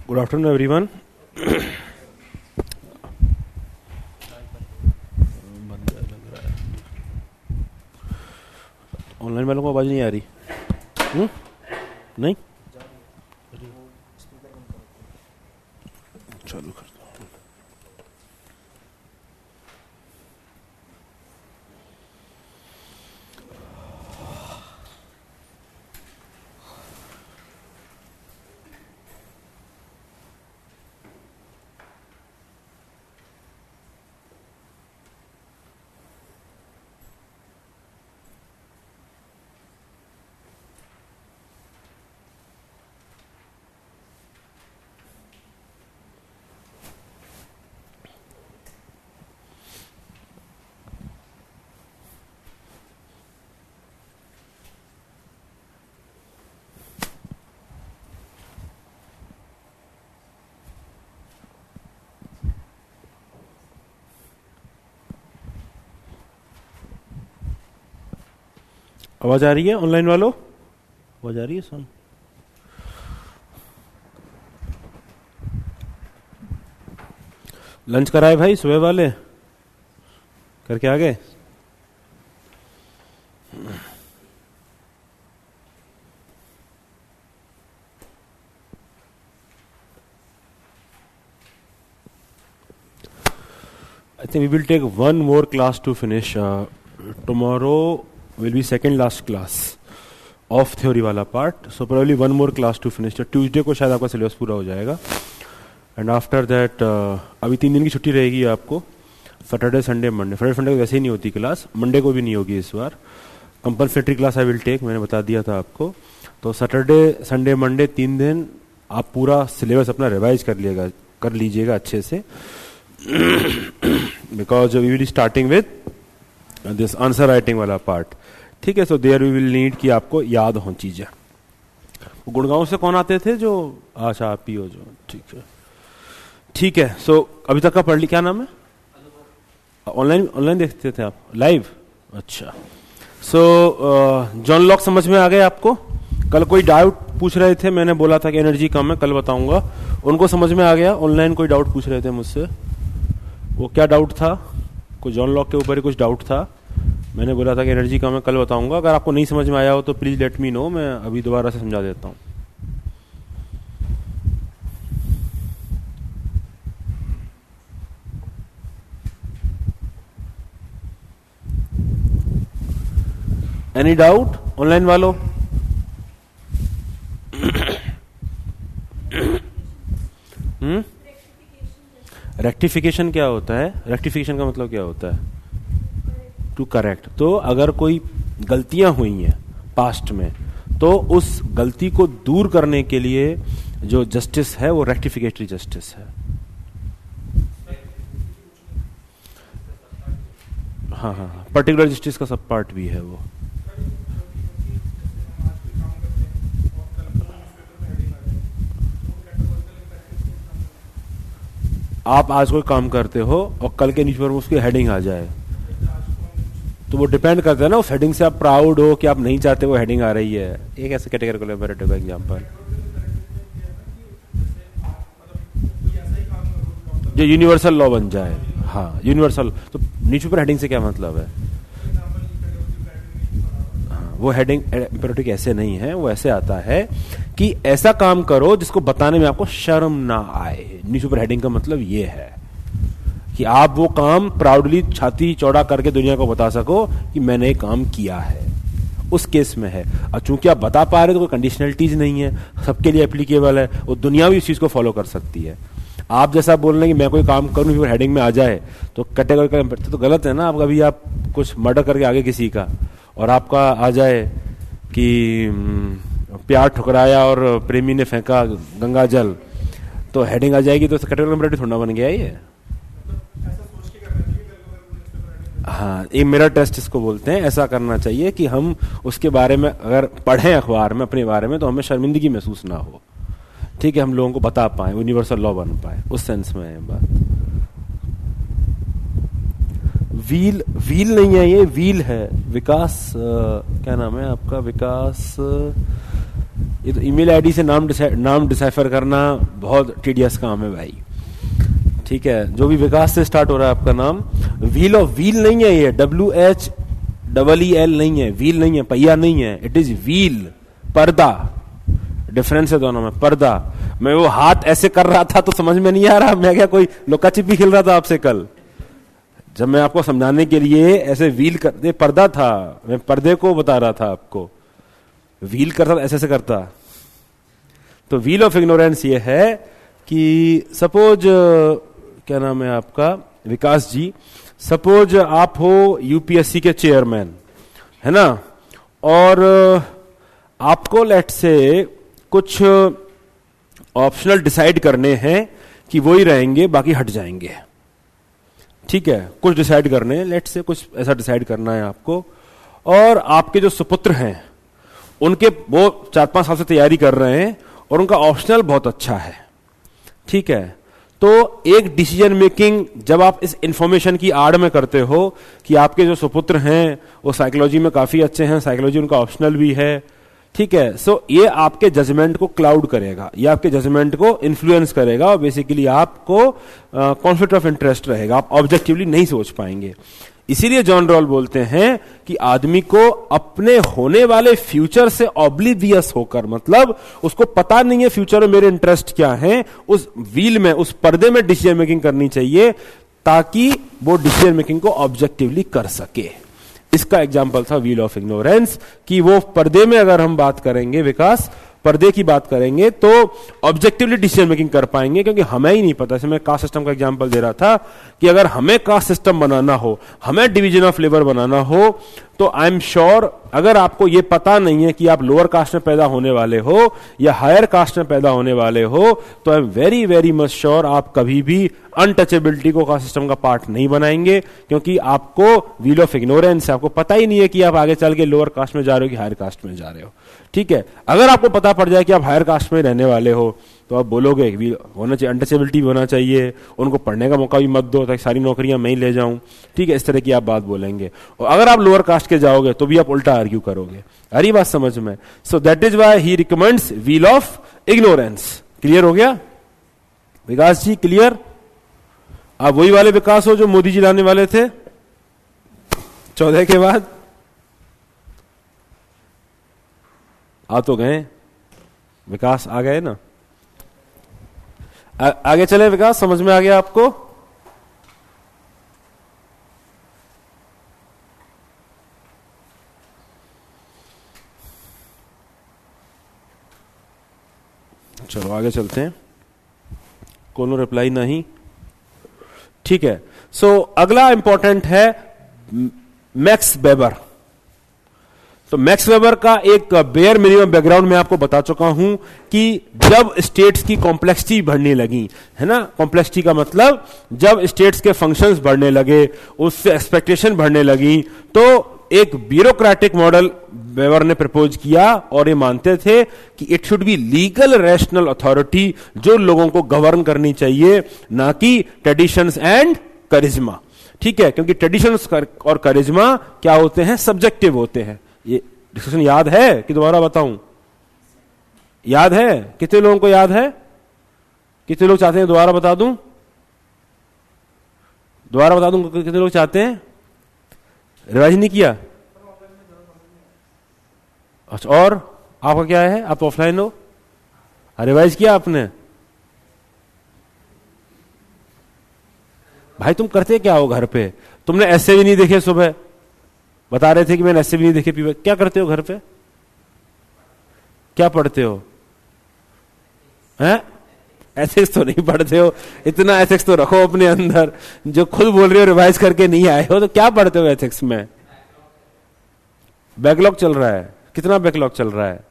Good afternoon everyone. Online वालों को आवाज नहीं आ रही? नहीं, चालू कर दो। आवाज आ रही है ऑनलाइन वालों? आवाज आ रही है सर? लंच कराए भाई सुबह वाले? करके आ गए? I think we will take one more class to finish. Tomorrow will be second last class of theory वाला part. So probably one more class to finish. Tuesday को शायद आपका सिलेबस पूरा हो जाएगा. And after that अभी 3 दिन की छुट्टी रहेगी आपको. Saturday Sunday Monday. Friday Sunday को वैसे ही नहीं होती क्लास. मंडे को भी नहीं होगी इस बार. Compulsory class I will take, मैंने बता दिया था आपको. तो सैटरडे संडे मंडे 3 दिन आप पूरा सिलेबस अपना रिवाइज कर लीजिएगा अच्छे से. Because we will starting with this answer writing वाला पार्ट. ठीक है. So there we will need कि आपको याद हो चीजें. गुड़गांव से कौन आते थे जो? अच्छा आप ही हो जो. ठीक है. सो अभी तक का पढ़ ली. क्या नाम है? ऑनलाइन देखते थे आप लाइव? अच्छा. सो जॉन लॉक समझ में आ गए आपको? कल कोई डाउट पूछ रहे थे, मैंने बोला था कि एनर्जी कम है, कल बताऊंगा. उनको समझ में आ गया? ऑनलाइन कोई डाउट पूछ रहे थे मुझसे, वो क्या डाउट था? कोई जॉन लॉक के ऊपर ही कुछ डाउट था. मैंने बोला था कि एनर्जी कम है, कल बताऊंगा. अगर आपको नहीं समझ में आया हो तो प्लीज लेट मी नो, मैं अभी दोबारा से समझा देता हूं. एनी डाउट ऑनलाइन वालों? रेक्टिफिकेशन क्या होता है? रेक्टिफिकेशन का मतलब क्या होता है? To correct. तो अगर कोई गलतियां हुई हैं पास्ट में, तो उस गलती को दूर करने के लिए जो जस्टिस है वो रेक्टिफिकेटरी जस्टिस है. हाँ हाँ हाँ. पर्टिकुलर जस्टिस का सब पार्ट भी है वो. आप आज कोई काम करते हो और कल के न्यूज़पेपर में उसकी हेडिंग आ जाए, तो वो डिपेंड करता है ना उस हेडिंग से आप प्राउड हो कि आप नहीं चाहते वो हेडिंग आ रही है. एक ऐसे कैटेगरी को एग्जांपल जो यूनिवर्सल लॉ बन जाए. हाँ यूनिवर्सल. तो न्यूज़पेपर हेडिंग से क्या मतलब है? वो हेडिंग इम्पेरेटिव ऐसे नहीं है, वो ऐसे आता है कि ऐसा काम करो जिसको बताने में आपको शर्म ना आए. न्यूज़पेपर हेडिंग का मतलब ये है कि आप वो काम प्राउडली छाती चौड़ा करके दुनिया को बता सको कि मैंने एक काम किया है. उस केस में है. और चूंकि आप बता पा रहे हो तो कोई कंडीशनलिटीज नहीं है, सबके लिए एप्लीकेबल है, वो दुनिया भी इस चीज को फॉलो कर सकती है. आप जैसा बोल रहे हैं कि मैं कोई काम करूं फिर हेडिंग में आ जाए तो कैटेगरी तो गलत है ना. आप कभी आप कुछ मर्डर करके आगे किसी का और आपका आ जाए कि प्यार ठुकराया और प्रेमी ने फेंका गंगा जल, तो हेडिंग आ जाएगी. तो कैटेगरी थोड़ा बन गया ये. हाँ, ये मेरा टेस्ट इसको बोलते हैं. ऐसा करना चाहिए कि हम उसके बारे में अगर पढ़ें अखबार में अपने बारे में तो हमें शर्मिंदगी महसूस ना हो. ठीक है. हम लोगों को बता पाए, यूनिवर्सल लॉ बन पाए, उस सेंस में है बात. व्हील नहीं है ये, व्हील है. विकास क्या नाम है आपका? विकास ये तो ईमेल आईडी से नाम डिसाइफर करना बहुत टीडियस काम है भाई। ठीक है, जो भी विकास से स्टार्ट हो रहा है आपका नाम, व्हील ऑफ व्हील नहीं है, ये WHEEL नहीं है, व्हील नहीं है, पहिया नहीं है, इट इज व्हील, पर्दा। डिफरेंस है दोनों में, पर्दा। मैं वो हाथ ऐसे कर रहा था तो समझ में नहीं आ रहा, मैं क्या कोई लुका छिपी खेल रहा था आपसे कल? जब मैं आपको समझाने के लिए ऐसे व्हील करते, पर्दा था, मैं पर्दे को बता रहा था आपको, व्हील करता ऐसे ऐसे करता। तो व्हील ऑफ इग्नोरेंस ये है कि सपोज, क्या नाम है आपका, विकास जी, सपोज आप हो यूपीएससी के चेयरमैन, है ना, और आपको लेट से कुछ ऑप्शनल डिसाइड करने हैं कि वो ही रहेंगे, बाकी हट जाएंगे। ठीक है, कुछ डिसाइड करने, लेट से कुछ ऐसा डिसाइड करना है आपको, और आपके जो सुपुत्र हैं उनके वो 4-5 साल से तैयारी कर रहे हैं और उनका ऑप्शनल बहुत अच्छा है। ठीक है, तो एक डिसीजन मेकिंग जब आप इस इंफॉर्मेशन की आड़ में करते हो कि आपके जो सुपुत्र हैं वो साइकोलॉजी में काफी अच्छे हैं, साइकोलॉजी उनका ऑप्शनल भी है, ठीक है, सो ये आपके जजमेंट को क्लाउड करेगा, ये आपके जजमेंट को इन्फ्लुएंस करेगा और बेसिकली आपको कॉन्फ्लिक्ट ऑफ इंटरेस्ट रहेगा, आप ऑब्जेक्टिवली नहीं सोच पाएंगे। इसीलिए जॉन रॉल बोलते हैं कि आदमी को अपने होने वाले फ्यूचर से ऑब्लिवियस होकर, मतलब उसको पता नहीं है फ्यूचर में मेरे इंटरेस्ट क्या है, उस व्हील में, उस पर्दे में डिसीजन मेकिंग करनी चाहिए ताकि वो डिसीजन मेकिंग को ऑब्जेक्टिवली कर सके। इसका एग्जाम्पल था व्हील ऑफ इग्नोरेंस, कि वो पर्दे में अगर हम बात करेंगे, विकास पर्दे की बात करेंगे तो ऑब्जेक्टिवली डिसीजन मेकिंग कर पाएंगे, क्योंकि हमें ही नहीं पता। जैसे मैं कास्ट सिस्टम का एग्जांपल दे रहा था कि अगर हमें कास्ट सिस्टम बनाना हो, हमें डिवीजन ऑफ लेबर बनाना हो, तो आई एम श्योर अगर आपको यह पता नहीं है कि आप लोअर कास्ट में पैदा होने वाले हो या हायर कास्ट में पैदा होने वाले हो, तो I am very very much sure आप कभी भी अनटचेबिलिटी को कास्ट सिस्टम का पार्ट नहीं बनाएंगे, क्योंकि आपको व्हील ऑफ इग्नोरेंस है, आपको पता ही नहीं है कि आप आगे चल के लोअर कास्ट में जा रहे हो कि हायर कास्ट में जा रहे हो। ठीक है, अगर आपको पता पड़ जाए कि आप हायर कास्ट में रहने वाले हो तो आप बोलोगे होना चाहिए, अनटचेबिलिटी भी होना चाहिए, उनको पढ़ने का मौका भी मत दो ताकि सारी नौकरियां मैं ही ले जाऊं। ठीक है, इस तरह की आप बात बोलेंगे। और अगर आप लोअर कास्ट के जाओगे तो भी आप उल्टा आर्ग्यू करोगे। आ रही बात समझ में? सो that is why he recommends wheel of ignorance. Clear हो गया विकास जी? क्लियर? आप वही वाले विकास हो जो मोदी जी लाने वाले थे 14 के बाद? आ तो गए विकास, आ गए ना। आगे चले विकास, समझ में आ गया आपको? चलो आगे चलते हैं। कोनो रिप्लाई नहीं? ठीक है, सो अगला इंपॉर्टेंट है मैक्स वेबर। तो मैक्स वेबर का एक बेयर मिनिमम बैकग्राउंड मैं आपको बता चुका हूं कि जब स्टेट्स की कॉम्प्लेक्सिटी बढ़ने लगी, है ना, कॉम्प्लेक्सिटी का मतलब जब स्टेट्स के फंक्शंस बढ़ने लगे, उससे एक्सपेक्टेशन बढ़ने लगी, तो एक ब्यूरोक्रेटिक मॉडल वेबर ने प्रपोज किया और ये मानते थे कि it should be legal rational authority जो लोगों को गवर्न करनी चाहिए, ना कि ट्रेडिशंस एंड करिश्मा। ठीक है, क्योंकि ट्रेडिशंस और करिश्मा क्या होते हैं? सब्जेक्टिव होते हैं। ये डिस्कशन याद है कि दोबारा बताऊं? याद है? कितने लोगों को याद है? कितने लोग चाहते हैं दोबारा बता दूं? दोबारा बता दूं कितने लोग चाहते हैं? रिवाइज नहीं किया? अच्छा, और आपका क्या है? आप ऑफलाइन हो? रिवाइज किया आपने? भाई तुम करते क्या हो घर पे? तुमने ऐसे भी नहीं देखे, सुबह बता रहे थे कि मैंने ऐसे भी नहीं देखे पीवे। क्या करते हो घर पे? क्या पढ़ते हो? हैं? एथिक्स तो नहीं पढ़ते हो? इतना एथिक्स तो रखो अपने अंदर, जो खुद बोल रहे हो रिवाइज करके नहीं आए हो, तो क्या पढ़ते हो एथिक्स में? बैकलॉग चल रहा है। कितना बैकलॉग चल रहा है?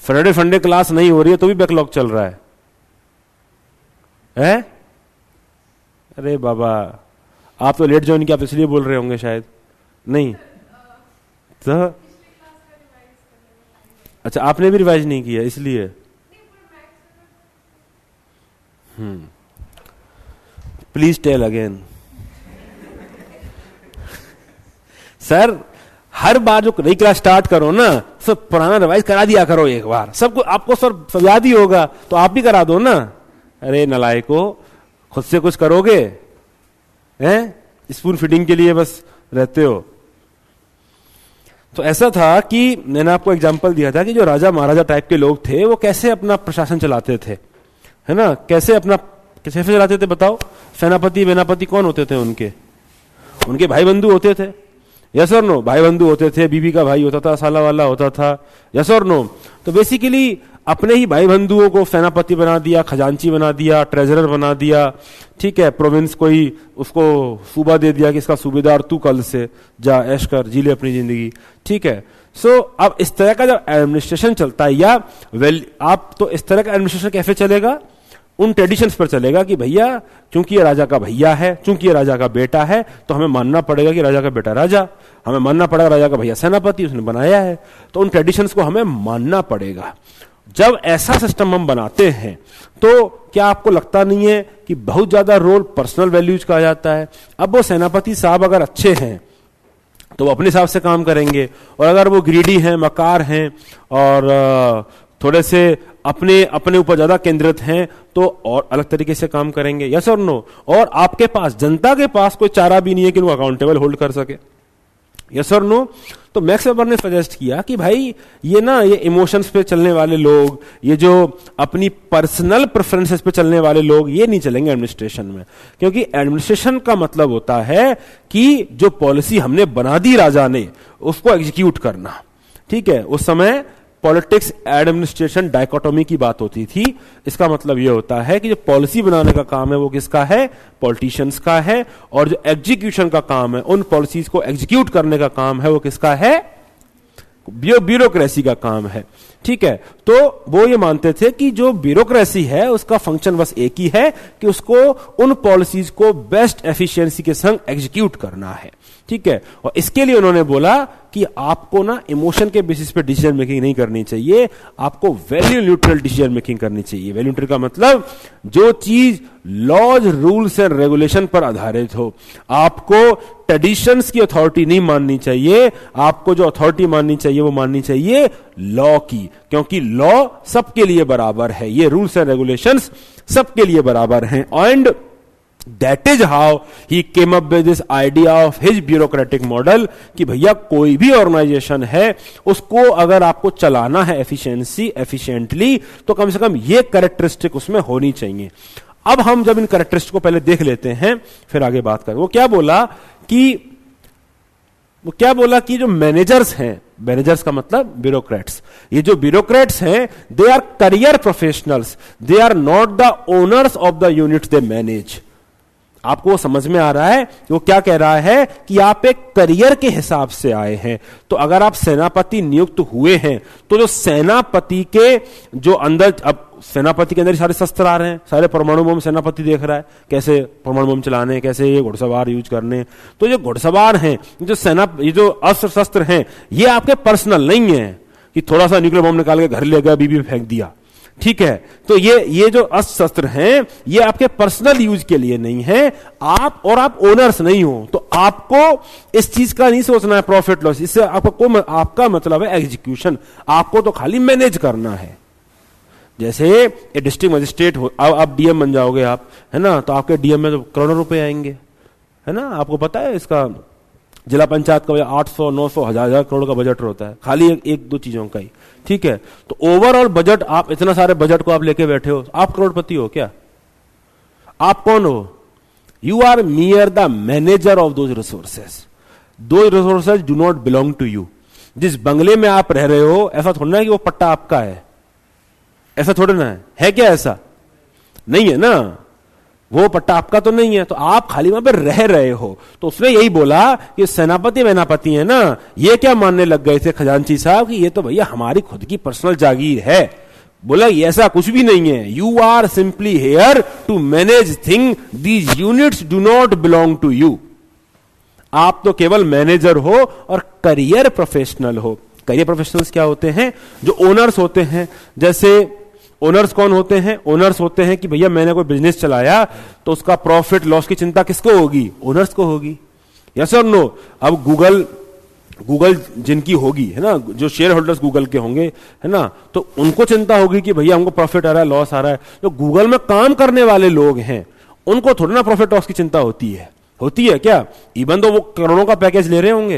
फ्राइडे संडे क्लास नहीं हो रही है तो भी बैकलॉग चल रहा है? अरे बाबा, आप तो लेट ज्वाइन किया, आप इसलिए बोल रहे होंगे शायद। नहीं तो अच्छा, आपने भी रिवाइज नहीं किया इसलिए। Please tell again. सर हर बार जो नई क्लास स्टार्ट करो ना सब पुराना रिवाइज करा दिया करो एक बार, सबको आपको सब याद ही होगा तो आप भी करा दो ना। अरे नलायको, खुद से कुछ करोगे हैं? स्पून फीडिंग के लिए बस रहते हो। तो ऐसा था कि मैंने आपको एग्जांपल दिया था कि जो राजा महाराजा टाइप के लोग थे वो कैसे अपना प्रशासन चलाते थे, है ना, कैसे चलाते थे बताओ। सेनापति वेनापति कौन होते थे उनके भाई बंधु होते थे, यस और नो, भाई बंधु होते थे, बीबी का भाई होता था, साला वाला होता था, यस और नो। तो बेसिकली अपने ही भाई बंधुओं को सेनापति बना दिया, खजांची बना दिया, ट्रेजरर बना दिया, ठीक है, प्रोविंस कोई उसको सूबा दे दिया कि इसका सूबेदार तू कल से जा, ऐश कर, जी ले अपनी जिंदगी, ठीक है। सो अब इस तरह का जब एडमिनिस्ट्रेशन चलता है या आप तो इस तरह का एडमिनिस्ट्रेशन कैसे चलेगा? उन ट्रेडिशंस पर चलेगा कि भैया चूंकि ये राजा का भैया है, चूंकि ये राजा का बेटा है, तो हमें मानना पड़ेगा कि राजा का बेटा राजा, हमें मानना पड़ेगा राजा का भैया सेनापति, उसने बनाया है, तो उन ट्रेडिशंस को हमें मानना पड़ेगा। जब ऐसा सिस्टम हम बनाते हैं तो क्या आपको लगता नहीं है कि बहुत ज्यादा रोल पर्सनल वैल्यूज का आ जाता है? अब वो सेनापति साहब अगर अच्छे हैं तो वो अपने हिसाब से काम करेंगे, और अगर वो ग्रीडी हैं, मकार हैं और थोड़े से अपने ऊपर ज्यादा केंद्रित हैं तो और अलग तरीके से काम करेंगे, यस और नो। और आपके पास, जनता के पास कोई चारा भी नहीं है कि वो अकाउंटेबल होल्ड कर सके, यस और नो। तो मैक्स वेबर ने सजेस्ट किया कि भाई ये इमोशंस पे चलने वाले लोग, ये जो अपनी पर्सनल प्रेफरेंसेस पे चलने वाले लोग, ये नहीं चलेंगे एडमिनिस्ट्रेशन में। क्योंकि एडमिनिस्ट्रेशन का मतलब होता है कि जो पॉलिसी हमने बना दी राजा ने, उसको एग्जीक्यूट करना, ठीक है। उस समय पॉलिटिक्स एडमिनिस्ट्रेशन डायकोटोमी की बात होती थी। इसका मतलब यह होता है कि जो पॉलिसी बनाने का काम है वो किसका है? पॉलिटिशियंस का है, और जो एग्जीक्यूशन का काम है, उन पॉलिसीज को एग्जीक्यूट करने का काम है, वो किसका है? ब्यूरोक्रेसी का काम है, ठीक है। तो वो ये मानते थे कि जो ब्यूरोक्रेसी है उसका फंक्शन बस एक ही है कि उसको उन पॉलिसीज को बेस्ट एफिशिएंसी के संग एग्जीक्यूट करना है, ठीक है। और इसके लिए उन्होंने बोला कि आपको ना इमोशन के बेसिस पे डिसीजन मेकिंग नहीं करनी चाहिए, आपको वैल्यू न्यूट्रल डिसीजन मेकिंग करनी चाहिए। वैल्यू न्यूट्रल का मतलब जो चीज लॉज, रूल्स एंड रेगुलेशन पर आधारित हो। आपको ट्रेडिशंस की अथॉरिटी नहीं माननी चाहिए, आपको जो अथॉरिटी माननी चाहिए वो माननी चाहिए लॉ की, क्योंकि लॉ सबके लिए बराबर है, ये रूल्स एंड रेगुलेशंस सबके लिए बराबर हैं। And That is how he came up with this idea of his bureaucratic model कि भैया कोई भी ऑर्गेनाइजेशन है उसको अगर आपको चलाना है एफिशिएंटली तो कम से कम ये कैरेक्टरिस्टिक उसमें होनी चाहिए। अब हम जब इन कैरेक्टरिस्टिक को पहले देख लेते हैं फिर आगे बात करें। वो क्या बोला कि जो मैनेजर्स हैं, मैनेजर्स का मतलब ब्यूरोक्रेट्स, ये जो ब्यूरोक्रेट्स हैं they are career professionals, they are not the owners of the unit they manage. आपको समझ में आ रहा है वो क्या कह रहा है कि आप एक करियर के हिसाब से आए हैं। तो अगर आप सेनापति नियुक्त हुए हैं तो जो सेनापति के जो अंदर, अब सेनापति के अंदर सारे शस्त्र आ रहे हैं, सारे परमाणु बम सेनापति देख रहा है कैसे परमाणु बम चलाने, कैसे ये घुड़सवार यूज करने। तो जो घुड़सवार हैं, ये जो अस्त्र शस्त्र हैं, ये आपके पर्सनल नहीं है कि थोड़ा सा न्यूक्लियर बम निकाल के घर ले गया, बीबी फेंक दिया, ठीक है। तो ये जो अस्त्र शस्त्र हैं ये आपके पर्सनल यूज के लिए नहीं है, आप ओनर्स नहीं हो। तो आपको इस चीज का नहीं सोचना है प्रॉफिट लॉस, इससे आपका मतलब है एग्जीक्यूशन, आपको तो खाली मैनेज करना है। जैसे ये डिस्ट्रिक्ट मजिस्ट्रेट हो, आप डीएम बन जाओगे आप, है ना, तो आपके डीएम में तो करोड़ों रुपए आएंगे, है ना। आपको पता है इसका जिला पंचायत का 800, 900, 1000 करोड़ का बजट होता है खाली एक दो चीजों का ही, ठीक है। तो ओवरऑल बजट, आप इतना सारे बजट को आप लेके बैठे हो, आप करोड़पति हो क्या? आप कौन हो? You are mere the manager of those resources. Those resources do not belong to you. जिस बंगले में आप रह रहे हो ऐसा थोड़ा ना कि वो पट्टा आपका है, ऐसा थोड़ा ना है क्या? ऐसा नहीं है ना, वो पट्टा आपका तो नहीं है, तो आप खाली वहां पर रह रहे हो। तो उसने यही बोला कि सेनापति वेनापति है ना, ये क्या मानने लग गए थे खजांची साहब कि ये तो भैया हमारी खुद की पर्सनल जागीर है। बोला ये ऐसा कुछ भी नहीं है, you are simply here to manage thing, these units do not belong to you. आप तो केवल मैनेजर हो और करियर प्रोफेशनल हो। करियर प्रोफेशनल्स क्या होते हैं? जो ओनर्स होते हैं। जैसे ओनर्स कौन होते हैं? ओनर्स होते हैं कि भैया मैंने कोई बिजनेस चलाया तो उसका प्रॉफिट लॉस की चिंता किसको होगी? ओनर्स को होगी, यस और नो। अब गूगल जिनकी होगी, है ना, जो शेयर होल्डर्स गूगल के होंगे, है ना, तो उनको चिंता होगी कि भैया हमको प्रॉफिट आ रहा है, लॉस आ रहा है। जो गूगल में काम करने वाले लोग हैं उनको थोड़ी ना प्रॉफिट लॉस की चिंता होती है क्या? इवन तो वो करोड़ों का पैकेज ले रहे होंगे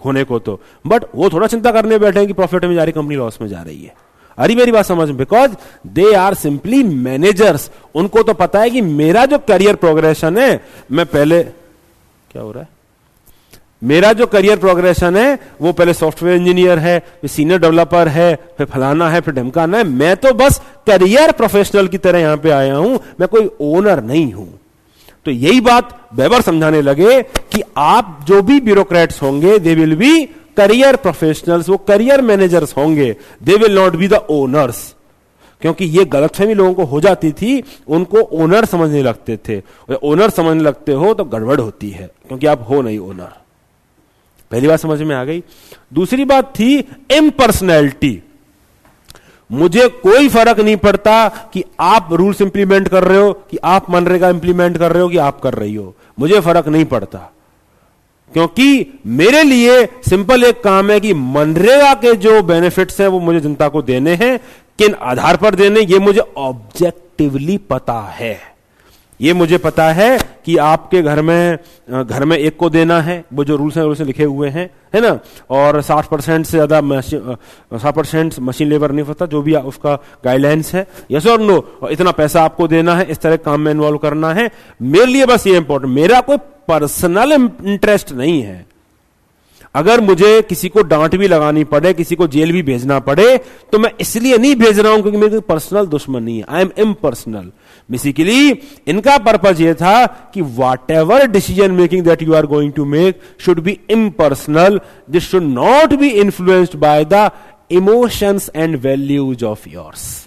होने को तो, बट वो थोड़ा चिंता करने बैठे हैं कि प्रॉफिट में जा रही कंपनी लॉस में जा रही है। अरे मेरी बात समझ, because they are simply managers. उनको तो पता है कि मेरा जो करियर प्रोग्रेशन है, मैं पहले क्या हो रहा है, मेरा जो करियर प्रोग्रेशन है वो पहले सॉफ्टवेयर इंजीनियर है, फिर सीनियर डेवलपर है, फिर फलाना है, फिर ढमकाना है। मैं तो बस करियर प्रोफेशनल की तरह यहां पे आया हूं, मैं कोई ओनर नहीं हूं। तो यही बात वेबर समझाने लगे कि आप जो भी ब्यूरोक्रेट्स होंगे, they will be career professionals, वो करियर मैनेजर्स होंगे, they will not be the owners. क्योंकि ये गलतफहमी लोगों को हो जाती थी, उनको ओनर समझने लगते थे। ओनर समझने लगते हो तो गड़बड़ होती है, क्योंकि आप हो नहीं ओनर। पहली बात समझ में आ गई। दूसरी बात थी इम्पर्सनैलिटी। मुझे कोई फर्क नहीं पड़ता कि आप रूल्स इंप्लीमेंट कर रहे हो, कि आप मनरेगा इंप्लीमेंट कर रहे हो, कि आप कर रही हो, मुझे फर्क नहीं पड़ता। क्योंकि मेरे लिए सिंपल एक काम है कि मनरेगा के जो बेनिफिट्स हैं वो मुझे जनता को देने हैं, किन आधार पर देने, ये मुझे ऑब्जेक्टिवली पता है। ये मुझे पता है कि आपके घर में एक को देना है, वो जो रूल्स हैं रूल्स लिखे हुए हैं, है ना, और 60% से ज्यादा 60% मशीन लेबर नहीं होता, जो भी उसका गाइडलाइंस है, यस और नो, इतना पैसा आपको देना है, इस तरह काम में इन्वॉल्व करना है। मेरे लिए बस ये इंपॉर्टेंट, मेरा कोई पर्सनल इंटरेस्ट नहीं है। अगर मुझे किसी को डांट भी लगानी पड़े, किसी को जेल भी भेजना पड़े, तो मैं इसलिए नहीं भेज रहा हूं क्योंकि मेरे कोई पर्सनल दुश्मन नहीं है। I am impersonal. बेसिकली इनका पर्पज ये था कि whatever decision making that you are going to make should be impersonal, this should not be influenced by the emotions and values of yours.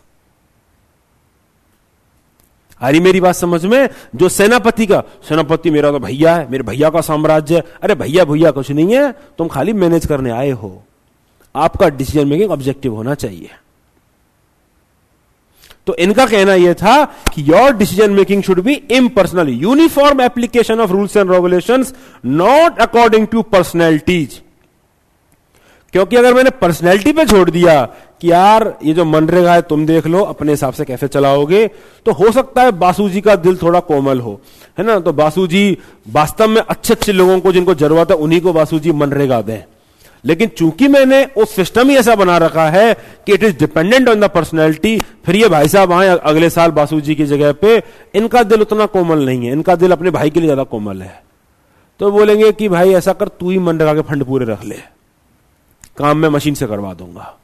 आ रही मेरी बात समझ में? जो सेनापति मेरा तो भैया है, मेरे भैया का साम्राज्य है। अरे भैया भैया कुछ नहीं है, तुम खाली मैनेज करने आए हो। आपका डिसीजन मेकिंग ऑब्जेक्टिव होना चाहिए। तो इनका कहना यह था कि your decision making should be impersonal, uniform application of rules and regulations, not according to personalities. क्योंकि अगर मैंने पर्सनैलिटी पे छोड़ दिया कि यार ये जो मनरेगा है तुम देख लो अपने हिसाब से कैसे चलाओगे, तो हो सकता है बासु जी का दिल थोड़ा कोमल हो, है ना, तो बासु जी वास्तव में अच्छे अच्छे लोगों को जिनको जरूरत है उन्हीं को बासु जी मनरेगा दें। लेकिन चूंकि मैंने उस सिस्टम ही ऐसा बना रखा है कि it is dependent on the personality, फिर ये भाई साहब आए अगले साल बासु जी की जगह पे, इनका दिल उतना कोमल नहीं है, इनका दिल अपने भाई के लिए ज्यादा कोमल है। तो बोलेंगे कि भाई ऐसा कर, तू ही मनरेगा के फंड पूरे रख ले, काम मैं मशीन से करवा दूंगा।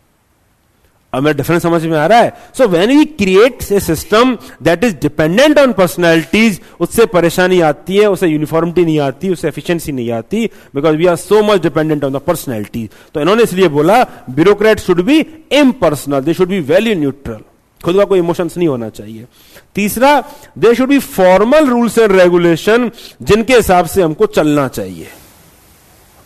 अब मेरा डिफरेंस समझ में आ रहा है? So when we create a system that is dependent on personalities, उससे परेशानी आती है, उससे यूनिफॉर्मिटी नहीं आती, उससे एफिशिएंसी नहीं आती, because we are so much dependent on the personalities. तो इन्होंने इसलिए बोला bureaucrat should be impersonal, they should be value neutral, खुद का कोई इमोशंस नहीं होना चाहिए। तीसरा, they should be formal rules and regulation, जिनके हिसाब से हमको चलना चाहिए।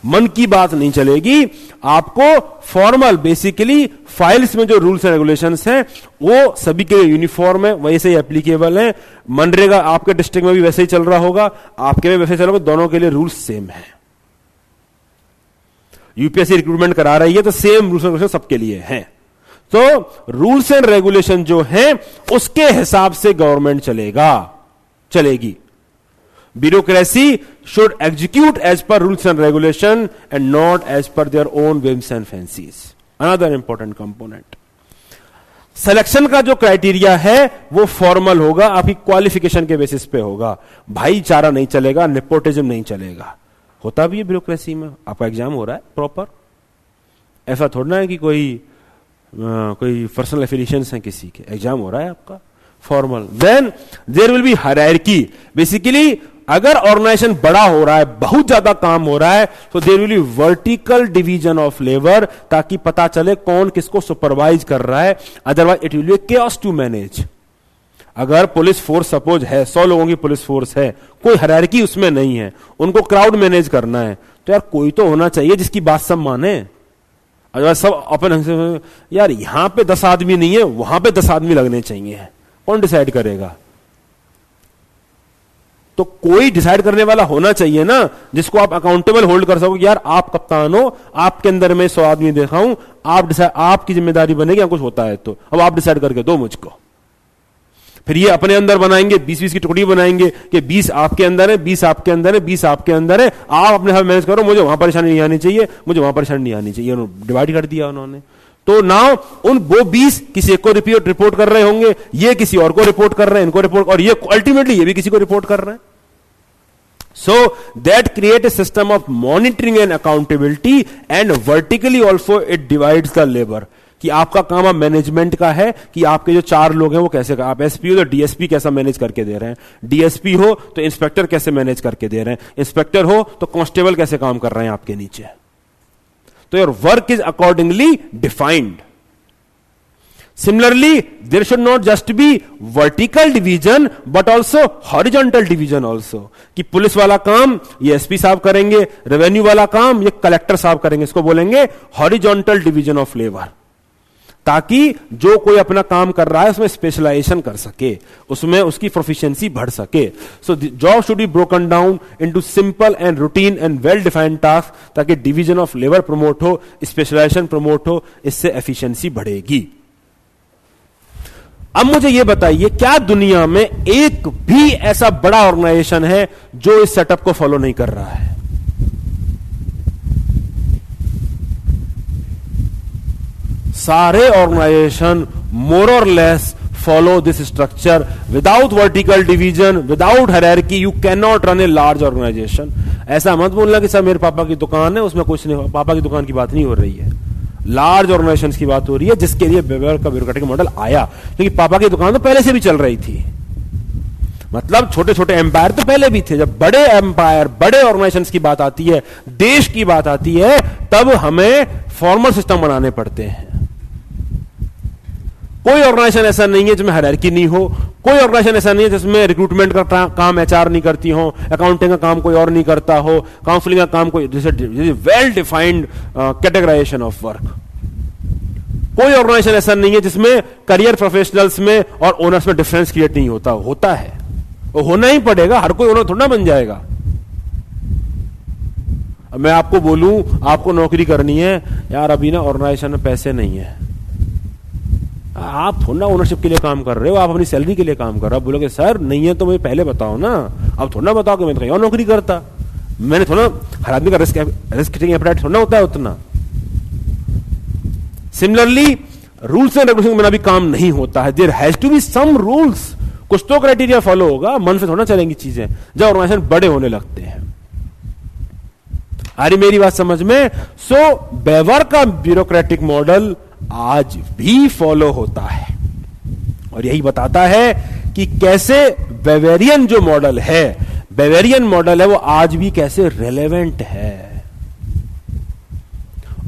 मन की बात नहीं चलेगी, आपको फॉर्मल, बेसिकली फाइल्स में जो रूल्स एंड रेगुलेशंस हैं वो सभी के लिए यूनिफॉर्म है, वैसे ही एप्लीकेबल है। मनरेगा आपके डिस्ट्रिक्ट में भी वैसे ही चल रहा होगा, आपके में वैसे चलोगे, दोनों के लिए रूल्स सेम है। यूपीएससी रिक्रूटमेंट करा रही है तो सेम रूल्स एंड रेगुलेशन सबके लिए हैं। तो रूल्स एंड रेगुलेशन जो हैं उसके हिसाब से गवर्नमेंट चलेगी। Bureaucracy should execute as per rules and regulation and not as per their own whims and fancies. Another important component. Selection का जो क्राइटेरिया है वो फॉर्मल होगा, आपकी क्वालिफिकेशन के बेसिस पे होगा। भाईचारा नहीं चलेगा, नेपोटिज्म नहीं चलेगा। होता भी है ब्यूरोक्रेसी में, आपका एग्जाम हो रहा है प्रॉपर, ऐसा थोड़ा है कि कोई पर्सनल एफिलिएशंस हैं किसी के, एग्जाम हो रहा है आपका formal. Then there will be hierarchy. Basically अगर ऑर्गेनाइजेशन बड़ा हो रहा है, बहुत ज्यादा काम हो रहा है, तो there will be vertical division of labour, ताकि पता चले कौन किसको सुपरवाइज कर रहा है। Otherwise it will be chaos to manage. अगर पुलिस फोर्स सपोज है, 100 लोगों की पुलिस फोर्स है, कोई हायरार्की उसमें नहीं है, उनको क्राउड मैनेज करना है, तो यार कोई तो होना चाहिए जिसकी बात सब माने। अदरवाइज सब अपन, यार यहां पे 10 आदमी नहीं है, वहां पे 10 आदमी लगने चाहिए, कौन डिसाइड करेगा? तो कोई डिसाइड करने वाला होना चाहिए ना, जिसको आप अकाउंटेबल होल्ड कर सको। यार आप कप्तान हो, आपके अंदर में 100 आदमी देखा हूं, आप डिसाइड, आपकी जिम्मेदारी बनेगी, कुछ होता है तो अब आप डिसाइड करके दो मुझको। फिर ये अपने अंदर बनाएंगे, 20-20 की टुकड़ी बनाएंगे कि 20 आपके अंदर है, 20 आपके अंदर है, 20 आपके अंदर है, आप अपने हाथ मैनेज करो, मुझे वहां परेशानी नहीं आनी चाहिए, मुझे वहां परेशानी नहीं आनी चाहिए। डिवाइड कर दिया उन्होंने। तो नाउ वो 20 किसी एक को रिपोर्ट कर रहे होंगे, ये किसी और को रिपोर्ट कर रहे हैं, इनको रिपोर्ट, और ये अल्टीमेटली ये भी किसी को रिपोर्ट कर रहे हैं। So that create a system of monitoring and accountability, and vertically also it divides the labor. कि आपका काम अब मैनेजमेंट का है कि आपके जो 4 लोग हैं वो कैसे, आप एसपी हो तो डीएसपी कैसा मैनेज करके दे रहे हैं, डीएसपी हो तो इंस्पेक्टर कैसे मैनेज करके दे रहे हैं, इंस्पेक्टर हो तो कांस्टेबल कैसे काम कर रहे हैं आपके नीचे। तो your work is accordingly defined. Similarly, there should not just be vertical division but also horizontal division also. कि पुलिस वाला काम ये एसपी साहब करेंगे, रेवेन्यू वाला काम ये कलेक्टर साहब करेंगे, इसको बोलेंगे हॉरिजॉन्टल डिवीजन ऑफ लेबर, ताकि जो कोई अपना काम कर रहा है उसमें स्पेशलाइजेशन कर सके, उसमें उसकी प्रोफिशिएंसी बढ़ सके। So job should be broken down into simple and routine and well defined task, ताकि डिवीजन ऑफ लेबर प्रमोट हो, स्पेशलाइजेशन प्रमोट हो, इससे एफिशिएंसी बढ़ेगी। अब मुझे यह बताइए, क्या दुनिया में एक भी ऐसा बड़ा ऑर्गेनाइजेशन है जो इस सेटअप को फॉलो नहीं कर रहा है? सारे ऑर्गेनाइजेशन मोर और less follow this structure. Without vertical division, without hierarchy, you can not run a large organization. ऐसा मत बोलना कि सर मेरे पापा की दुकान है उसमें कुछ नहीं, पापा की दुकान की बात नहीं हो रही है, लार्ज ऑर्गेनाइजेशंस की बात हो रही है, जिसके लिए बेवर का ब्यूरोक्रेटिक मॉडल आया। क्योंकि पापा की दुकान तो पहले से भी चल रही थी, मतलब छोटे छोटे एम्पायर तो पहले भी थे। जब बड़े एम्पायर, बड़े ऑर्गेनाइजेशंस की बात आती है, देश की बात आती है, तब हमें फॉर्मल सिस्टम बनाने पड़ते हैं। कोई ऑर्गेनाइजेशन ऐसा नहीं है जिसमें हायरार्की नहीं हो, कोई ऑर्गेनाइजेशन ऐसा नहीं है जिसमें रिक्रूटमेंट का काम एचआर नहीं करती हो, अकाउंटिंग का काम कोई और नहीं करता हो, काउंसलिंग का काम कोई, well defined categorization of work. कोई ऑर्गेनाइजेशन ऐसा नहीं है जिसमें करियर प्रोफेशनल्स में और ओनर्स में डिफरेंस क्रिएट नहीं होता। होता है, वो होना ही पड़ेगा, हर कोई ओनर थोड़ा बन जाएगा। अब मैं आपको बोलूं आपको नौकरी करनी है, यार अभी ना ऑर्गेनाइजेशन में पैसे नहीं है, आप थोड़ा ओनरशिप के लिए काम कर रहे हो, आप अपनी सैलरी के लिए काम कर रहे हो। आप बोलोगे सर नहीं है तो मुझे पहले बताओ ना, अब थोड़ा बताओ कि मैं तो कहीं और नौकरी करता। मैंने थोड़ा, हर आदमी का रिस्क टेकिंग एपेटाइट थोड़ा होता है उतना। सिमिलरली रूल्स एंड रेगुलेशन के बिना भी काम नहीं होता है। There has to be some rules, कुछ तो क्राइटेरिया फॉलो होगा, मन से थोड़ा चलेंगी चीजें जब ऑर्गेनाइजेशन बड़े होने लगते हैं। आ रही मेरी बात समझ में? सो बेवर का ब्यूरोक्रेटिक मॉडल आज भी फॉलो होता है और यही बताता है कि कैसे बेवेरियन जो मॉडल है, बेवेरियन मॉडल है, वो आज भी कैसे रेलेवेंट है।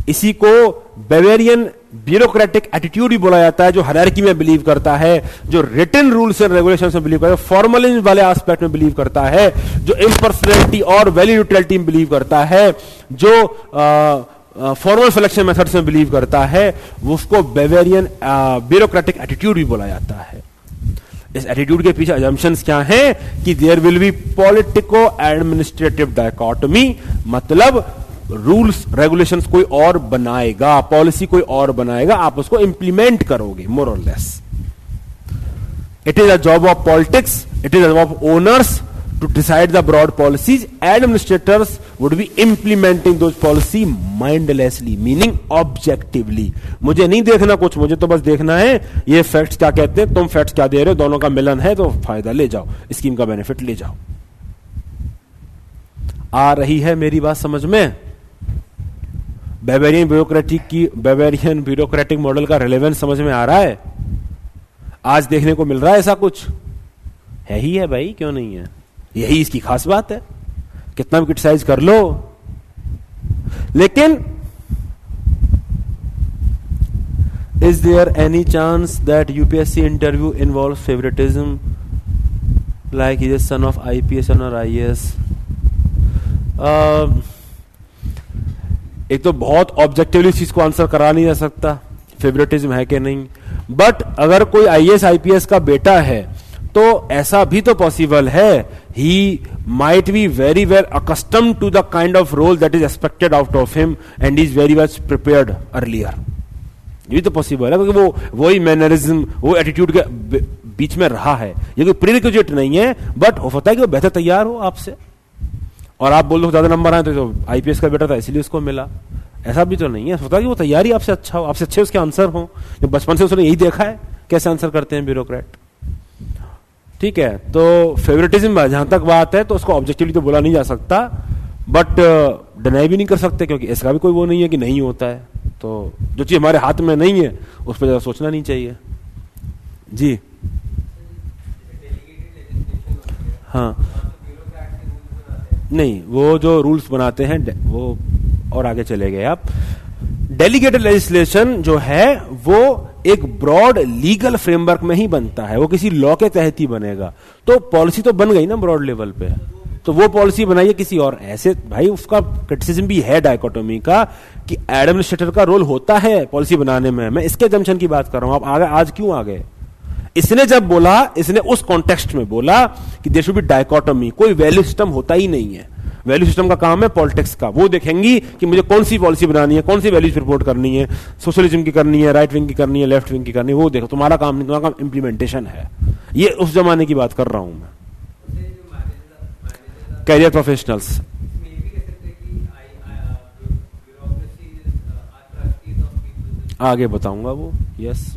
इसी को बेवेरियन ब्यूरोक्रेटिक एटीट्यूड भी बोला जाता है, जो हायरार्की में बिलीव करता है, जो रिटन रूल्स एंड रेगुलेशंस में बिलीव करता है, फॉर्मलिज्म वाले एस्पेक्ट में बिलीव करता है, जो इम्पर्सनैलिटी और वैल्यू न्यूट्रलिटी में बिलीव करता है, जो फॉर्मल सिलेक्शन मेथड्स में बिलीव करता है, उसको बेवेरियन ब्यूरोक्रेटिक एटीट्यूड भी बोला जाता है। इस एटीट्यूड के पीछे अजम्पशंस क्या हैं कि there will be politico administrative dichotomy, मतलब रूल्स रेगुलेशंस कोई और बनाएगा, पॉलिसी कोई और बनाएगा, आप उसको इंप्लीमेंट करोगे, मोर और less. It is a job of politics, it is a job of owners to decide the broad policies. Administrators would be implementing those policy mindlessly, meaning objectively. मुझे नहीं देखना कुछ, मुझे तो बस देखना है ये फैक्ट्स क्या कहते हैं, तुम फैक्ट्स क्या दे रहे हो, दोनों का मिलन है तो फायदा ले जाओ, स्कीम का बेनिफिट ले जाओ। आ रही है मेरी बात समझ में? बेवेरियन ब्यूरोक्रेटिक मॉडल का रिलेवेंस समझ में आ रहा है? आज देखने को मिल रहा है ऐसा कुछ? है ही है भाई, क्यों नहीं है? यही इसकी खास बात है, कितना भी क्रिटिसाइज कर लो। लेकिन is there any chance that UPSC interview involve favouritism, like is son of IPS और आईएएस? एक तो बहुत ऑब्जेक्टिवली इस चीज को आंसर करा नहीं जा सकता फेवरेटिज्म है कि नहीं, बट अगर कोई आईएएस आईपीएस का बेटा है तो ऐसा भी तो पॉसिबल है he might be very well accustomed to the kind of role that is expected out of him and is very much prepared earlier. ये तो पॉसिबल है क्योंकि वो वही मैनरिज्म, वो एटीट्यूड के बीच में रहा है. ये कोई प्रीरिक्विजिट नहीं है, बट हो सकता है कि वो बेहतर तैयार हो आपसे, और आप बोल दो ज्यादा नंबर आए तो आईपीएस का बेटा था इसलिए उसको मिला. ऐसा भी तो नहीं है. होता है कि वो तैयारी आपसे अच्छा हो, आपसे अच्छे उसके आंसर हो, जो बचपन से उसने यही देखा है कैसे आंसर करते हैं ब्यूरोक्रेट. ठीक है, तो फेवरेटिज्म जहां तक बात है तो उसको ऑब्जेक्टिवली तो बोला नहीं जा सकता, बट डिनाई भी नहीं कर सकते क्योंकि इसका भी कोई वो नहीं है कि नहीं होता है. तो जो चीज हमारे हाथ में नहीं है उस पर ज्यादा सोचना नहीं चाहिए. जी हाँ, नहीं, वो जो रूल्स बनाते हैं वो, और आगे चले गए आप. डेलीगेटेड लेजिस्लेशन जो है वो एक ब्रॉड लीगल फ्रेमवर्क में ही बनता है, वो किसी लॉ के तहत ही बनेगा. तो पॉलिसी तो बन गई ना ब्रॉड लेवल पे, तो वो पॉलिसी बनाइए किसी और ऐसे. भाई उसका क्रिटिसिज्म भी है डायकोटोमी का कि एडमिनिस्ट्रेटर का रोल होता है पॉलिसी बनाने में. मैं इसके जंक्शन की बात कर रहा हूं. आप आगे आज क्यों आ गए? इसने जब बोला, इसने उस कॉन्टेक्स्ट में बोला कि देयर शुड बी डायकोटोमी. कोई वैल्यू सिस्टम होता ही नहीं है. वैल्यू सिस्टम का काम है पॉलिटिक्स का. वो देखेंगी कि मुझे कौन सी पॉलिसी बनानी है, कौन सी वैल्यूज रिपोर्ट करनी है, सोशलिज्म की करनी है, राइट विंग की करनी है, लेफ्ट विंग की करनी है. वो देखो, तुम्हारा काम नहीं, तुम्हारा काम इंप्लीमेंटेशन है. ये उस जमाने की बात कर रहा हूं मैं. कैरियर प्रोफेशनल्स आगे बताऊंगा वो. यस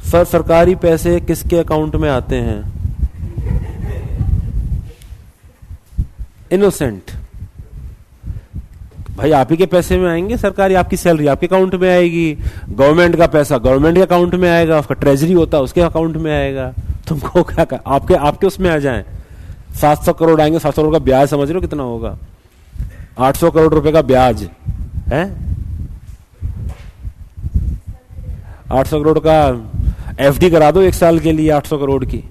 सर, सरकारी पैसे किसके अकाउंट में आते हैं? इनोसेंट. भाई आप ही के पैसे में आएंगे सरकारी, आपकी सैलरी आपके अकाउंट में आएगी, गवर्नमेंट का पैसा गवर्नमेंट के अकाउंट में आएगा, उसका ट्रेजरी होता है उसके अकाउंट में आएगा. तुमको क्या कर, आपके उसमें आ जाए. 700 करोड़ आएंगे, 700 करोड़ का ब्याज समझ रहे हो कितना होगा? 800 करोड़ रुपए का ब्याज है. 800 करोड़ का एफडी करा दो 1 साल के लिए, 800 करोड़ की.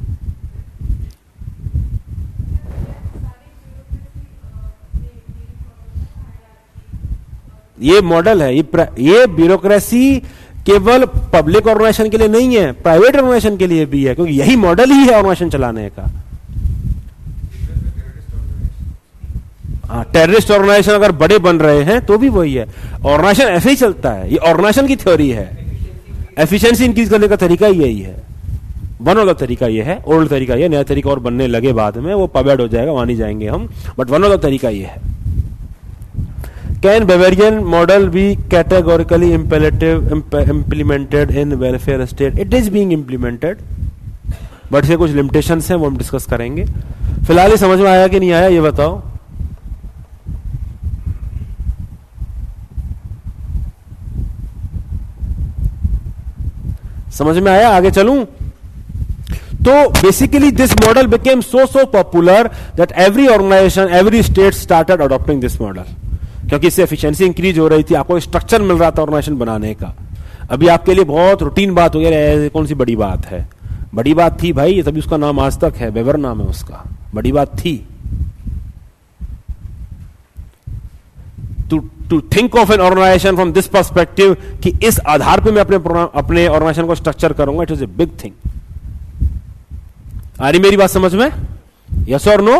ये मॉडल है. ये ब्यूरोक्रेसी केवल पब्लिक ऑर्गेनाइजेशन के लिए नहीं है, प्राइवेट ऑर्गेनाइजेशन के लिए भी है, क्योंकि यही मॉडल ही है ऑर्गेनाइजेशन चलाने का. हाँ, टेररिस्ट ऑर्गेनाइजेशन अगर बड़े बन रहे हैं तो भी वही है. ऑर्गेनाइजेशन ऐसे ही चलता है. ये ऑर्गेनाइजेशन की थ्योरी है. एफिशिएंसी इंक्रीज करने का तरीका ही यही है. वन ऑफ द तरीका ये है. ओल्ड तरीका ये, नया तरीका और बनने लगे बाद में, वो पवेड हो जाएगा, वहां नहीं जाएंगे हम, बट वन ऑफ द तरीका ये है. Can Bavarian model be categorically implemented in welfare state? It is being implemented, but इसके कुछ लिमिटेशंस हैं, वो हम डिस्कस करेंगे. फिलहाल ये समझ में आया कि नहीं आया ये बताओ. समझ में आया? आगे चलूं? तो basically this model became so popular that every organization, every state started adopting this model, क्योंकि इससे एफिशिएंसी इंक्रीज हो रही थी, आपको स्ट्रक्चर मिल रहा था ऑर्गेनाइजेशन बनाने का. अभी आपके लिए बहुत रूटीन बात हो गया, कौन सी बड़ी बात है? बड़ी बात थी भाई, तभी उसका नाम आज तक है, वेबर नाम है उसका. बड़ी बात थी. To think of an organization from this perspective कि इस आधार पे मैं अपने ऑर्गेनाइजेशन को स्ट्रक्चर करूंगा, it is a big thing. आ रही मेरी बात समझ में? यस और नो?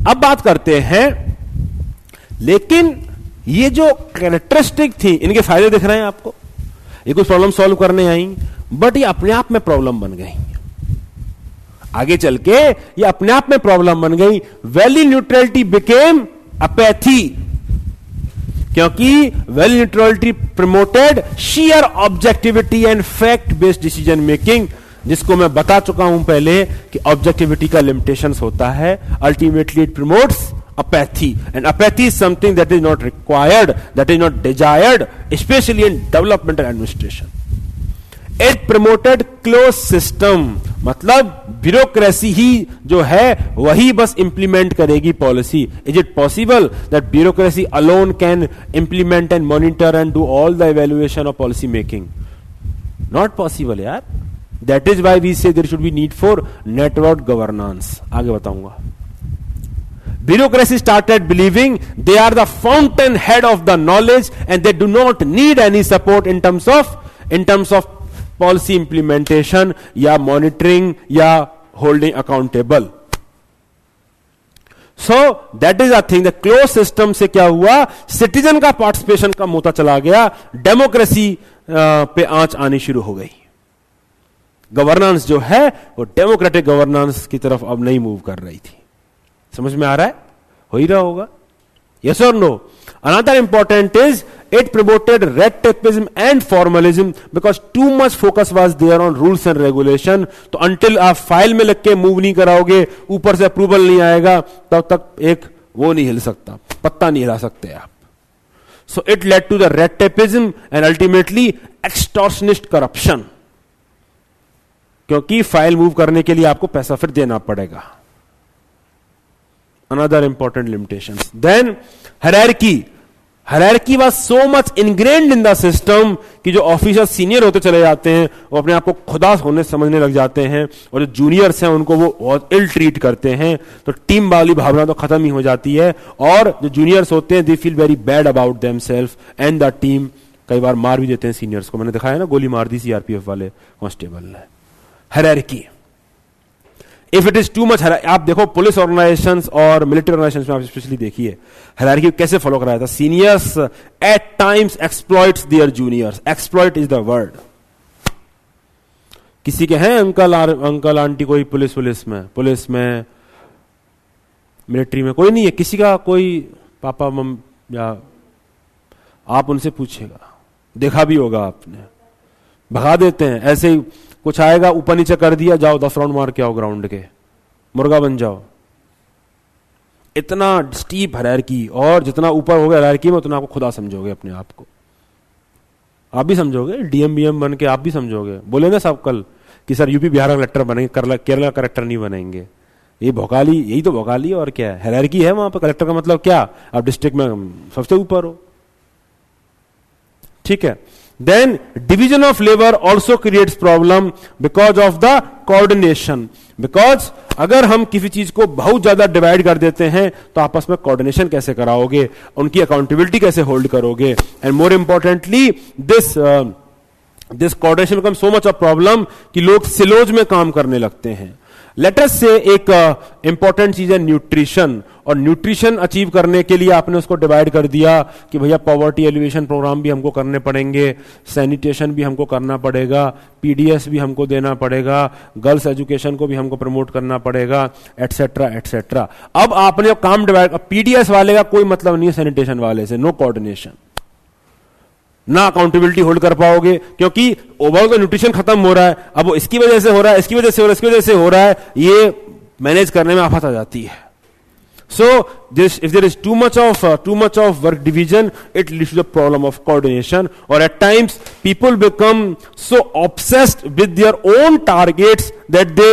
अब बात करते हैं, लेकिन ये जो कैरेक्टरिस्टिक थी, इनके फायदे दिख रहे हैं आपको? ये कुछ प्रॉब्लम सॉल्व करने आई, बट ये अपने आप में प्रॉब्लम बन गई. आगे चल के ये अपने आप में प्रॉब्लम बन गई. वैल्यू न्यूट्रलिटी बिकेम अपैथी, क्योंकि value neutrality promoted share objectivity and fact based decision making, जिसको मैं बता चुका हूं पहले कि ऑब्जेक्टिविटी का लिमिटेशंस होता है. Ultimately it promotes apathy, and apathy is something that is not required, that is not desired, especially in development and administration. It promoted closed system, मतलब ब्यूरोक्रेसी ही जो है वही बस इंप्लीमेंट करेगी policy. Is it possible that bureaucracy alone can implement and monitor and do all the evaluation of policy making? Not possible यार. That is why we say there should be need for network governance. आगे बताऊंगा. Bureaucracy started believing they are the fountainhead of the knowledge and they do not need any support in terms of policy implementation या monitoring या holding accountable. So that is a thing. The close system से क्या हुआ, citizen का participation कम होता चला गया, democracy पे आंच आनी शुरू हो गई. गवर्नेंस जो है वो डेमोक्रेटिक गवर्नेंस की तरफ अब नहीं मूव कर रही थी. समझ में आ रहा है, हो ही रहा होगा. Yes or no? Another important is it promoted red tapeism and formalism because too much focus was there on rules and regulation. तो until आप फाइल में लग के मूव नहीं कराओगे, ऊपर से अप्रूवल नहीं आएगा, तब तक एक वो नहीं हिल सकता, पत्ता नहीं हिला सकते आप. So it led to the red tapeism and ultimately extortionist corruption. क्योंकि फाइल मूव करने के लिए आपको पैसा फिर देना पड़ेगा. Another important limitations. Then hierarchy. Hierarchy was so much ingrained in the system कि जो ऑफिसर सीनियर होते चले जाते हैं वो अपने आप को खुदा होने समझने लग जाते हैं, और जो जूनियर्स हैं उनको वो बहुत इल ट्रीट करते हैं. तो टीम वाली भावना तो खत्म ही हो जाती है, और जो जूनियर्स होते हैं they feel very bad about themselves and the team. कई बार मार भी देते हैं सीनियर्स को. मैंने दिखाया ना, गोली मार दी सीआरपीएफ वाले कांस्टेबल ने. Hierarchy. If it is too much, आप देखो पुलिस ऑर्गेनाइजेशंस और मिलिट्री ऑर्गेनाइजेशंस में आप स्पेशली देखिए हायरार्की कैसे फॉलो कराया था. Seniors at times exploits their juniors. Exploit is the word. किसी के हैं अंकल आंटी कोई पुलिस में मिलिट्री में कोई नहीं है किसी का, कोई पापा मम, या आप उनसे पूछेगा, देखा भी होगा आपने, भगा देते हैं ऐसे ही. कुछ आएगा ऊपर नीचे कर दिया, जाओ 10 राउंड मार के आओ ग्राउंड के, मुर्गा बन जाओ. इतना स्टीप हायरार्की, और जितना ऊपर हो गया हायरार्की में उतना आपको खुदा समझोगे अपने आप को. आप भी समझोगे, डीएम बीएम बन के आप भी समझोगे. बोलेंगे सब कल कि सर यूपी बिहार का कलेक्टर बनेंगे, केरला का कलेक्टर नहीं बनेंगे. ये भोकाली, यही तो भोकाली और क्या है. हायरार्की है वहां पर. कलेक्टर का मतलब क्या, आप डिस्ट्रिक्ट में सबसे ऊपर हो. ठीक है. Then division of labor also creates problem because of the coordination. Because अगर हम किसी चीज को बहुत ज्यादा डिवाइड कर देते हैं तो आपस में कोऑर्डिनेशन कैसे कराओगे, उनकी अकाउंटेबिलिटी कैसे होल्ड करोगे. And more importantly this coordination become so much a problem कि लोग सिलोज में काम करने लगते हैं. लेटस से एक इंपॉर्टेंट चीज है न्यूट्रिशन, और न्यूट्रिशन अचीव करने के लिए आपने उसको डिवाइड कर दिया कि भैया पॉवर्टी एलिवेशन प्रोग्राम भी हमको करने पड़ेंगे, सैनिटेशन भी हमको करना पड़ेगा, पीडीएस भी हमको देना पड़ेगा, गर्ल्स एजुकेशन को भी हमको प्रमोट करना पड़ेगा, एटसेट्रा एटसेट्रा. अब आपने जब काम डिवाइड, पीडीएस वाले का कोई मतलब नहीं है सैनिटेशन वाले से, नो कोऑर्डिनेशन, ना अकाउंटेबिलिटी होल्ड कर पाओगे, क्योंकि ओवरऑल तो न्यूट्रिशन खत्म हो रहा है. अब वो इसकी वजह से हो रहा है, इसकी वजह से हो रहा है, इसकी वजह से हो रहा है, ये मैनेज करने में आफत आ जाती है. So this, if there is too much of work division, it leads to the problem of coordination, or at times people become so obsessed with their own targets that they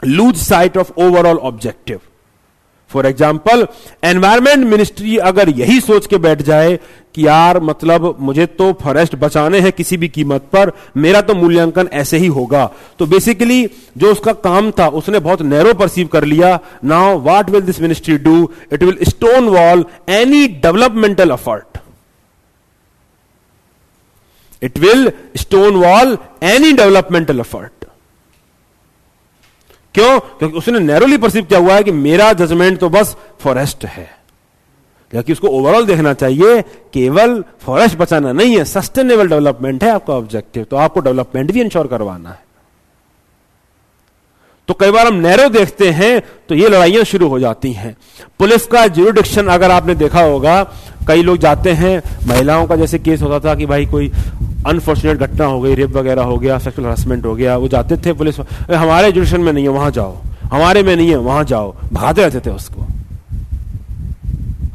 lose sight of overall objective. For example environment ministry अगर यही सोच के बैठ जाए कि यार मतलब मुझे तो फॉरेस्ट बचाने हैं किसी भी कीमत पर, मेरा तो मूल्यांकन ऐसे ही होगा, तो बेसिकली जो उसका काम था उसने बहुत नैरो परसीव कर लिया. Now what will this ministry do, it will stone wall any developmental effort. It will stone wall any developmental effort. क्यों? क्योंकि उसने नैरोली परसीव किया हुआ है कि मेरा जजमेंट तो बस फॉरेस्ट है, क्योंकि उसको ओवरऑल देखना चाहिए, केवल फॉरेस्ट बचाना नहीं है, सस्टेनेबल डेवलपमेंट है आपका ऑब्जेक्टिव, तो आपको डेवलपमेंट भी इंश्योर करवाना है. तो कई बार हम नैरो देखते हैं तो ये लड़ाइयां शुरू हो जाती हैं. पुलिस का ज्यूरिडिक्शन अगर आपने देखा होगा, कई लोग जाते हैं, महिलाओं का जैसे केस होता था कि भाई कोई अनफॉर्चुनेट घटना हो गई, रेप वगैरह हो गया, सेक्सुअल हरासमेंट हो गया, वो जाते थे पुलिस, हमारे जुडिशन में नहीं है वहां जाओ, हमारे में नहीं है वहां जाओ, भगाते रहते थे उसको.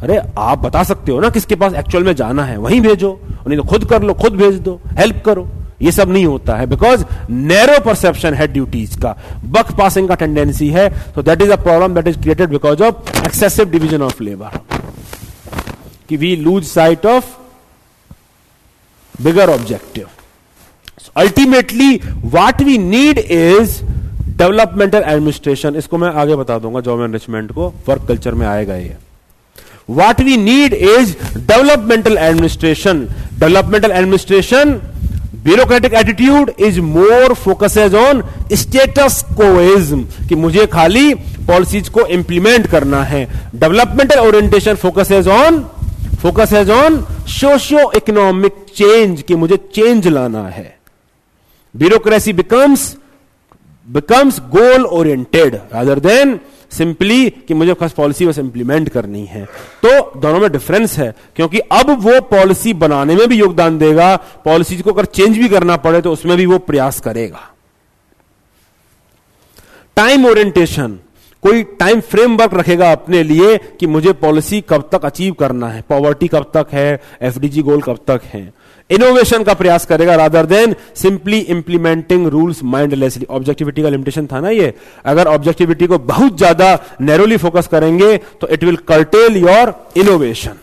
अरे आप बता सकते हो ना किसके पास एक्चुअल में जाना है, वहीं भेजो, नहीं तो खुद कर लो, खुद भेज दो, हेल्प करो. ये सब नहीं होता है बिकॉज नैरो परसेप्शन है ड्यूटीज का, बक पासिंग का टेंडेंसी है. So that is a problem that is created because of excessive division of labour, कि we lose sight of bigger objective. Ultimately what we need is developmental administration. इसको मैं आगे बता दूंगा, job enrichment को work culture में आएगा ये. What we need is developmental administration. Developmental administration bureaucratic attitude is more focuses on status quoism, कि मुझे खाली पॉलिसीज को इंप्लीमेंट करना है. Developmental orientation focuses on socio economic change, कि मुझे चेंज लाना है. Bureaucracy becomes goal oriented rather than simply कि मुझे खास पॉलिसी बस इंप्लीमेंट करनी है. तो दोनों में डिफरेंस है, क्योंकि अब वो पॉलिसी बनाने में भी योगदान देगा, पॉलिसी को अगर चेंज भी करना पड़े तो उसमें भी वो प्रयास करेगा. टाइम ओरिएंटेशन, कोई टाइम फ्रेमवर्क रखेगा अपने लिए कि मुझे पॉलिसी कब तक अचीव करना है, पॉवर्टी कब तक है, एफडीजी गोल कब तक है. इनोवेशन का प्रयास करेगा rather than simply implementing rules mindlessly. Objectivity का लिमिटेशन था ना ये, अगर ऑब्जेक्टिविटी को बहुत ज्यादा नैरोली फोकस करेंगे तो it will curtail your innovation.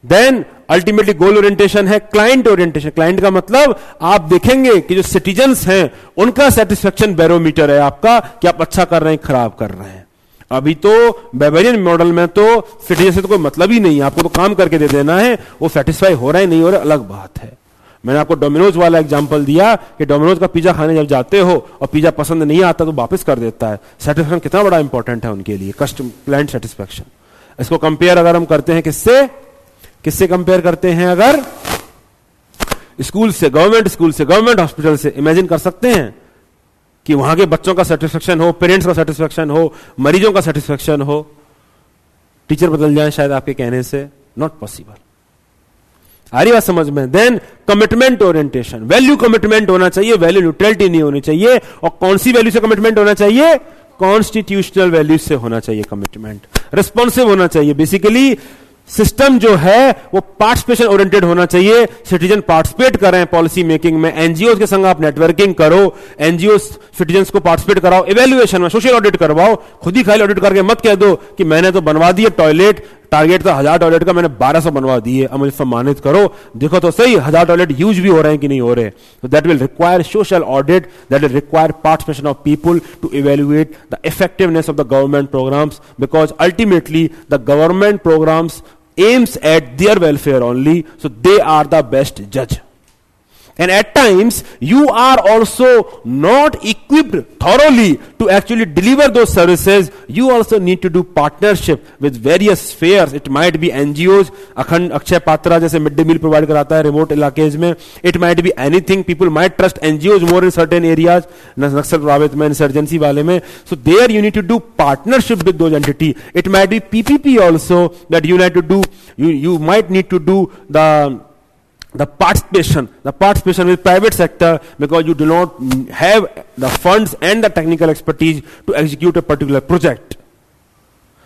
Then ultimately goal orientation है क्लाइंट ओरिएंटेशन. क्लाइंट का मतलब आप देखेंगे कि जो सिटीजन्स हैं उनका सेटिस्फेक्शन बैरोमीटर है आपका, कि आप अच्छा कर रहे हैं खराब कर रहे हैं. अभी तो बेबेरियन मॉडल में तो सिटीजन से तो कोई मतलब ही नहीं है, आपको तो काम करके दे देना है, वो सेटिस्फाई हो रहा है नहीं हो रहा अलग बात है. मैंने आपको डोमिनोज वाला एग्जांपल दिया कि डोमिनोज का पिज्जा खाने जब जाते हो और पिज्जा पसंद नहीं आता तो वापस कर देता है. सेटिस्फेक्शन कितना बड़ा इंपॉर्टेंट है उनके लिए, क्लाइंट सेटिस्फेक्शन. इसको कंपेयर अगर हम करते हैं किससे कंपेयर करते हैं, अगर स्कूल से गवर्नमेंट हॉस्पिटल से, इमेजिन कर सकते हैं कि वहां के बच्चों का सेटिस्फेक्शन हो, पेरेंट्स का सेटिस्फेक्शन हो, मरीजों का सेटिस्फेक्शन हो, टीचर बदल जाए शायद आपके कहने से, नॉट पॉसिबल. आ रही बात समझ में. Then commitment orientation, value commitment होना चाहिए, वैल्यू न्यूट्रलिटी नहीं होनी चाहिए. और कौन सी वैल्यू से कमिटमेंट होना चाहिए, कॉन्स्टिट्यूशनल वैल्यू से होना चाहिए कमिटमेंट. रिस्पॉन्सिव होना चाहिए. बेसिकली सिस्टम जो है वो पार्टिसिपेशन ओरिएंटेड होना चाहिए, सिटीजन पार्टिसिपेट कर रहे हैं पॉलिसी मेकिंग में. एनजीओ के संग आप नेटवर्किंग करो, एनजीओ सिटीजन को पार्टिसिपेट कराओ, इवैल्यूएशन में सोशल ऑडिट करवाओ. खुद ही खाली ऑडिट करके मत कह दो कि मैंने तो बनवा दिए टॉयलेट, टारगेट था 1000 टॉयलेट का, मैंने 1200 बनवा दिए, अब मुझे सम्मानित करो. देखो तो सही 1000 टॉयलेट यूज भी हो रहे हैं कि नहीं हो रहे. तो that will require social audit, that will require participation of people to evaluate the effectiveness of the government programs, because ultimately the government programs aims at their welfare only, so they are the best judge. And at times you are also not equipped thoroughly to actually deliver those services. You also need to do partnership with various spheres. It might be NGOs, अखंड अक्षय पात्रा जैसे mid day meal provide कराता है remote इलाकेज में. It might be anything. People might trust NGOs more in certain areas, नक्सल प्रभावित में, insurgency वाले में. So there you need to do partnership with those entities. It might be PPP also that you need to do. You might need to do the participation with private sector, because you do not have the funds and the technical expertise to execute a particular project.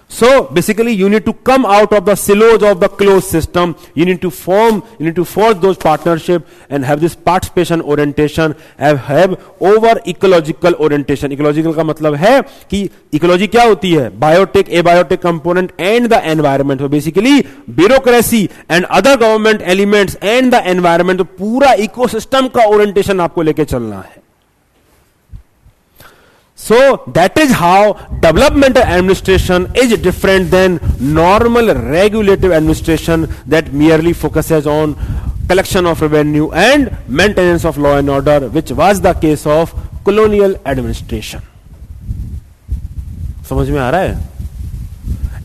So basically you need to come out of the silos of the closed system. You need to forge those partnership and have this participation orientation, have over ecological orientation. Ecological का मतलब है कि ecology क्या होती है, biotech, abiotic component and the environment. So basically bureaucracy and other government elements and the environment, तो पूरा ecosystem का orientation आपको लेके चलना है. So that is how developmental administration is different than normal regulative administration that merely focuses on collection of revenue and maintenance of law and order, which was the case of colonial administration. समझ में आ रहा है?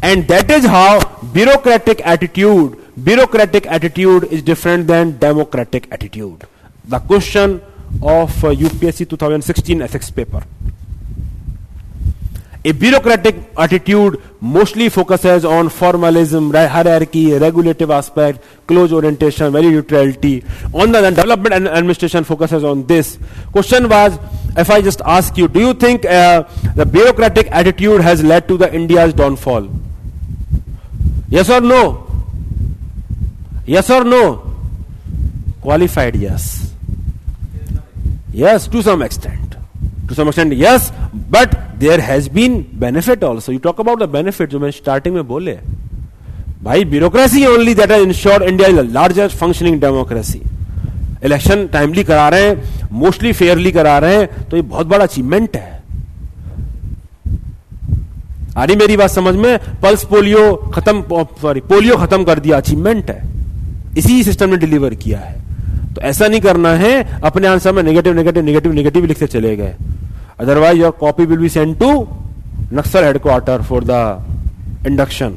And that is how bureaucratic attitude is different than democratic attitude. The question of UPSC 2016 ethics paper. A bureaucratic attitude mostly focuses on formalism, hierarchy, regulative aspect, close orientation, value neutrality. On the other hand, development and administration focuses on this. Question was, if I just ask you, do you think the bureaucratic attitude has led to the India's downfall? Yes or no? Yes or no? Qualified yes. Yes, to some extent. To some extent, yes, but there has been benefit also. You talk about the benefit, जो मैंने starting में बोले, भाई bureaucracy only that has ensured India is the largest functioning democracy. Election timely करा रहे हैं, mostly fairly करा रहे हैं, तो ये बहुत बड़ा achievement है. आ रही मेरी बात समझ में? पल्स पोलियो खत्म कर दिया, अचीवमेंट है. इसी सिस्टम ने डिलीवर किया है. तो ऐसा नहीं करना है अपने आंसर में नेगेटिव नेगेटिव नेगेटिव नेगेटिव लिखते चले गए, otherwise your copy will be send to Naxal headquarter for the induction.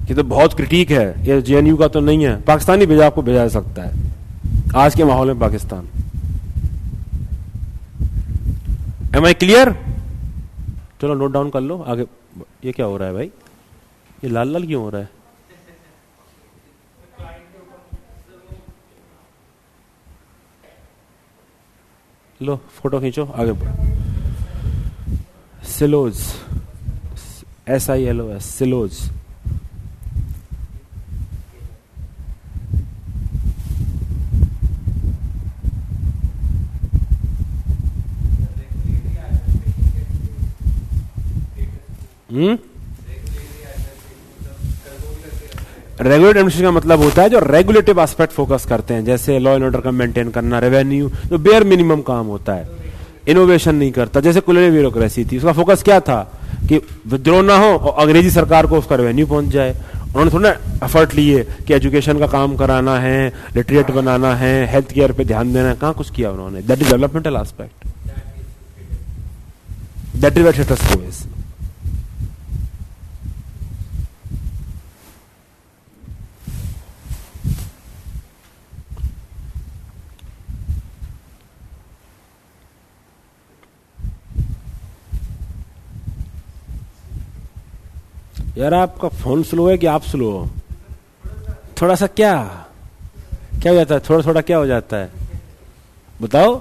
ये तो बहुत क्रिटिक है, ये जेएनयू का तो नहीं है, पाकिस्तानी भेजा आपको भेजा जा सकता है आज के माहौल में पाकिस्तान। Am I clear? चलो नोट डाउन कर लो आगे। ये क्या हो रहा है भाई, ये लाल लाल क्यों हो रहा है? लो फोटो खींचो आगे बढ़ो। Silos, SILOS, silos. Regulatory administration का मतलब होता है जो रेगुलेटिव एस्पेक्ट फोकस करते हैं, जैसे लॉ एंड ऑर्डर का मेंटेन करना, रेवेन्यू, जो बेयर मिनिमम काम होता है, इनोवेशन नहीं करता। जैसे कुलरी ब्यूरोक्रेसी थी, उसका फोकस क्या था कि विद्रोह ना हो और अंग्रेजी सरकार को उसका रेवेन्यू पहुंच जाए। उन्होंने थोड़ा एफर्ट लिए कि एजुकेशन का काम कराना है, लिटरेट बनाना है, हेल्थ केयर पे ध्यान देना है, कहां कुछ किया उन्होंने। That is developmental aspect, that is what status quo is. यार आपका फोन स्लो है कि आप स्लो हो? थोड़ा सा क्या क्या हो जाता है, थोड़ा थोड़ा क्या हो जाता है बताओ?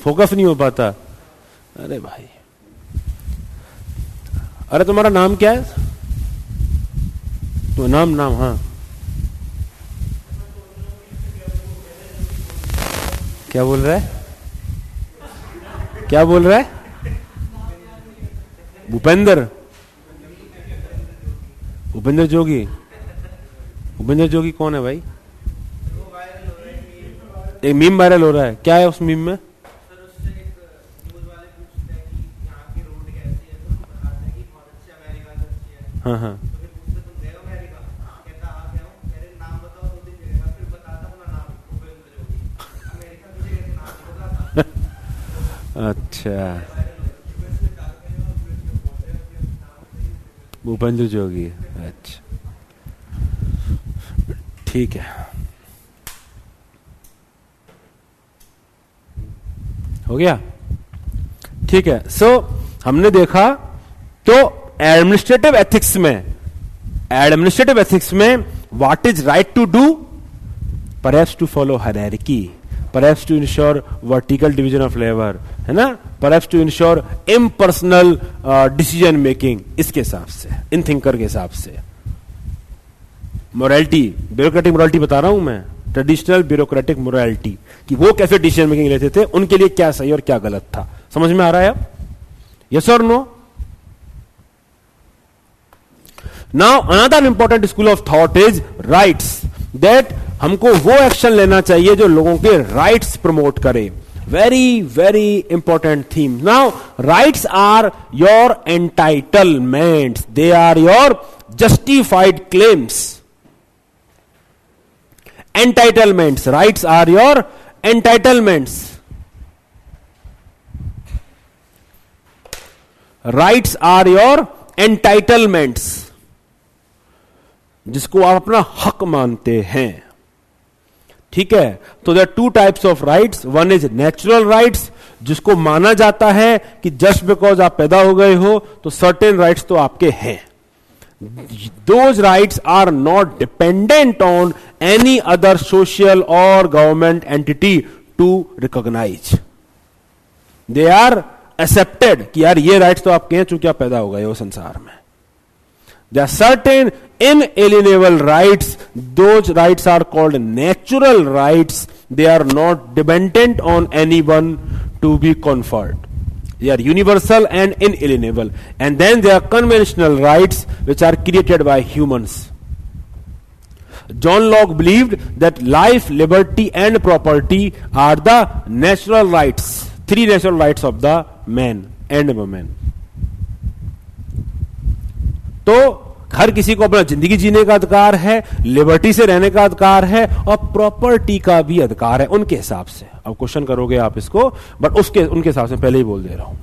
फोकस नहीं हो पाता? अरे भाई, अरे तुम्हारा नाम क्या है? तो नाम हाँ, क्या बोल रहा है? क्या बोल रहा है? भूपेंद्र, भूपेंद्र जोगी। भूपेंद्र जोगी कौन है भाई? एक मीम वायरल हो रहा है, क्या है उस मीम में? हाँ हाँ, अच्छा, भूपेंद्र जोगी, अच्छा ठीक है, हो गया, ठीक है। सो हमने देखा तो एडमिनिस्ट्रेटिव एथिक्स में what is right to do, perhaps to follow hierarchy, perhaps to ensure vertical division of labour, है ना, perhaps to ensure impersonal decision making, इसके हिसाब से, इन थिंकर के हिसाब से। मोरालिटी, ब्यूरोक्रेटिक मोरालिटी बता रहा हूं मैं, ट्रेडिशनल ब्यूरोक्रेटिक मोरालिटी, कि वो कैसे डिसीजन मेकिंग लेते थे, उनके लिए क्या सही और क्या गलत था। समझ में आ रहा है अब? यस और no? Now another important school of thought is rights, that हमको वो एक्शन लेना चाहिए जो लोगों के राइट्स प्रमोट करे। Very very important theme. Now rights are your entitlements, they are your justified claims. Entitlements, rights are your entitlements, rights are your entitlements, जिसको आप अपना हक मानते हैं। ठीक है, तो there two types of rights, one is natural rights, जिसको माना जाता है कि जस्ट बिकॉज आप पैदा हो गए हो तो सर्टेन राइट्स तो आपके हैं। Those rights are not dependent on any other social or government entity to recognize. They are accepted कि यार ये राइट्स तो आपके हैं चूंकि आप पैदा हो गए हो संसार में। There are certain inalienable rights. Those rights are called natural rights. They are not dependent on anyone to be conferred. They are universal and inalienable. And then there are conventional rights which are created by humans. John Locke believed that life, liberty and property are the natural rights, three natural rights of the man and woman. तो हर किसी को अपना जिंदगी जीने का अधिकार है, liberty से रहने का अधिकार है और प्रॉपर्टी का भी अधिकार है उनके हिसाब से। अब क्वेश्चन करोगे आप इसको, बट उनके हिसाब से पहले ही बोल दे रहा हूं,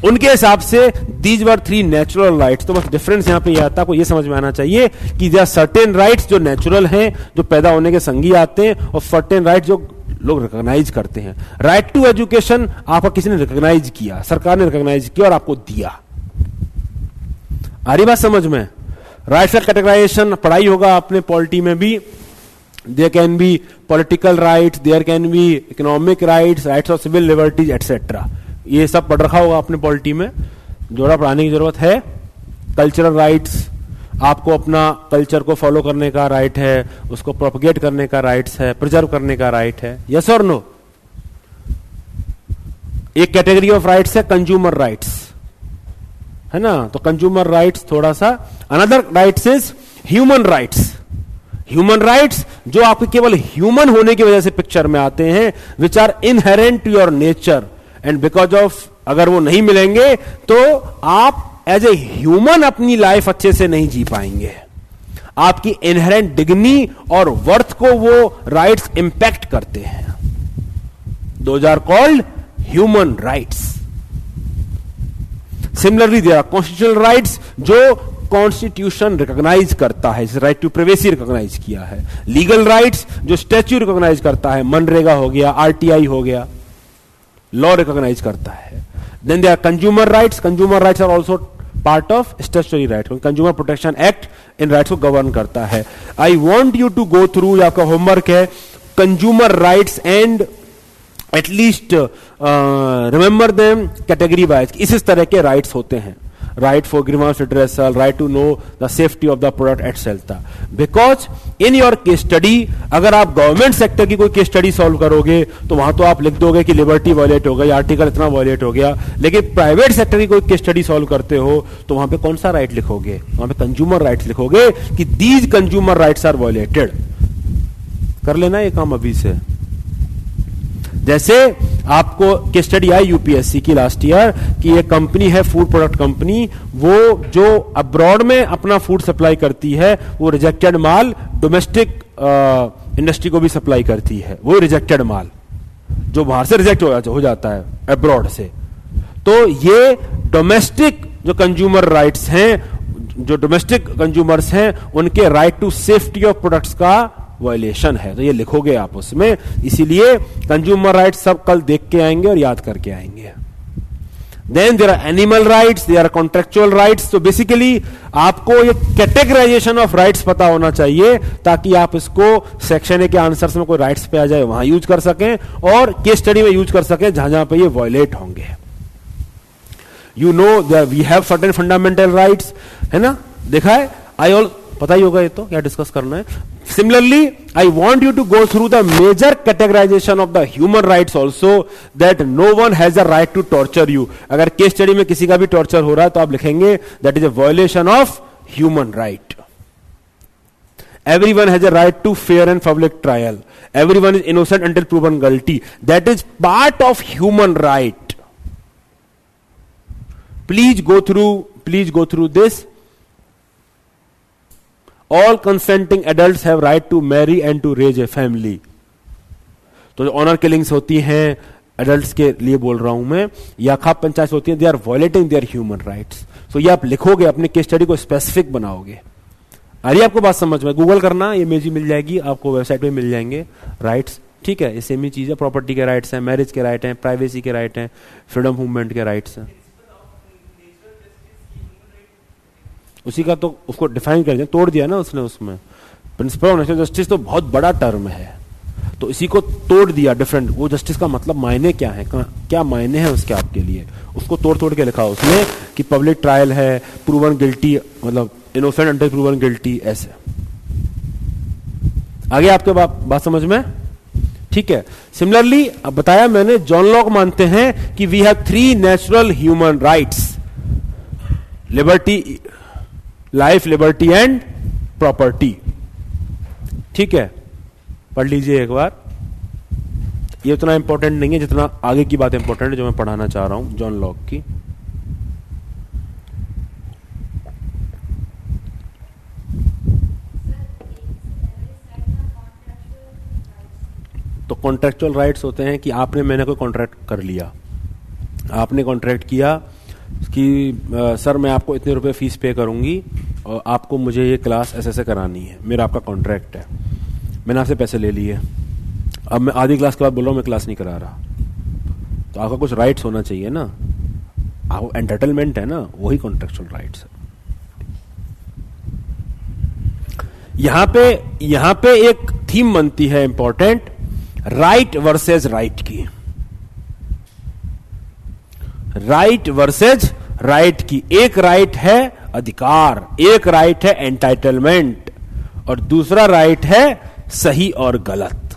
उनके हिसाब से दीज वर 3 नेचुरल राइट्स। तो बस डिफरेंस यहां पे ये आता है, आपको ये समझ में आना चाहिए कि देयर आर सर्टेन राइट्स जो नेचुरल हैं, जो पैदा होने के संगी आते हैं, और सर्टेन राइट्स जो लोग रिकॉग्नाइज करते हैं। राइट टू एजुकेशन आपका किसी ने रिकॉग्नाइज किया, सरकार ने रिकॉग्नाइज किया और आपको दिया। आ रही बात समझ में? राइट्स का कैटेगराइजेशन पढ़ाई होगा आपने पॉलिटी में भी। There can be political rights, there can be economic rights, rights of civil liberties etcetera, ये सब पढ़ रखा होगा आपने पॉलिटी में, जोड़ा पढ़ाने की जरूरत है। कल्चरल राइट्स, आपको अपना कल्चर को फॉलो करने का राइट है, उसको प्रोपगेट करने का राइट्स है, प्रिजर्व करने का राइट है, यस और नो। एक कैटेगरी ऑफ राइट्स है कंज्यूमर राइट्स, है ना, तो कंज्यूमर राइट्स थोड़ा सा। Another rights is human rights. Human rights जो आपके केवल ह्यूमन होने की वजह से पिक्चर में आते हैं, which are inherent to your nature, and because of, अगर वो नहीं मिलेंगे तो आप एज ए ह्यूमन अपनी लाइफ अच्छे से नहीं जी पाएंगे। आपकी इनहेरेंट डिग्निटी और वर्थ को वो राइट्स इंपैक्ट करते हैं। Those are called human rights. Similarly there are constitutional rights जो कॉन्स्टिट्यूशन रिकॉग्नाइज करता है, जैसे राइट टू प्राइवेसी रिकॉग्नाइज किया है। लीगल राइट्स जो स्टैच्यू रिकॉग्नाइज करता है, मनरेगा हो गया, आरटीआई हो गया, लॉ रिकॉग्नाइज करता है। Then there are consumer rights. Consumer rights are also part of statutory right. Consumer protection act इन राइट्स को गवर्न करता है। I want you to go through, आपका होमवर्क है, consumer rights and atleast remember them category wise. इस तरह के rights होते हैं, right for grievance redressal, right to know the safety of the product etcetera. Because in your case study, अगर आप government sector की कोई केस स्टडी सॉल्व करोगे तो वहां तो आप लिख दोगे कि लिबर्टी वायलेट हो गई, आर्टिकल इतना वायलेट हो गया, लेकिन प्राइवेट सेक्टर की कोई केस स्टडी सॉल्व करते हो तो वहां पे कौन सा राइट लिखोगे? वहां पे कंज्यूमर राइट्स लिखोगे कि these consumer rights are violated. कर लेना ये काम अभी से। जैसे आपको केस स्टडी आई यूपीएससी की लास्ट ईयर कि ये कंपनी है फूड प्रोडक्ट कंपनी, वो जो अब्रॉड में अपना फूड सप्लाई करती है वो रिजेक्टेड माल डोमेस्टिक इंडस्ट्री को भी सप्लाई करती है। वो रिजेक्टेड माल जो बाहर से रिजेक्ट हो जाता है अब्रॉड से। तो ये डोमेस्टिक जो कंज्यूमर राइट्स हैं, जो डोमेस्टिक कंज्यूमर्स हैं, उनके right to safety of products का वायलेशन है। तो ये लिखोगे आप उसमें। इसीलिए कंज्यूमर राइट्स सब कल देख के आएंगे और याद करके आएंगे। Then there are animal rights, there are contractual rights. तो बेसिकली आपको ये कैटेगराइजेशन ऑफ राइट्स पता होना चाहिए ताकि आप इसको सेक्शन ए के आंसर्स में कोई राइट्स पे आ जाए वहां यूज कर सकें और केस स्टडी में यूज कर सकें जहां जहां पे ये वायलेट होंगे। You know we have certain fundamental rights, है ना, देखा है, पता ही होगा ये तो क्या डिस्कस करना है। Similarly, I want you to go through the major categorization of the human rights also, that no one has a right to torture you. अगर केस स्टडी में किसी का भी टॉर्चर हो रहा है तो आप लिखेंगे that is a violation of human right. Everyone has a right to fair and public trial. Everyone is innocent until proven guilty. That is part of human right. Please go through this. All consenting adults have right to marry and to raise a family. तो जो honour killings होती हैं adults के लिए बोल रहा हूं मैं, या खाप पंचायत होती है, they are violating their human rights. तो ये आप लिखोगे, अपने केस स्टडी को स्पेसिफिक बनाओगे। आ रही है आपको बात समझ में? गूगल करना, ये इमेज मिल जाएगी आपको, वेबसाइट पे मिल जाएंगे राइट्स। ठीक है, ये सेम ही चीज है। प्रॉपर्टी के राइट्स हैं, मैरिज के राइट हैं, प्राइवेसी के राइट हैं, फ्रीडम मूवमेंट के राइट्स हैं। उसी का तो उसको डिफाइन कर दिया, तोड़ दिया ना उसने। उसमें प्रिंसिपल ऑफ नेचुरल जस्टिस तो बहुत बड़ा टर्म है, तो इसी को तोड़ दिया डिफरेंट। वो जस्टिस का मतलब मायने क्या है, क्या मायने हैं उसके आपके लिए, उसको तोड़ के लिखा उसने कि पब्लिक ट्रायल है, प्रूवन गिल्टी, मतलब इनोसेंट अंटिल प्रूवन गिल्टी, ऐसे। आगे आपके बात समझ में? ठीक है। सिमिलरली अब बताया मैंने, जॉन लॉक मानते हैं कि we have 3 natural human rights, liberty, life, liberty and property. ठीक है, पढ़ लीजिए एक बार। ये उतना इंपॉर्टेंट नहीं है जितना आगे की बात इंपॉर्टेंट है जो मैं पढ़ाना चाह रहा हूं जॉन लॉक की। तो कॉन्ट्रेक्चुअल राइट्स होते हैं कि आपने मैंने कोई कॉन्ट्रैक्ट कर लिया, आपने कॉन्ट्रैक्ट किया कि सर मैं आपको इतने रुपए फीस पे करूंगी और आपको मुझे ये क्लास ऐसे ऐसे करानी है, मेरा आपका कॉन्ट्रैक्ट है, मैंने आपसे पैसे ले लिए, अब मैं आधी क्लास के बाद बोल रहा हूँ मैं क्लास नहीं करा रहा, तो आपका कुछ राइट्स होना चाहिए ना, आपको एंटाइटलमेंट है ना, वही कॉन्ट्रेक्चुअल राइट्स है। यहां पे एक थीम बनती है इंपॉर्टेंट, राइट वर्सेस राइट की, राइट वर्सेस राइट की। एक राइट है अधिकार, एक राइट है एंटाइटलमेंट, और दूसरा राइट है सही और गलत।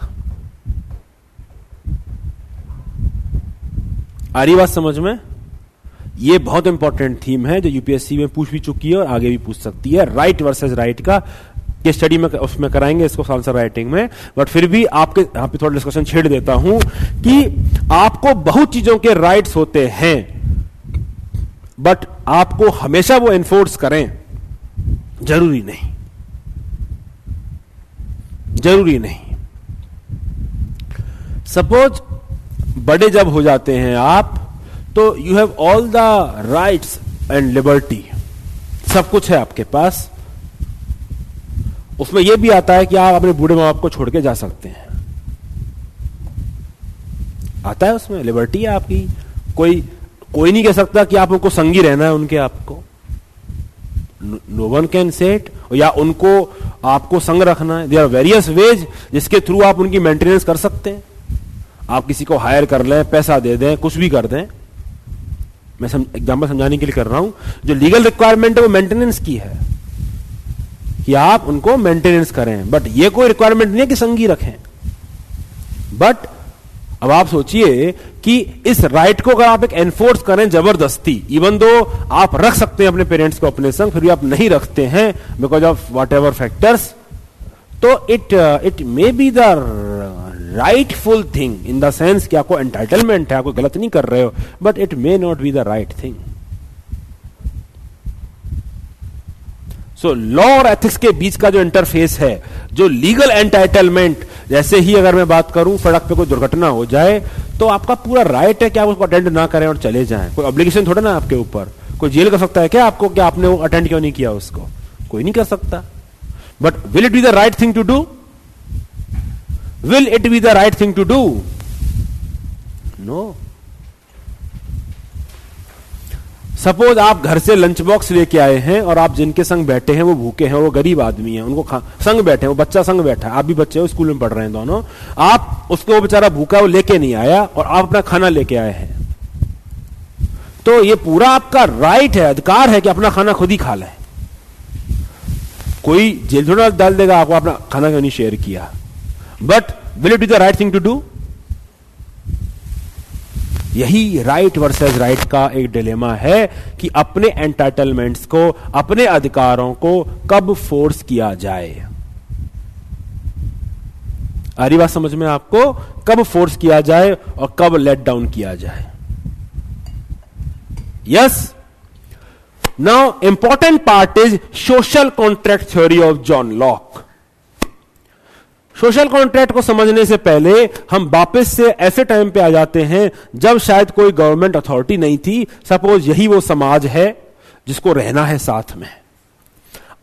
आ रही बात समझ में? ये बहुत इंपॉर्टेंट थीम है जो यूपीएससी में पूछ भी चुकी है और आगे भी पूछ सकती है। राइट वर्सेस राइट का केस स्टडी में उसमें कराएंगे इसको आंसर राइटिंग में, बट फिर भी आपके यहां पे थोड़ा डिस्कशन छेड़ देता हूं कि आपको बहुत चीजों के राइट्स होते हैं, बट आपको हमेशा वो एनफोर्स करें जरूरी नहीं, जरूरी नहीं। सपोज बड़े जब हो जाते हैं आप, तो you have all the rights and liberty, सब कुछ है आपके पास। उसमें यह भी आता है कि आप अपने बूढ़े मां बाप को छोड़ के जा सकते हैं, आता है उसमें लिबर्टी है आपकी। कोई नहीं कह सकता कि आप उनको संगी रहना है उनके, आपको नो वन कैन सेट, या उनको आपको संग रखना है। देयर आर वेरियस वेज जिसके थ्रू आप उनकी मेंटेनेंस कर सकते हैं। आप किसी को हायर कर लें, पैसा दे दें, कुछ भी कर दें। मैं एग्जाम्पल समझाने के लिए कर रहा हूं। जो लीगल रिक्वायरमेंट है वो मेंटेनेंस की है कि आप उनको मेंटेनेंस करें, बट ये कोई रिक्वायरमेंट नहीं है कि संगी रखें। बट अब आप सोचिए कि इस राइट को अगर आप एक एनफोर्स करें जबरदस्ती, इवन दो आप रख सकते हैं अपने पेरेंट्स को अपने संग, फिर भी आप नहीं रखते हैं because of whatever factors, तो it may be the rightful thing in the sense कि आपको एंटाइटलमेंट है, आपको गलत नहीं कर रहे हो, but it may not be the right thing. So law और एथिक्स के बीच का जो इंटरफेस है, जो लीगल एंटाइटलमेंट, जैसे ही अगर मैं बात करूं सड़क पे कोई दुर्घटना हो जाए तो आपका पूरा राइट है कि आप उसको अटेंड ना करें और चले जाएं। कोई ऑब्लिगेशन थोड़ा ना आपके ऊपर, कोई जेल कर सकता है क्या आपको कि आपने वो अटेंड क्यों नहीं किया उसको? कोई नहीं कर सकता। But will it be the right thing to do? Will it be the right thing to do? No. Suppose आप घर से लंच बॉक्स लेके आए हैं और आप जिनके संग बैठे हैं वो भूखे हैं, वो गरीब आदमी हैं, उनको संग बैठे हैं, वो बच्चा संग बैठा है, आप भी बच्चे हो, स्कूल में पढ़ रहे हैं दोनों, आप उसको, वो बेचारा भूखा, वो लेके नहीं आया और आप अपना खाना लेके आए हैं, तो ये पूरा आपका राइट है, अधिकार है कि अपना खाना खुद ही खा लें। कोई जेल थोड़ा डाल देगा आपको अपना खाना क्यों नहीं शेयर किया। But will it be the right thing to do? यही राइट वर्सेस राइट का एक डिलेमा है कि अपने एंटाइटलमेंट्स को, अपने अधिकारों को कब फोर्स किया जाए। आ रही बात समझ में आपको? कब फोर्स किया जाए और कब लेट डाउन किया जाए। Yes. Now important part is social contract theory of John Locke. Social contract को समझने से पहले हम वापस से ऐसे टाइम पे आ जाते हैं जब शायद कोई गवर्नमेंट अथॉरिटी नहीं थी। सपोज यही वो समाज है जिसको रहना है साथ में।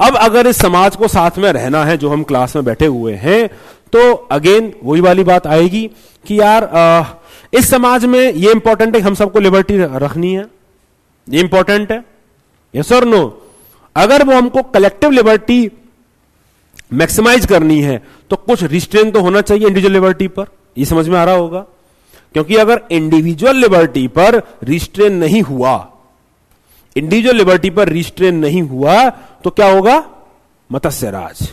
अब अगर इस समाज को साथ में रहना है, जो हम क्लास में बैठे हुए हैं, तो अगेन वही वाली बात आएगी कि यार इस समाज में ये इंपॉर्टेंट है कि हम सबको लिबर्टी रखनी है, ये इंपॉर्टेंट है, यस और नो। अगर वो हमको कलेक्टिव लिबर्टी मैक्सिमाइज करनी है तो कुछ रिस्ट्रेन तो होना चाहिए इंडिविजुअल लिबर्टी पर। ये समझ में आ रहा होगा? क्योंकि अगर इंडिविजुअल लिबर्टी पर रिस्ट्रेन नहीं हुआ, इंडिविजुअल लिबर्टी पर रिस्ट्रेन नहीं हुआ, तो क्या होगा? मत्स्य राज।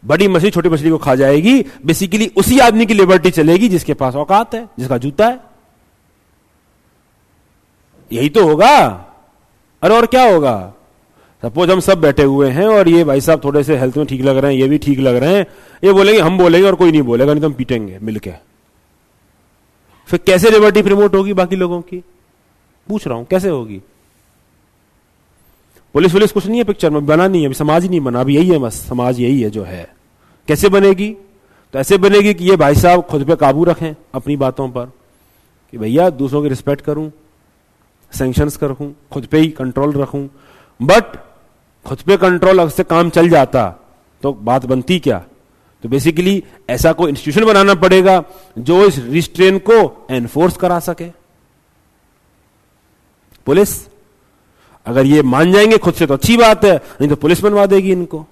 बड़ी मछली छोटी मछली को खा जाएगी। बेसिकली उसी आदमी की लिबर्टी चलेगी जिसके पास औकात है, जिसका जूता है। यही तो होगा। अरे और क्या होगा? सपोज हम सब बैठे हुए हैं और ये भाई साहब थोड़े से हेल्थ में ठीक लग रहे हैं, ये भी ठीक लग रहे हैं, ये बोलेंगे, हम बोलेंगे और कोई नहीं बोलेगा, नहीं तो हम पीटेंगे मिलके। फिर कैसे लिबर्टी प्रमोट होगी बाकी लोगों की? पूछ रहा हूं, कैसे होगी? पुलिस कुछ नहीं है पिक्चर में, बना नहीं है, अभी समाज ही नहीं बना, अभी यही है बस, समाज यही है जो है। कैसे बनेगी? तो ऐसे बनेगी कि ये भाई साहब खुद पे काबू रखें अपनी बातों पर, कि भैया दूसरों की रिस्पेक्ट करूं, सैंक्शंस रखूं, खुद पे ही कंट्रोल रखूं। बट खुद पे कंट्रोल अगर से काम चल जाता तो बात बनती क्या? तो बेसिकली ऐसा कोई इंस्टीट्यूशन बनाना पड़ेगा जो इस रिस्ट्रेन को एनफोर्स करा सके। पुलिस अगर ये मान जाएंगे खुद से तो अच्छी बात है, नहीं तो पुलिस बनवा देगी इनको।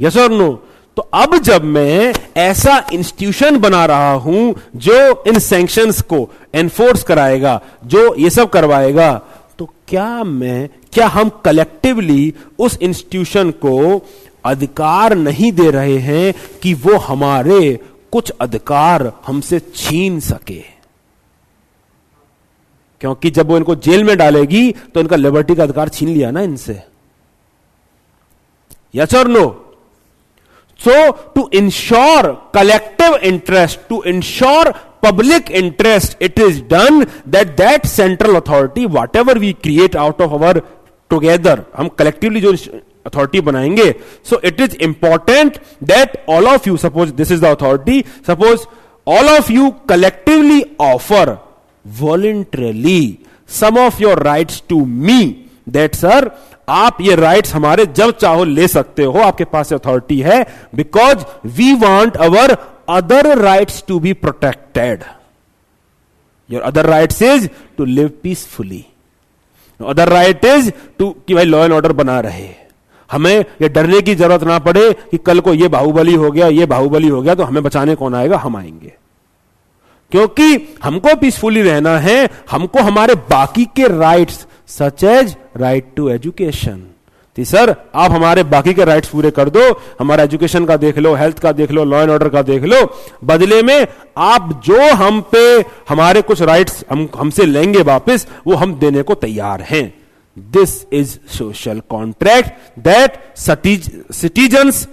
यस और नो? तो अब जब मैं ऐसा इंस्टीट्यूशन बना रहा हूं जो इन सैंक्शंस को एनफोर्स कराएगा, जो ये सब करवाएगा, तो क्या हम कलेक्टिवली उस इंस्टीट्यूशन को अधिकार नहीं दे रहे हैं कि वो हमारे कुछ अधिकार हमसे छीन सके? क्योंकि जब वो इनको जेल में डालेगी तो इनका लिबर्टी का अधिकार छीन लिया ना इनसे। यस और no? So to ensure collective interest, to ensure public interest, it is done that central authority, whatever we create out of our together, हम collectively जो authority बनाएंगे, so it is important that all of you, suppose this is the authority, suppose all of you collectively offer voluntarily some of your rights to me, that sir आप ये rights हमारे जब चाहो ले सकते हो, आपके पास अथॉरिटी है, because we want our other rights to be protected. Your other rights is to live peacefully, other right is to कि भाई लॉ एंड ऑर्डर बना रहे, हमें ये डरने की जरूरत ना पड़े कि कल को ये बाहुबली हो गया, ये बाहुबली हो गया तो हमें बचाने कौन आएगा? हम आएंगे। क्योंकि हमको पीसफुली रहना है, हमको हमारे बाकी के rights such as right to education, तो सर आप हमारे बाकी के राइट्स पूरे कर दो, हमारा एजुकेशन का देख लो, हेल्थ का देख लो, लॉ एंड ऑर्डर का देख लो, बदले में आप जो हम पे हमारे कुछ राइट्स हमसे लेंगे वापस, वो हम देने को तैयार हैं। This is social contract that citizens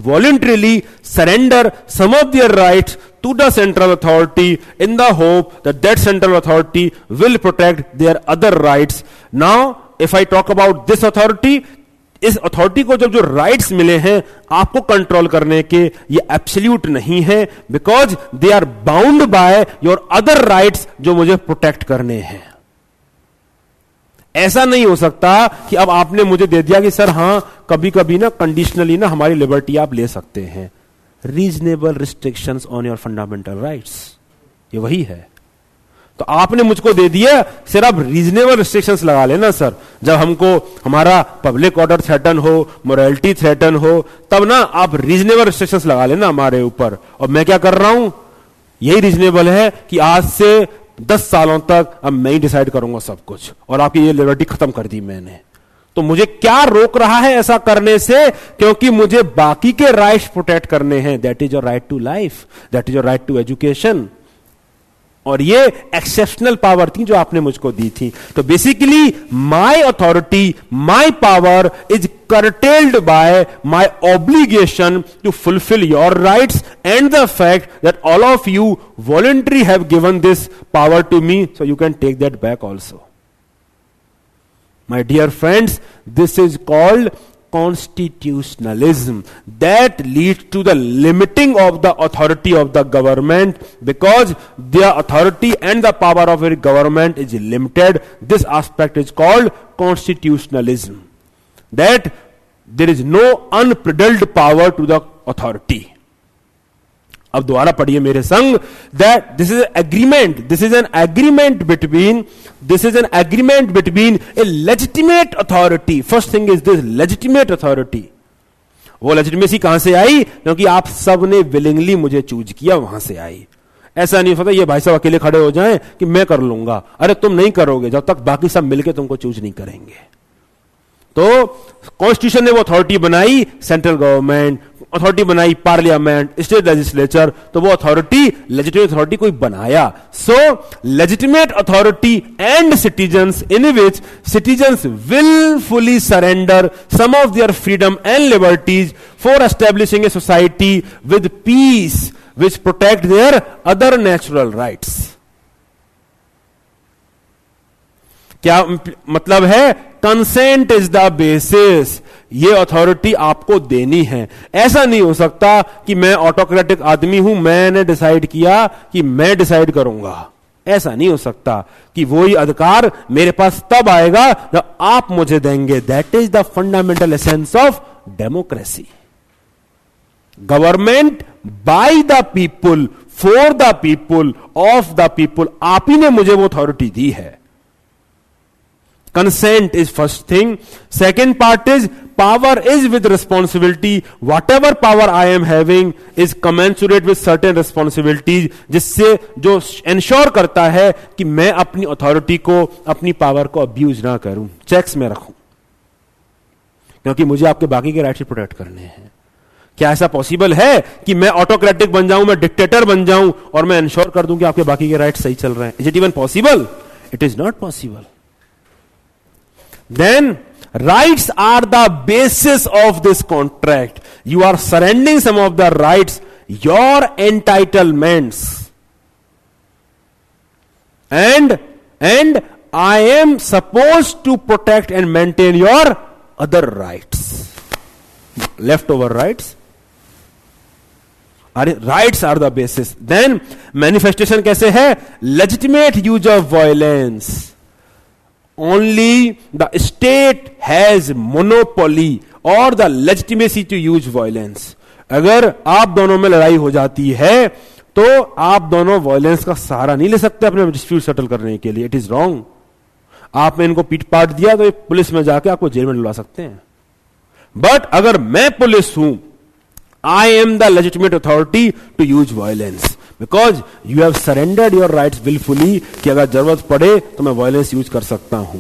voluntarily surrender some of their rights to the central authority in the hope that central authority will protect their other rights. Now if I talk about this authority, इस authority को जो rights मिले हैं आपको control करने के, ये absolute नहीं है, because they are bound by your other rights जो मुझे प्रोटेक्ट करने हैं। ऐसा नहीं हो सकता कि अब आपने मुझे दे दिया कि सर हां कभी कभी ना कंडीशनली ना हमारी लिबर्टी आप ले सकते हैं। Reasonable restrictions on your fundamental rights, ये वही है। तो आपने मुझको दे दिया, सर आप रीजनेबल रिस्ट्रिक्शंस लगा लेना सर, जब हमको हमारा पब्लिक ऑर्डर थ्रेटन हो, मोरालिटी थ्रेटन हो, तब ना आप रीजनेबल रिस्ट्रिक्शंस लगा लेना हमारे ऊपर। और मैं क्या कर रहा हूं? यही रीजनेबल है कि आज से 10 सालों तक अब मैं ही डिसाइड करूंगा सब कुछ, और आपकी ये लिबर्टी खत्म कर दी मैंने। तो मुझे क्या रोक रहा है ऐसा करने से? क्योंकि मुझे बाकी के राइट्स प्रोटेक्ट करने हैं। That is your right to life, that is your right to education. और ये एक्सेप्शनल पावर थी जो आपने मुझको दी थी। तो basically my authority, my power is curtailed by my obligation to fulfill your rights and the fact that all of you voluntarily have given this power to me, so you can take that back also. My dear friends, this is called constitutionalism that leads to the limiting of the authority of the government, because the authority and the power of a government is limited. This aspect is called constitutionalism, that there is no unbridled power to the authority. अब दोबारा पढ़िए मेरे संग, that this is an agreement between a legitimate authority. First thing is this legitimate authority. वो legitimacy कहां से आई? क्योंकि आप सब ने willingly मुझे चूज किया, वहां से आई। ऐसा नहीं होता ये भाई साहब अकेले खड़े हो जाएं कि मैं कर लूंगा। अरे तुम नहीं करोगे जब तक बाकी सब मिलके तुमको चूज नहीं करेंगे। तो कॉन्स्टिट्यूशन ने वो अथॉरिटी बनाई, सेंट्रल गवर्नमेंट अथॉरिटी बनाई, पार्लियामेंट, स्टेट लेजिस्लेचर, तो वो अथॉरिटी लेजिटिमेट अथॉरिटी कोई बनाया। So legitimate authority and citizens, in which citizens willfully surrender some of their freedom and liberties for establishing a society with peace which protect their other natural rights. क्या मतलब है? Consent is the basis, ये authority आपको देनी है। ऐसा नहीं हो सकता कि मैं ऑटोक्रेटिक आदमी हूं, मैंने डिसाइड किया कि मैं डिसाइड करूंगा। ऐसा नहीं हो सकता कि वही अधिकार मेरे पास तब आएगा जब आप मुझे देंगे। That is the fundamental essence of democracy. Government by the people, for the people, of the people. आप ही ने मुझे वो अथॉरिटी दी है। Consent is first thing. Second part is power is with responsibility. Whatever power I am having is commensurate with certain responsibilities, जिससे जो ensure करता है कि मैं अपनी अथॉरिटी को, अपनी पावर को अब्यूज ना करूं, चेक्स में रखूं, क्योंकि मुझे आपके बाकी के राइट्स प्रोटेक्ट करने हैं। क्या ऐसा पॉसिबल है कि मैं ऑटोक्रेटिक बन जाऊं, मैं डिक्टेटर बन जाऊं और मैं इंश्योर कर दूं कि आपके बाकी के राइट्स सही चल रहे हैं? Is it even possible? It is not possible. Then rights are the basis of this contract. You are surrendering some of the rights, your entitlements, and I am supposed to protect and maintain your other rights, leftover rights. Rights are the basis. Then manifestation कैसे है? Legitimate use of violence. Only the state has monopoly or the legitimacy to use violence. अगर आप दोनों में लड़ाई हो जाती है तो आप दोनों वायलेंस का सहारा नहीं ले सकते अपने डिस्प्यूट सेटल करने के लिए। It is wrong. आपने इनको पीट पाट दिया तो पुलिस में जाके आपको जेल में डलवा सकते हैं। बट अगर मैं पुलिस हूं, I am the legitimate authority to use violence because you have surrendered your rights willfully कि अगर जरूरत पड़े तो मैं वायलेंस यूज कर सकता हूं।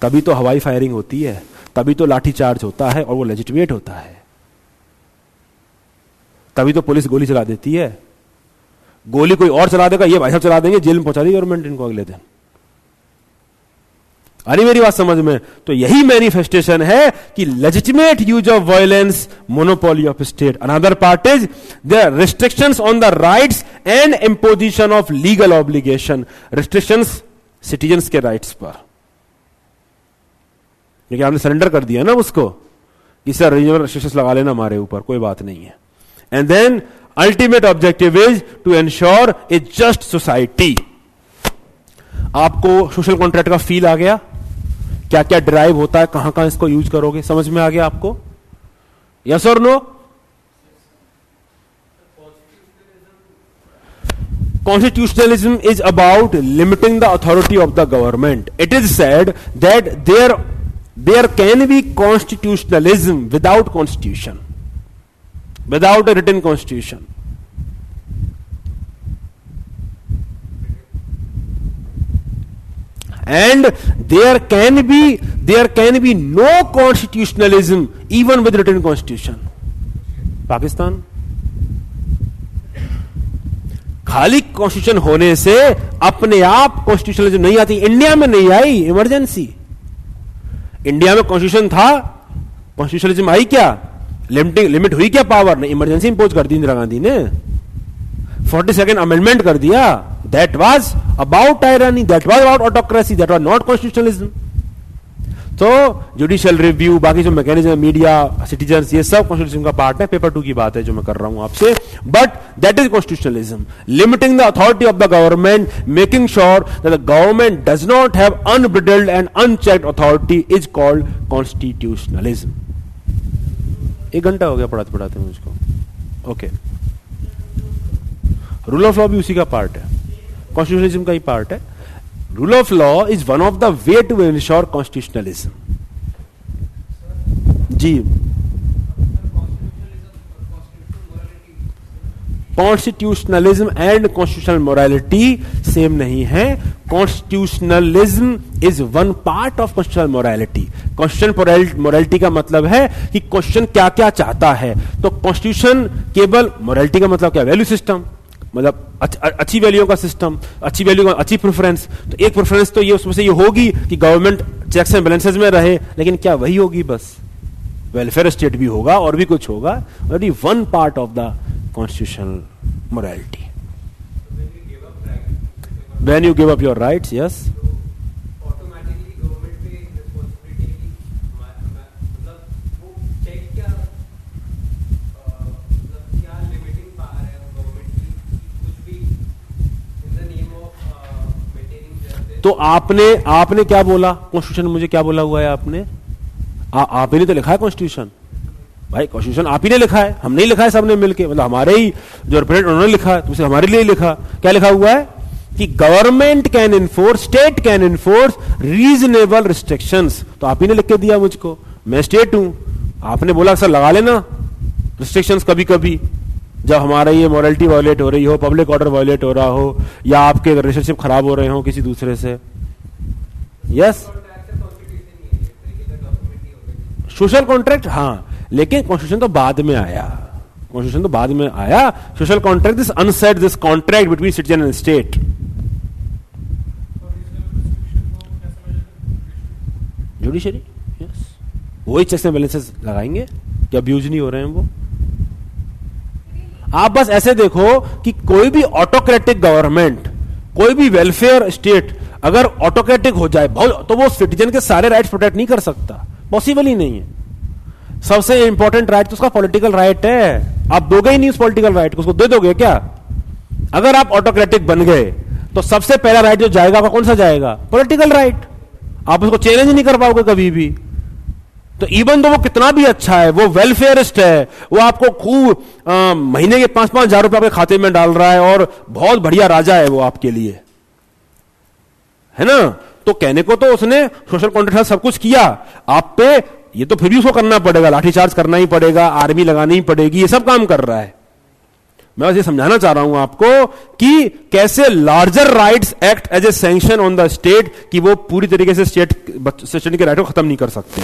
तभी तो हवाई फायरिंग होती है, तभी तो लाठी चार्ज होता है और वो लेजिटिमेट होता है। तभी तो पुलिस गोली चला देती है। गोली कोई और चला देगा, ये भाई साहब चला देंगे, जेल में पहुंचा देगी गवर्नमेंट इनको अगले दिन। अरे मेरी बात समझ में? तो यही मैनिफेस्टेशन है कि legitimate use of violence, monopoly of state. Another part is the restrictions on the rights and imposition of legal obligation. Restrictions citizens के राइट्स पर, क्योंकि आपने सरेंडर कर दिया ना उसको कि सर रीजनल रिस्ट्रिक्शंस लगा लेना हमारे ऊपर, कोई बात नहीं है। And then ultimate objective is to ensure a just society. आपको सोशल कॉन्ट्रैक्ट का फील आ गया? क्या क्या ड्राइव होता है, कहां कहां इसको यूज करोगे, समझ में आ गया आपको? यस और no? Constitutionalism is about limiting the authority of the government. It is said that there can be constitutionalism without constitution, without a written constitution. And there can be no constitutionalism even with written constitution. Pakistan खाली constitution होने से अपने आप constitutionalism नहीं आती। India में नहीं आई, emergency. India में कॉन्स्टिट्यूशन था, कॉन्स्टिट्यूशनलिज्म आई क्या? लिमिट हुई क्या पावर? ने इमरजेंसी इंपोज कर दी इंदिरा गांधी ने, 42nd अमेंडमेंट कर दिया। That was about tyranny, that was about autocracy, that was not constitutionalism. तो जुडिशियल रिव्यू, बाकी जो मैकेनिज्म, मीडिया, सिटीजन्स, ये सब कॉन्स्टिट्यूशन का पार्ट है। पेपर 2 की बात है जो मैं कर रहा हूं आपसे। But that is constitutionalism, limiting the authority of the government, making sure that the government does not have unbridled and unchecked authority is called constitutionalism. 1 घंटा हो गया पढ़ाते पढ़ाते मुझको। ओके, रूल ऑफ लॉ भी उसी का पार्ट है, कॉन्स्टिट्यूशनलिज्म का ही पार्ट है। Rule of law is one of the way to ensure constitutionalism. जी, constitutionalism and constitutional morality same नहीं है। Constitutionalism is one part of constitutional morality. Constitutional morality का मतलब है कि क्वेश्चन क्या क्या चाहता है। तो कॉन्स्टिट्यूशन केवल, मोरालिटी का मतलब क्या? वैल्यू सिस्टम, मतलब अच्छी वैल्यू का सिस्टम, अच्छी वैल्यू का अच्छी प्रेफरेंस। तो एक प्रेफरेंस तो ये उसमें से ये होगी कि गवर्नमेंट चेक्स एंड बैलेंसेस में रहे, लेकिन क्या वही होगी? बस वेलफेयर स्टेट भी होगा और भी कुछ होगा। Only one part of the constitutional morality. When you give up your rights, yes, तो आपने आपने क्या बोला, कॉन्स्टिट्यूशन मुझे क्या बोला हुआ है आपने, आप ही ने तो लिखा है कॉन्स्टिट्यूशन। भाई कॉन्स्टिट्यूशन आप ही ने लिखा है, हम नहीं लिखा है सबने मिलके, मतलब हमारे ही जो रिप्रेजेंट उन्होंने लिखा है, तो उसे हमारे लिए लिखा। क्या लिखा हुआ है कि government can enforce, state can enforce reasonable restrictions. तो आप ही ने लिख के दिया मुझको, मैं स्टेट हूं, आपने बोला सर लगा लेना रिस्ट्रिक्शंस कभी कभी, जब हमारा ये मॉरलिटी वायलेट हो रही हो, पब्लिक ऑर्डर वायलेट हो रहा हो, या आपके रिलेशनशिप खराब हो रहे हो किसी दूसरे से। यस, सोशल कॉन्ट्रैक्ट, हाँ, लेकिन कॉन्स्टिट्यूशन तो बाद में आया, कॉन्स्टिट्यूशन तो बाद में आया। Social contract, this unsaid, this contract between citizen and state. Judiciary, yes, वही चेक्स एंड बैलेंसेस लगाएंगे कि अब्यूज नहीं हो रहे हैं वो। आप बस ऐसे देखो कि कोई भी ऑटोक्रेटिक गवर्नमेंट, कोई भी वेलफेयर स्टेट अगर ऑटोक्रेटिक हो जाए बहुत, तो वो सिटीजन के सारे राइट्स प्रोटेक्ट नहीं कर सकता, पॉसिबल ही नहीं है। सबसे इंपॉर्टेंट राइट तो उसका पॉलिटिकल राइट है, आप दोगे ही नहीं उस पॉलिटिकल राइट को, उसको दे दोगे क्या? अगर आप ऑटोक्रेटिक बन गए तो सबसे पहला राइट जो जाएगा आपका कौन सा जाएगा? Political right. आप उसको चैलेंज नहीं कर पाओगे कभी भी। तो इवन तो वो कितना भी अच्छा है, वो वेलफेयरिस्ट है, वो आपको खूब महीने के 5-5 हजार रुपए आपके खाते में डाल रहा है और बहुत बढ़िया राजा है वो आपके लिए, है ना? तो कहने को तो उसने सोशल कॉन्ट्रैक्ट सब कुछ किया आप पे, ये तो फिर भी उसको करना पड़ेगा, लाठीचार्ज करना ही पड़ेगा, आर्मी लगानी ही पड़ेगी, ये सब काम कर रहा है। मैं बस ये समझाना चाह रहा हूं आपको कि कैसे larger rights act as a sanction on the state, कि वो पूरी तरीके से स्टेट के राइट को खत्म नहीं कर सकते।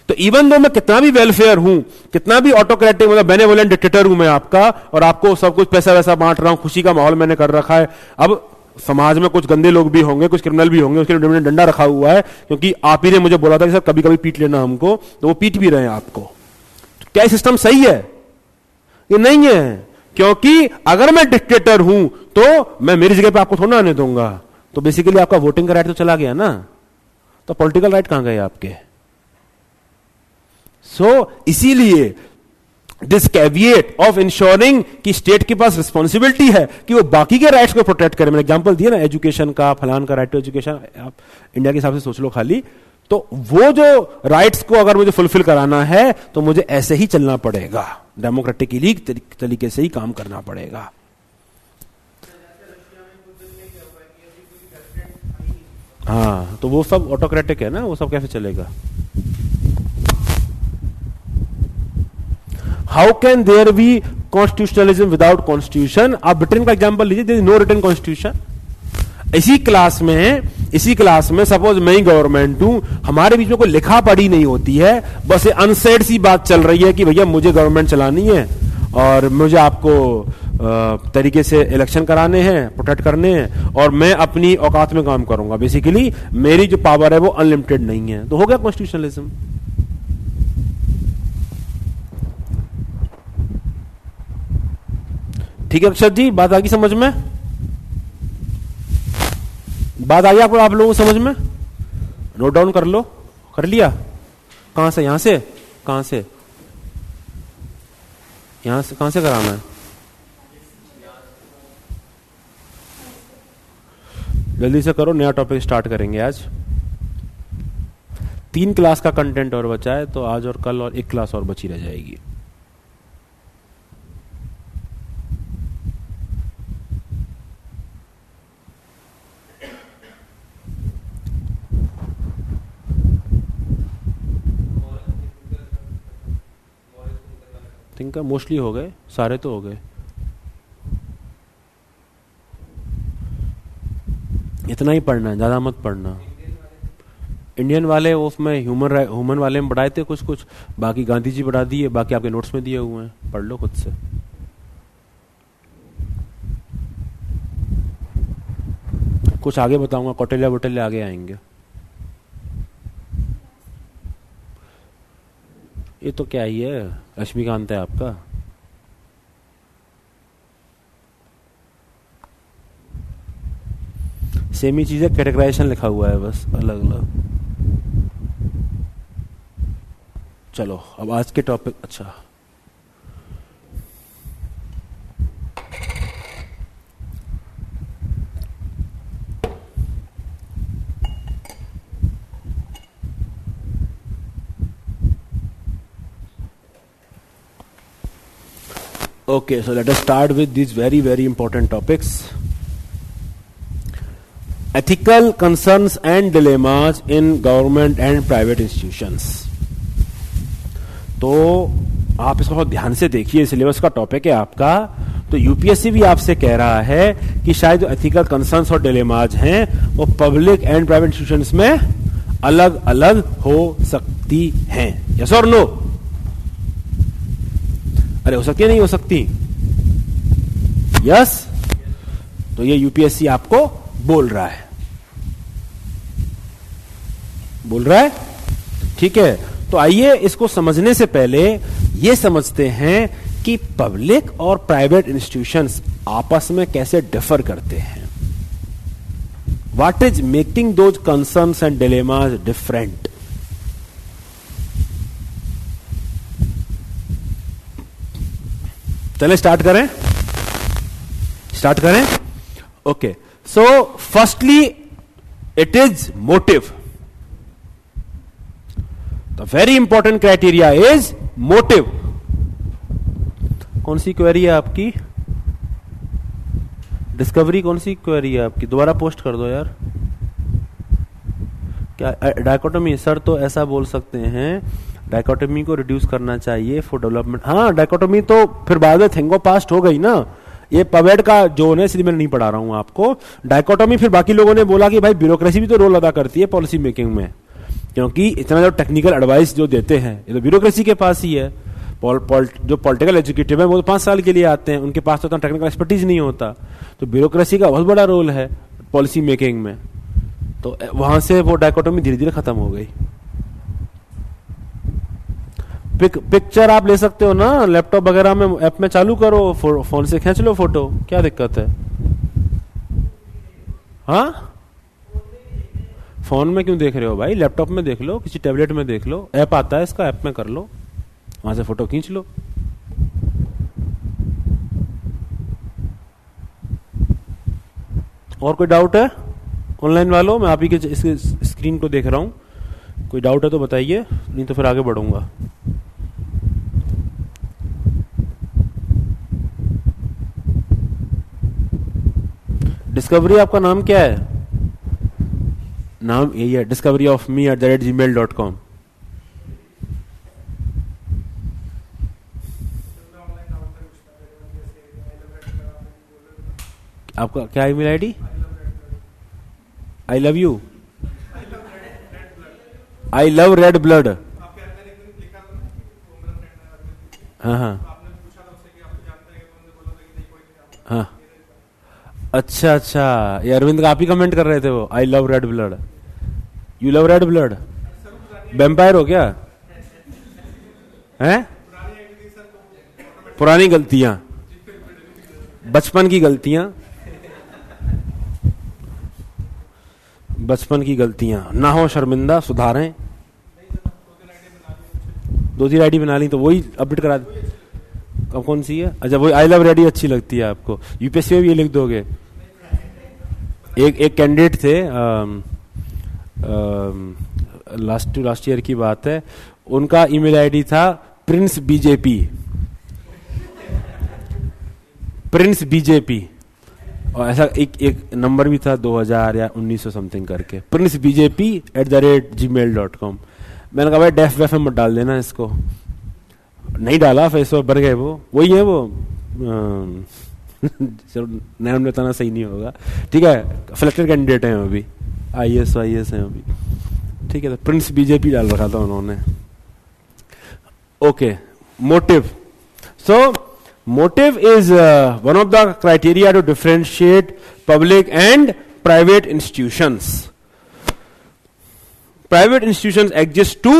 तो इवन दो मैं कितना भी वेलफेयर हूं, कितना भी ऑटोक्रेटिक मतलब बेनेवोलेंट डिक्टेटर हूं मैं आपका, और आपको सब कुछ पैसा वैसा बांट रहा हूं, खुशी का माहौल मैंने कर रखा है। अब समाज में कुछ गंदे लोग भी होंगे, कुछ क्रिमिनल भी होंगे, उसके लिए मैंने डंडा रखा हुआ है, क्योंकि आप ही ने मुझे बोला था कि सर कभी कभी पीट लेना हमको, तो वो पीट भी रहे हैं आपको। तो क्या सिस्टम सही है? ये नहीं है, क्योंकि अगर मैं डिक्टेटर हूं तो मैं मेरी जगह पे आपको थोड़ा आने दूंगा, तो बेसिकली आपका वोटिंग का राइट तो चला गया ना, तो पॉलिटिकल राइट कहां गए आपके? इसीलिए दिस कैविएट ऑफ इंश्योरिंग कि स्टेट के पास रिस्पॉन्सिबिलिटी है कि वो बाकी के राइट्स को प्रोटेक्ट करे। मैंने एग्जांपल दिया ना, एजुकेशन का, फलान का राइट टू एजुकेशन, आप इंडिया के हिसाब से सोच लो खाली। तो वो जो राइट्स को अगर मुझे फुलफिल कराना है तो मुझे ऐसे ही चलना पड़ेगा, डेमोक्रेटिकली तरीके से ही काम करना पड़ेगा। हाँ, तो वो सब ऑटोक्रेटिक है ना, वो सब कैसे चलेगा? How can there be constitutionalism without constitution? आप ब्रिटेन का एग्जांपल लीजिए, there is no written constitution. इसी क्लास में सपोज मैं ही गवर्नमेंट हूं, हमारे बीच में कोई लिखा पढ़ी नहीं होती है, बस ये अनसेड सी बात चल रही है कि भैया मुझे गवर्नमेंट चलानी है और मुझे आपको तरीके से इलेक्शन कराने हैं, प्रोटेक्ट करने हैं, और मैं अपनी औकात में काम करूंगा। बेसिकली मेरी जो पावर है वो अनलिमिटेड नहीं है, तो हो गया कॉन्स्टिट्यूशनलिज्म। ठीक है अक्षत जी, बात आ गई समझ में? बात आ गई आपको, आप लोगों को समझ में? नोट डाउन कर लो, कर लिया? कहां से? यहां से? कहां से? यहां से कहां से कराना है? जल्दी से करो, नया टॉपिक स्टार्ट करेंगे आज। 3 क्लास का कंटेंट और बचा है, तो आज और कल और 1 क्लास और बची रह जाएगी। थिंकर मोस्टली हो गए, सारे तो हो गए। इतना ही पढ़ना है, ज्यादा मत पढ़ना। इंडियन वाले उसमें ह्यूमन वाले में पढ़ाए थे कुछ कुछ, बाकी गांधी जी पढ़ा दिए, बाकी आपके नोट्स में दिए हुए हैं, पढ़ लो खुद से। कुछ आगे बताऊंगा, कौटिल्य वोटिल्य आगे आएंगे। ये तो क्या ही है, लक्ष्मीकांत है आपका। सेम ही चीज है, कैटेगराइजेशन लिखा हुआ है बस अलग अलग। चलो अब आज के टॉपिक, अच्छा Okay, so let us start with these very, very important topics. Ethical concerns and dilemmas in government and private institutions. तो आप इसको बहुत ध्यान से देखिए, सिलेबस का टॉपिक है आपका. तो यूपीएससी भी आपसे कह रहा है कि शायद जो एथिकल कंसर्न्स और डिलेमाज हैं वो पब्लिक एंड प्राइवेट इंस्टीट्यूशंस में अलग अलग हो सकती हैं. यस और नो? अरे हो सकती है, नहीं हो सकती? यस. तो ये यूपीएससी आपको बोल रहा है, ठीक है. तो आइए इसको समझने से पहले ये समझते हैं कि पब्लिक और प्राइवेट इंस्टीट्यूशंस आपस में कैसे डिफर करते हैं. What is making those concerns and dilemmas different. चले स्टार्ट करें. Okay, so firstly it is motive. The very important criteria is motive. कौन सी क्वेरी है आपकी? डिस्कवरी कौन सी क्वेरी है आपकी? दोबारा पोस्ट कर दो यार. क्या डायकोटोमी? सर तो ऐसा बोल सकते हैं, डायकोटोमी को रिड्यूस करना चाहिए फॉर डेवलपमेंट. हाँ, डायकोटोमी तो फिर बाद में थिंगो पास्ट हो गई ना. ये पवेड का जोन है, इसलिए मैं नहीं पढ़ा रहा हूं आपको. डायकोटोमी फिर बाकी लोगों ने बोला कि भाई ब्यूरोक्रेसी भी तो रोल अदा करती है पॉलिसी मेकिंग में, क्योंकि इतना जो टेक्निकल एडवाइस जो देते हैं ये तो ब्यूरोक्रेसी के पास ही है. जो पॉलिटिकल एग्जीक्यूटिव है वो तो 5 साल के लिए आते हैं, उनके पास तो इतना टेक्निकल एक्सपर्टीज नहीं होता. तो ब्यूरोक्रेसी का बहुत बड़ा रोल है पॉलिसी मेकिंग में. तो वहां से वो डायकोटोमी धीरे धीरे खत्म हो गई. पिक्चर आप ले सकते हो ना लैपटॉप वगैरह में, ऐप में चालू करो, फोन से खींच लो फोटो, क्या दिक्कत है? हाँ, फोन में क्यों देख रहे हो भाई? लैपटॉप में देख लो, किसी टैबलेट में देख लो, ऐप आता है इसका, ऐप में कर लो, वहां से फोटो खींच लो. और कोई डाउट है ऑनलाइन वालों? मैं आप ही के स्क्रीन को देख रहा हूं. कोई डाउट है तो बताइए, नहीं तो फिर आगे बढ़ूंगा. डिस्कवरी आपका नाम क्या है? नाम यही है, discoveryofme@gmail.com. आपका क्या email ID? I love you, I love red blood. हाँ. अच्छा, ये अरविंद का आप ही कमेंट कर रहे थे वो, I love red blood. You love red blood. Vampire हो क्या? हैं? पुरानी गलतियां, बचपन की गलतियां ना हो शर्मिंदा, सुधारें. 2-3 आईडी बना ली तो वही अपडेट करा. अब कौन सी है? अच्छा, वही आई लव रेडी अच्छी लगती है आपको. यूपीएससी में भी ये लिख दोगे. एक कैंडिडेट थे, लास्ट ईयर की बात है, उनका ईमेल आईडी था प्रिंस बीजेपी, और ऐसा एक नंबर भी था 2000 या 1900 समथिंग करके, princebjp@gmail.com. मैंने कहा भाई डेफ वेफ में मत डाल देना इसको. नहीं डाला, फेसबुक बन गए. वो वही है वो. चलो नाम बताना सही नहीं होगा, ठीक है. सिलेक्टेड कैंडिडेट हैं अभी, आईएएस हैं अभी, ठीक है. तो प्रिंस बीजेपी डाल रखा था उन्होंने. Okay, motive. So motive is one of the criteria to differentiate public and private institutions. Private institutions exist to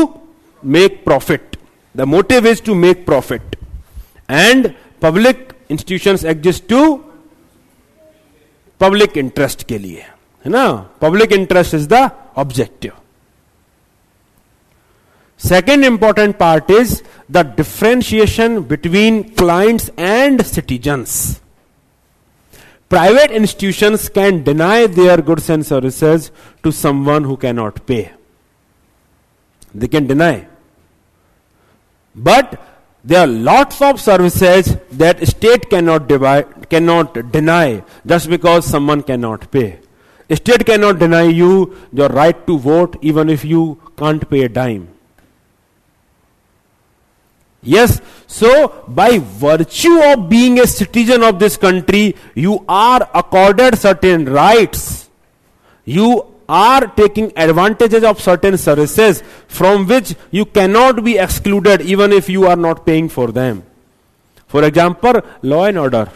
make profit. The motive is to make profit. And public institutions exist to public interest के लिए, है ना? Public interest is the objective. Second important part is the differentiation between clients and citizens. Private institutions can deny their goods and services to someone who cannot pay. They can deny. But there are lots of services that state cannot deny just because someone cannot pay. State cannot deny you your right to vote even if you can't pay a dime. Yes, so by virtue of being a citizen of this country, you are accorded certain rights. You are taking advantages of certain services from which you cannot be excluded even if you are not paying for them. For example, law and order.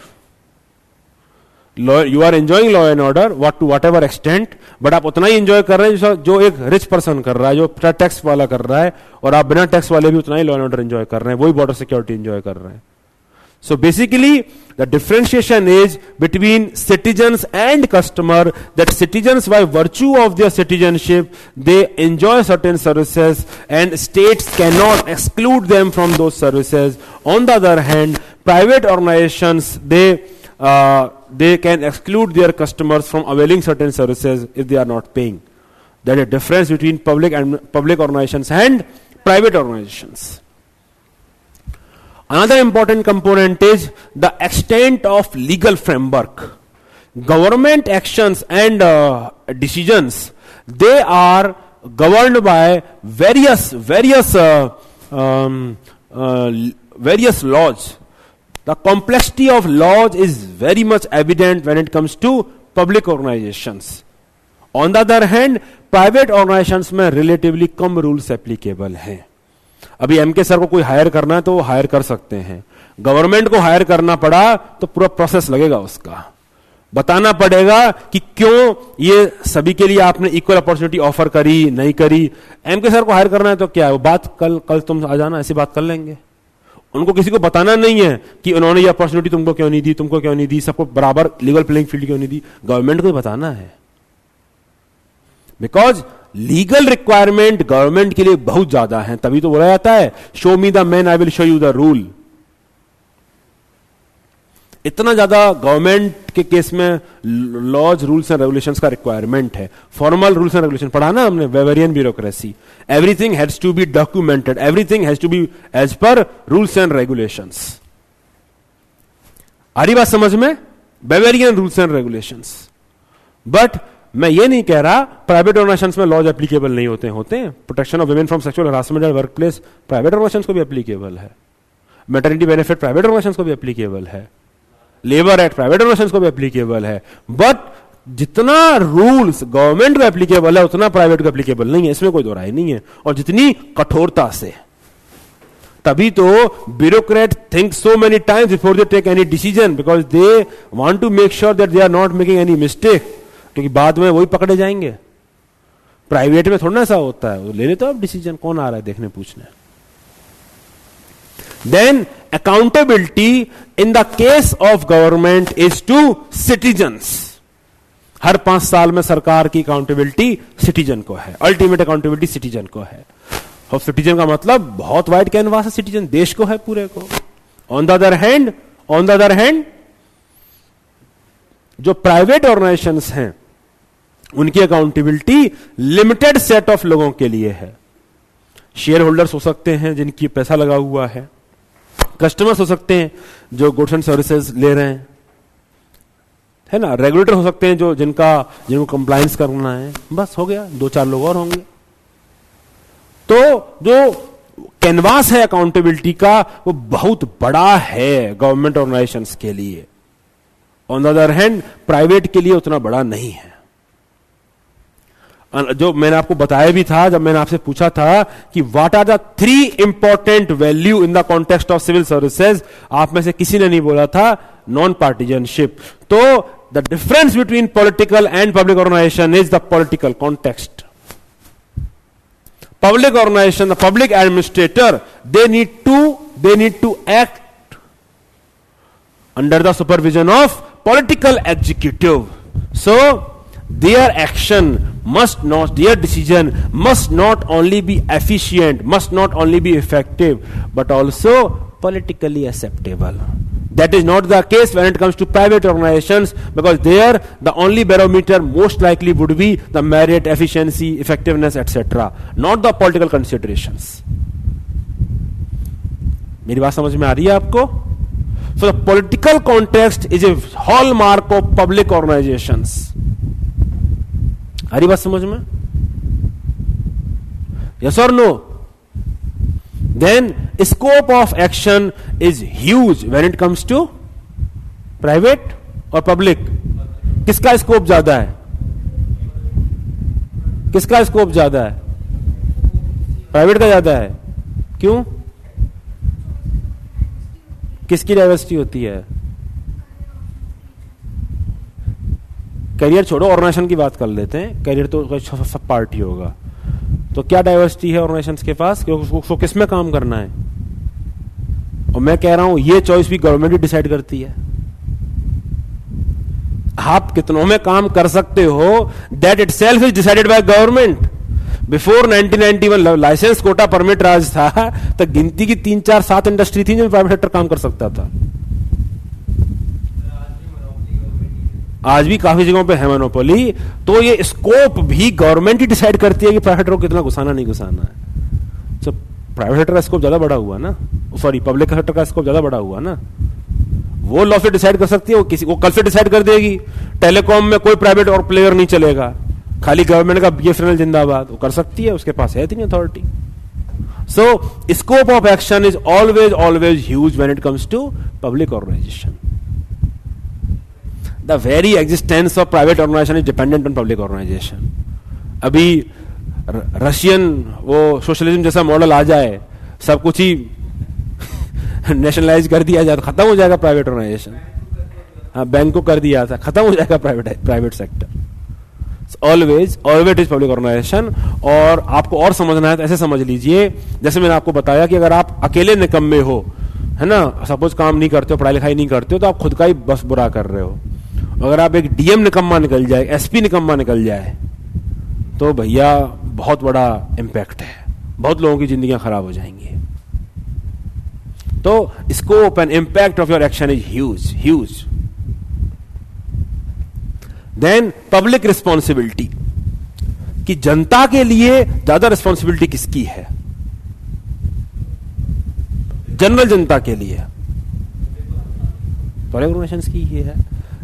You are enjoying law and order to whatever extent, but आप उतना ही enjoy कर रहे हैं जो एक rich person कर रहा है, जो टैक्स वाला कर रहा है, और आप बिना टैक्स वाले भी उतना ही law and order enjoy कर रहे हैं, वही border security enjoy कर रहे हैं. So basically, the differentiation is between citizens and customer, that citizens by virtue of their citizenship, they enjoy certain services and states cannot exclude them from those services. On the other hand, private organizations, they can exclude their customers from availing certain services if they are not paying. There is a difference between public organizations and private organizations. Another important component is the extent of legal framework. Government actions and decisions, they are governed by various laws. The complexity of laws is very much evident when it comes to public organizations. On the other hand, private organizations में relatively कम rules applicable हैं. अभी MK sir को कोई higher करना है तो वो higher कर सकते हैं. गवर्नमेंट को हायर करना पड़ा तो पूरा प्रोसेस लगेगा, उसका बताना पड़ेगा कि क्यों ये सभी के लिए आपने इक्वल अपॉर्चुनिटी ऑफर करी, नहीं करी. एमके सर को हायर करना है तो क्या है, वो बात कल तुम आ जाना, ऐसी बात कर लेंगे. उनको किसी को बताना नहीं है कि उन्होंने ये अपॉर्चुनिटी तुमको क्यों नहीं दी, तुमको क्यों नहीं दी, सबको बराबर लीगल प्लेइंग फील्ड क्यों नहीं दी. गवर्नमेंट को बताना है, बिकॉज लीगल रिक्वायरमेंट गवर्नमेंट के लिए बहुत ज्यादा है. तभी तो बोला जाता है show me the man I will show you the rule. इतना ज्यादा गवर्नमेंट के केस में लॉज, रूल्स एंड रेगुलेशंस का रिक्वायरमेंट है. फॉर्मल रूल्स एंड रेगुलेशन पढ़ा ना हमने, Weberian bureaucracy. Everything has to be documented, everything has to be as per rules and regulations. आ रही बात समझ में? Weberian rules and regulations. But मैं ये नहीं कह रहा प्राइवेट ऑर्गेनाइजेशंस में लॉज एप्लीकेबल नहीं होते हैं. Protection of women from sexual harassment at work place private organisations को भी एप्लीकेबल है. मैटरनिटी बेनिफिट प्राइवेट ऑर्गेनाइजेशंस को भी एप्लीकेबल है. लेबर एक्ट प्राइवेट ऑर्गेनाइजेशंस को भी एप्लीकेबल है. बट जितना रूल्स गवर्नमेंट को एप्लीकेबल है उतना प्राइवेट को एप्लीकेबल नहीं है, इसमें कोई दो राय नहीं है. और जितनी कठोरता से, तभी तो bureaucrat think so many times before they take any decision, because they want to make sure that they are not making any mistake, क्योंकि बाद में वही पकड़े जाएंगे. प्राइवेट में थोड़ा ना ऐसा होता है, ले लेते हो आप डिसीजन, कौन आ रहा है देखने पूछने. Then accountability in the case of government is to citizens. हर 5 साल में सरकार की अकाउंटेबिलिटी सिटीजन को है, अल्टीमेट अकाउंटेबिलिटी सिटीजन को है. और सिटीजन का मतलब बहुत वाइड कैनवास है, सिटीजन देश को है पूरे को. ऑन द अदर हैंड जो प्राइवेट ऑर्गेनाइजेशंस हैं उनकी अकाउंटेबिलिटी लिमिटेड सेट ऑफ लोगों के लिए है. शेयर होल्डर्स हो सकते हैं जिनकी पैसा लगा हुआ है, कस्टमर्स हो सकते हैं जो गुड्स एंड सर्विसेज ले रहे हैं, है ना, रेगुलेटर हो सकते हैं जिनको कंप्लायंस करना है. बस हो गया, 2-4 लोग और होंगे. तो जो कैनवास है अकाउंटेबिलिटी का वो बहुत बड़ा है गवर्नमेंट ऑर्गेनाइजेशंस के लिए. On the other hand private के लिए उतना बड़ा नहीं है. जो मैंने आपको बताया भी था जब मैंने आपसे पूछा था कि what are the 3 important value in the context of civil services, आप में से किसी ने नहीं बोला था नॉन पार्टीजनशिप. तो the difference between political and public organization is the political context. Public organization, the public administrator, they need to act under the supervision of political executive. So their decision must not only be efficient, must not only be effective, but also politically acceptable. That is not the case when it comes to private organizations, because there the only barometer most likely would be the merit, efficiency, effectiveness, etc., not the political considerations. मेरी बात समझ में आ रही है आपको? So the political context is a hallmark of public organisations. आ रही बात समझ में? यस और no? Then scope of action is huge when it comes to private और पब्लिक। किसका स्कोप ज्यादा है? किसका स्कोप ज्यादा है? प्राइवेट का ज्यादा है। क्यों? किसकी डाइवर्सिटी होती है? करियर छोड़ो, ऑर्गेनाइजेशन की बात कर लेते हैं। करियर तो सब पार्टी होगा, तो क्या डाइवर्सिटी है ऑर्गेनाइजेशंस के पास? क्योंकि उसको किस में काम करना है। और मैं कह रहा हूं ये चॉइस भी गवर्नमेंट ही डिसाइड करती है। आप कितनों में काम कर सकते हो, that itself is decided by government. Before 1991 licence quota permit raj था, तो गिनती की 3 4 7 इंडस्ट्री थी जिनमें प्राइवेट सेक्टर काम कर सकता था। आज भी काफी जगहों पे है मोनोपोली। तो ये स्कोप भी गवर्नमेंट ही डिसाइड करती है कि प्राइवेट सेक्टर को कितना घुसाना नहीं घुसाना है। तो प्राइवेट सेक्टर का स्कोप ज्यादा बड़ा हुआ ना, सॉरी पब्लिक सेक्टर का स्कोप ज्यादा बड़ा हुआ ना। वो लॉ से डिसाइड कर सकती है, वो किसी को कल से डिसाइड कर देगी टेलीकॉम में कोई प्राइवेट और प्लेयर नहीं चलेगा, खाली गवर्नमेंट का बीएसएनएल जिंदाबाद। वो कर सकती है, उसके पास है इतनी authority. So scope of action is always huge when it comes to public organization. The very existence of private organization is dependent on public organization. अभी रशियन वो सोशलिज्म जैसा मॉडल आ जाए, सब कुछ ही नेशनलाइज कर दिया जाए, तो खत्म हो जाएगा प्राइवेट ऑर्गेनाइजेशन। हाँ, बैंक को कर दिया था, खत्म हो जाएगा private sector. Always is public organization. और आपको और समझना है तो ऐसे समझ लीजिए, जैसे मैंने आपको बताया कि अगर आप अकेले निकम्मे हो, है ना, सपोज काम नहीं करते हो, पढ़ाई लिखाई नहीं करते हो, तो आप खुद का ही बस बुरा कर रहे हो। अगर आप एक डीएम निकम्मा निकल जाए, एसपी निकम्मा निकल जाए, तो भैया बहुत बड़ा इंपैक्ट है, बहुत लोगों की जिंदगियां खराब हो जाएंगी। तो scope and impact of your action is huge. Then public responsibility, कि जनता के लिए ज्यादा रिस्पॉन्सिबिलिटी किसकी है? जनरल जनता के लिए पब्लिक ऑर्गेनाइजेशंस की ही है।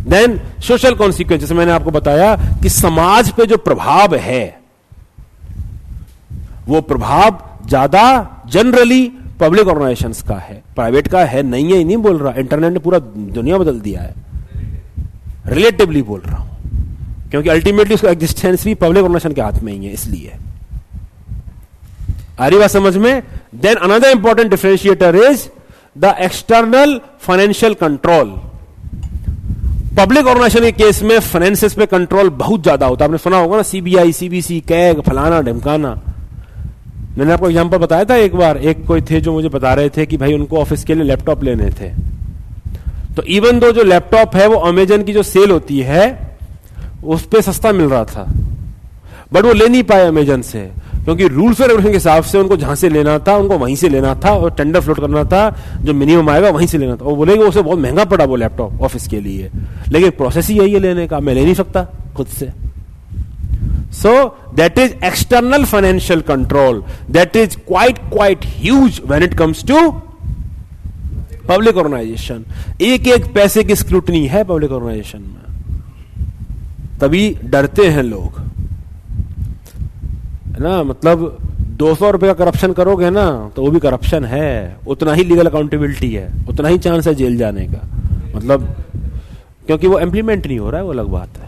देन सोशल कॉन्सिक्वेंस, जैसे मैंने आपको बताया कि समाज पे जो प्रभाव है, वो प्रभाव ज्यादा जनरली पब्लिक ऑर्गेनाइजेशंस का है, प्राइवेट का है नहीं है ही नहीं बोल रहा। इंटरनेट ने पूरा दुनिया बदल दिया है, रिलेटिवली बोल रहा हूं, क्योंकि अल्टीमेटली उसका एग्जिस्टेंस भी पब्लिक ऑर्गेनाइजेशन के हाथ में ही है, इसलिए। आ रही बात समझ में? Then another important differentiator is the external financial control. Public organization के केस में फाइनेंसेस पे कंट्रोल बहुत ज्यादा होता है। आपने सुना होगा ना, सीबीआई, सीबीसी, कैग, फलाना ढिमकाना। मैंने आपको एग्जांपल बताया था एक बार, एक कोई थे जो मुझे बता रहे थे कि भाई उनको ऑफिस के लिए लैपटॉप लेने थे। तो इवन दो जो लैपटॉप है वो अमेजन की जो सेल होती है उस पे सस्ता मिल रहा था, बट वो ले नहीं पाए अमेजन से, क्योंकि रूल्स और रेगुलेशन के हिसाब से उनको जहां से लेना था उनको वहीं से लेना था, और टेंडर फ्लोट करना था, जो मिनिमम आएगा वहीं से लेना था। वो बोलेंगे उसे बहुत महंगा पड़ा वो लैपटॉप ऑफिस के लिए, लेकिन प्रोसेस ही यही है लेने का, मैं ले नहीं सकता खुद से। So that is external financial control, that is quite huge when it comes to public organization. एक एक पैसे की स्क्रूटनी है पब्लिक ऑर्गेनाइजेशन में, तभी डरते हैं लोग, है ना। मतलब 200 रुपए का करप्शन करोगे ना तो वो भी करप्शन है, उतना ही लीगल अकाउंटेबिलिटी है, उतना ही चांस है जेल जाने का। मतलब क्योंकि वो इंप्लीमेंट नहीं हो रहा है, वो अलग बात है।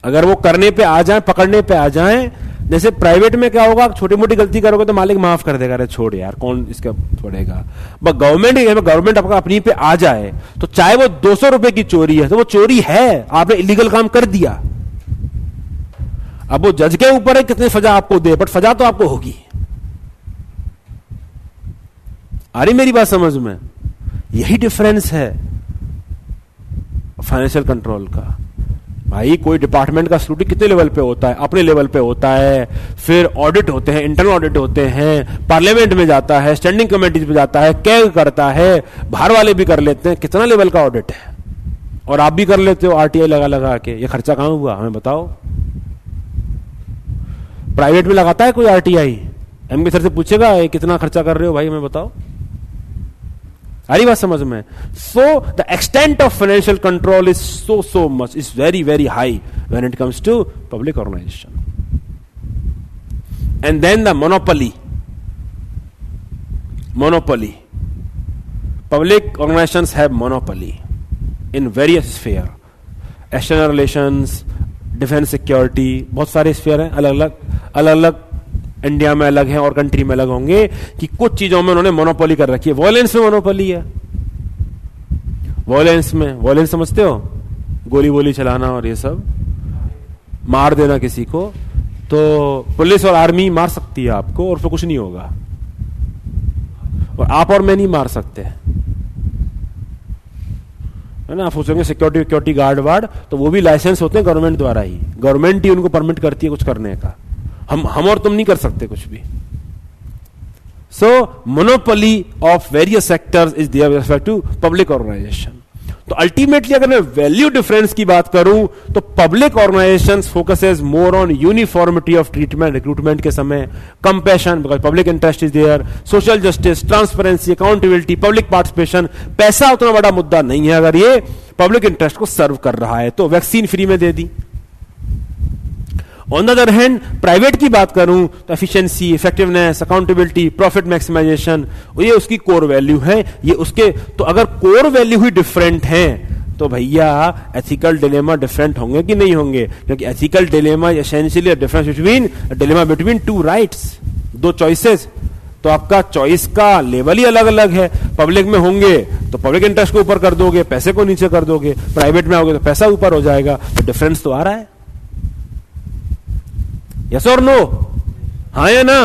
अगर वो करने पे आ जाए, पकड़ने पे आ जाए, जैसे प्राइवेट में क्या होगा, छोटी मोटी गलती करोगे तो मालिक माफ कर देगा, अरे छोड़ यार कौन इसका छोड़ेगा। बट गवर्नमेंट आपका अपनी पे आ जाए तो चाहे वो 200 रुपए की चोरी है तो वो चोरी है, आपने इलीगल काम कर दिया। अब वो जज के ऊपर है कितनी सजा आपको दे, बट सजा तो आपको होगी। आ रही मेरी बात समझ में? यही डिफरेंस है फाइनेंशियल कंट्रोल का। भाई कोई डिपार्टमेंट का स्क्रूटनी कितने लेवल पे होता है? अपने लेवल पे होता है, फिर ऑडिट होते हैं, इंटरनल ऑडिट होते हैं, पार्लियामेंट में जाता है, स्टैंडिंग कमेटीज पे जाता है, कैग करता है, बाहर वाले भी कर लेते हैं। कितना लेवल का ऑडिट है, और आप भी कर लेते हो आरटीआई लगा लगा के। ये खर्चा कहां हुआ हमें बताओ? प्राइवेट में लगाता है कोई आरटीआई? एमके सर से पूछेगा ये कितना खर्चा कर रहे हो भाई, हमें बताओ। आ रही बात समझ में? So the extent of financial control is so much, is very very high when it comes to public organization. And then the monopoly, public organizations have monopoly in various sphere, external relations, defense security, बहुत सारे sphere हैं, अलग अलग India में अलग हैं और country में अलग होंगे कि कुछ चीजों में उन्होंने मोनोपोली कर रखी है। वॉयलेंस में मोनोपोली है, वॉयलेंस समझते हो? गोली वोली चलाना और ये सब, मार देना किसी को, तो पुलिस और आर्मी मार सकती है आपको और फिर कुछ नहीं होगा, और आप और मैं नहीं मार सकते, है ना। आप सोचेंगे सिक्योरिटी गार्ड वार्ड, तो वो भी लाइसेंस होते हैं गवर्नमेंट द्वारा ही, गवर्नमेंट ही उनको परमिट करती है कुछ करने का, हम और तुम नहीं कर सकते कुछ भी। So monopoly of various sectors is there with respect to public organisation. तो अल्टीमेटली अगर मैं वैल्यू डिफरेंस की बात करूं तो public organisations focuses more on uniformity of treatment, recruitment के समय, compassion because public interest is there, social justice, transparency, accountability, public participation. पैसा उतना बड़ा मुद्दा नहीं है अगर ये पब्लिक इंटरेस्ट को सर्व कर रहा है तो। वैक्सीन फ्री में दे दी। On the other hand private की बात करूं तो efficiency, effectiveness, accountability, profit maximisation, ये उसकी कोर वैल्यू है। ये उसके, तो अगर कोर वैल्यू ही डिफरेंट है तो भैया एथिकल डिलेमा डिफरेंट होंगे कि नहीं होंगे? क्योंकि ethical dilemma essentially dilemma between two rights, दो चॉइसेस। तो आपका चॉइस का लेवल ही अलग अलग है। पब्लिक में होंगे तो पब्लिक इंटरेस्ट को ऊपर कर दोगे, पैसे को नीचे कर दोगे, प्राइवेट में आओगे तो पैसा ऊपर हो जाएगा। तो डिफरेंस तो आ रहा है, यस और नो? हाँ या ना?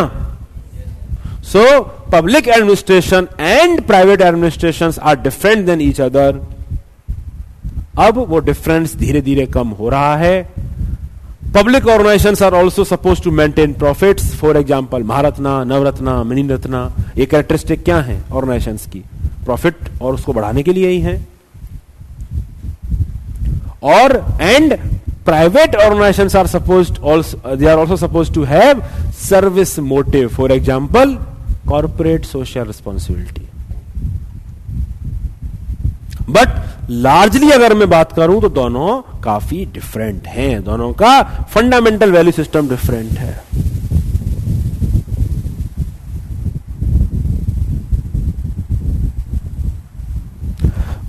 So public administration and private administration are different than each other. अब वो डिफरेंस धीरे धीरे कम हो रहा है। Public organizations are also suppose to maintain profits. For example Maharatna, Navratna, mini Ratna, ये कैरेक्टरिस्टिक क्या है ऑर्गेनाइजेशंस की? प्रॉफिट और उसको बढ़ाने के लिए ही है। और and private organizations are also supposed to have service motive, for example corporate social responsibility. But largely अगर मैं बात करूं तो दोनों काफी डिफरेंट हैं, दोनों का फंडामेंटल वैल्यू सिस्टम डिफरेंट है।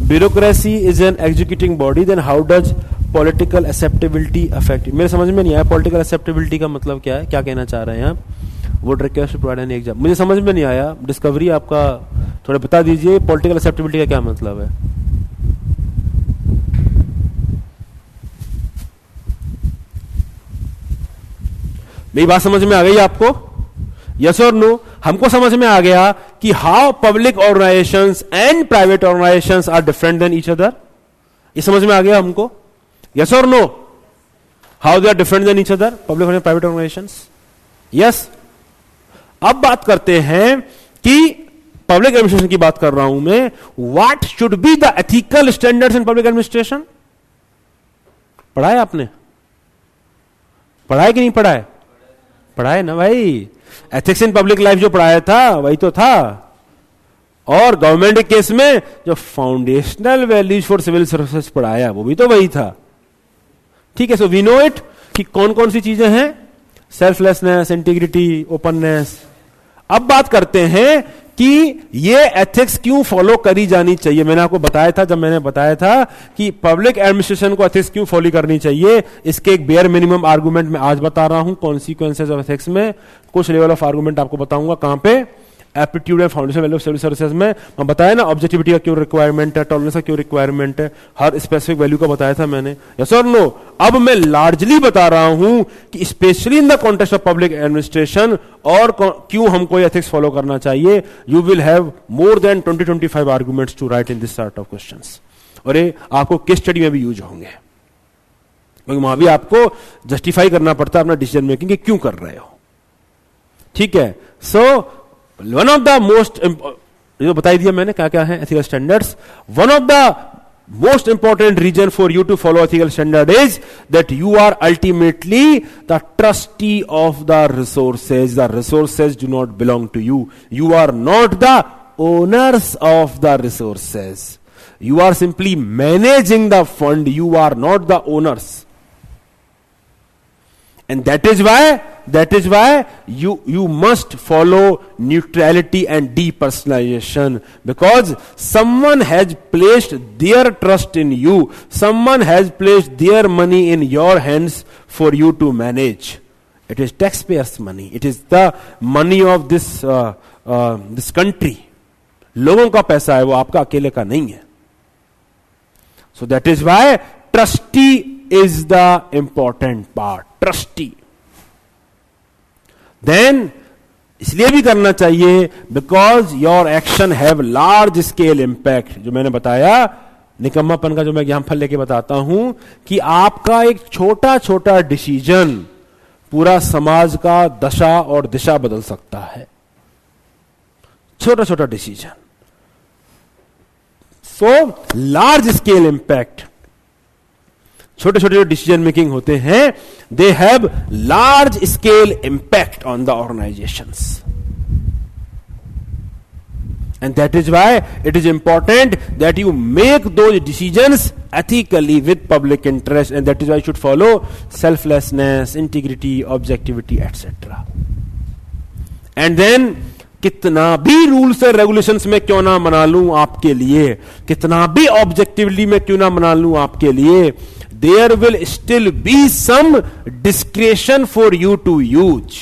Bureaucracy is an executing body, then how does political acceptability affect? मेरे समझ में नहीं आया पॉलिटिकल एक्सेप्टेबिलिटी का मतलब क्या है, क्या कहना चाह रहे हैं आप? Would request to provide an example. मुझे समझ में नहीं आया, डिस्कवरी आपका थोड़ा बता दीजिए, पॉलिटिकल एक्सेप्टेबिलिटी का क्या मतलब है? मेरी बात समझ में आ गई आपको? यस और नो? हमको समझ में आ गया कि how public organizations and private organizations are different than each other. ये समझ में आ गया हमको? Yes or no? How they are different than each other, public and private organizations? Yes. अब बात करते हैं कि पब्लिक एडमिनिस्ट्रेशन की बात कर रहा हूं मैं। What should be the ethical standards in public administration? पढ़ा है आपने? पढ़ा है कि नहीं पढ़ा है? पढ़ा है ना भाई। एथिक्स इन पब्लिक लाइफ जो पढ़ाया था वही तो था। और गवर्नमेंट के केस में जो foundational values for civil services पढ़ाया वो भी तो वही था। ठीक है, सो वी नो इट कि कौन कौन सी चीजें हैं, सेल्फलेसनेस, इंटीग्रिटी, ओपननेस। अब बात करते हैं कि ये एथिक्स क्यों फॉलो करी जानी चाहिए। मैंने आपको बताया था, जब मैंने बताया था कि पब्लिक एडमिनिस्ट्रेशन को एथिक्स क्यों फॉलो करनी चाहिए, इसके एक बेयर मिनिमम आर्गुमेंट मैं आज बता रहा हूं। कॉन्सिक्वेंसेज ऑफ एथिक्स में कुछ लेवल ऑफ आर्गुमेंट आपको बताऊंगा। कहां पे? Aptitude and foundation value of civil services में मैं बताया ना, ऑब्जेक्टिविटी का क्यों रिक्वायरमेंट है, टॉलरेंस का क्यों रिक्वायरमेंट है, हर स्पेसिफिक वैल्यू का बताया था मैंने। यस और नो? अब मैं लार्जली बता रहा हूं कि specially in the context of public administration और क्यों हमको एथिक्स फॉलो करना चाहिए। You will have more than 20-25 arguments to write in this sort of questions. और ये आपको केस स्टडी में भी यूज होंगे, क्योंकि वहां भी आपको जस्टिफाई करना पड़ता है अपना डिसीजन मेकिंग, क्यों कर रहे हो। ठीक है, so one of the most, जो बताई दिया मैंने क्या क्या है ethical standards. One of the most important reason for you to follow ethical standard is that you are ultimately the trustee of the resources. The resources do not belong to you. You are not the owners of the resources. You are simply managing the fund. You are not the owners. And that is why you must follow neutrality and depersonalization, because someone has placed their trust in you. Someone has placed their money in your hands for you to manage. It is taxpayers' money. It is the money of this country. लोगों का पैसा है, वो आपका अकेले का नहीं है. So that is why trustee is the important part. Trustee. Then इसलिए भी करना चाहिए because your action have large scale impact. जो मैंने बताया, निकम्मापन का जो मैं एग्जाम्पल लेके बताता हूं कि आपका एक छोटा छोटा डिसीजन पूरा समाज का दशा और दिशा बदल सकता है. छोटा छोटा decision. So large scale impact. छोटे छोटे जो डिसीजन मेकिंग होते हैं, they have large scale impact on the organizations. And that is why it is important that you make those decisions ethically with public interest. And that is why you should follow selflessness, integrity, objectivity etcetera. And then कितना भी rules और regulations में क्यों ना मना लूं आपके लिए, कितना भी ऑब्जेक्टिवली में क्यों ना मना लूं आपके लिए, there will still be some discretion for you to use.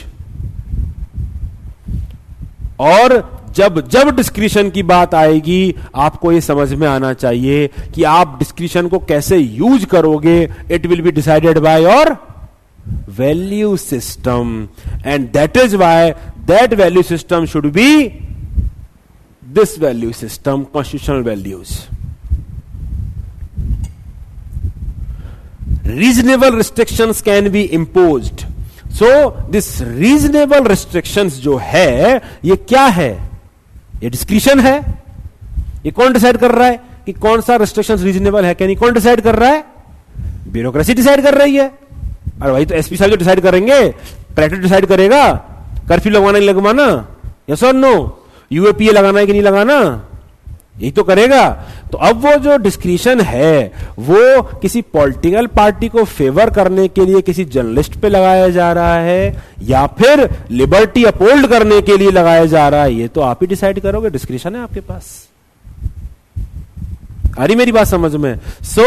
और जब डिस्क्रिशन की बात आएगी, आपको यह समझ में आना चाहिए कि आप डिस्क्रिशन को कैसे यूज करोगे. It will be decided by your value system. And that is why that value system should be this value system, constitutional values. Reasonable restrictions can be imposed. So this reasonable restrictions जो है, ये क्या है? ये discretion है. ये कौन decide कर रहा है कि कौन सा रिस्ट्रिक्शंस रीजनेबल है, क्या नहीं? कौन डिसाइड कर रहा है? ब्यूरोक्रेसी डिसाइड कर रही है. अरे भाई, तो एसपी साहब जो डिसाइड करेंगे, कलेक्टर डिसाइड करेगा कर्फ्यू लगवाना नहीं लगवाना, यस और नो, यूएपीए लगाना है कि नहीं लगाना, यही तो करेगा. तो अब वो जो डिस्क्रिशन है, वो किसी पॉलिटिकल पार्टी को फेवर करने के लिए किसी जर्नलिस्ट पे लगाया जा रहा है, या फिर लिबर्टी अपहोल्ड करने के लिए लगाया जा रहा है, ये तो आप ही डिसाइड करोगे. डिस्क्रिशन है आपके पास. आ रही मेरी बात समझ में? So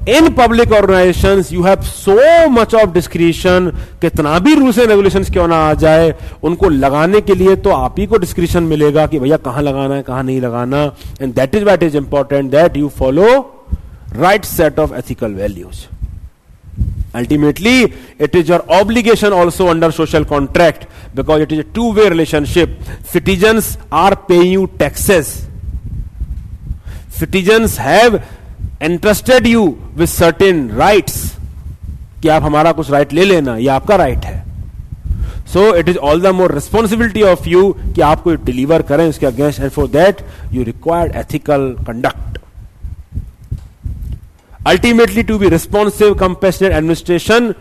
in public organisations you have so much of discretion. कितना भी रूल्स एंड रेगुलेशंस क्यों ना आ जाए, उनको लगाने के लिए तो आप ही को डिस्क्रिशन मिलेगा कि भैया कहां लगाना है, कहां नहीं लगाना. And that is what is important, that you follow right set of ethical values. Ultimately, it is your obligation also under social contract, because it is a two-way relationship. Citizens are paying you taxes. Citizens have entrusted you with certain rights, कि आप हमारा कुछ right ले लेना, ये आपका right है. So it is all the more responsibility of you कि आपको डिलीवर करें उसके against, and for that you require ethical conduct. Ultimately, to be responsive, compassionate administration,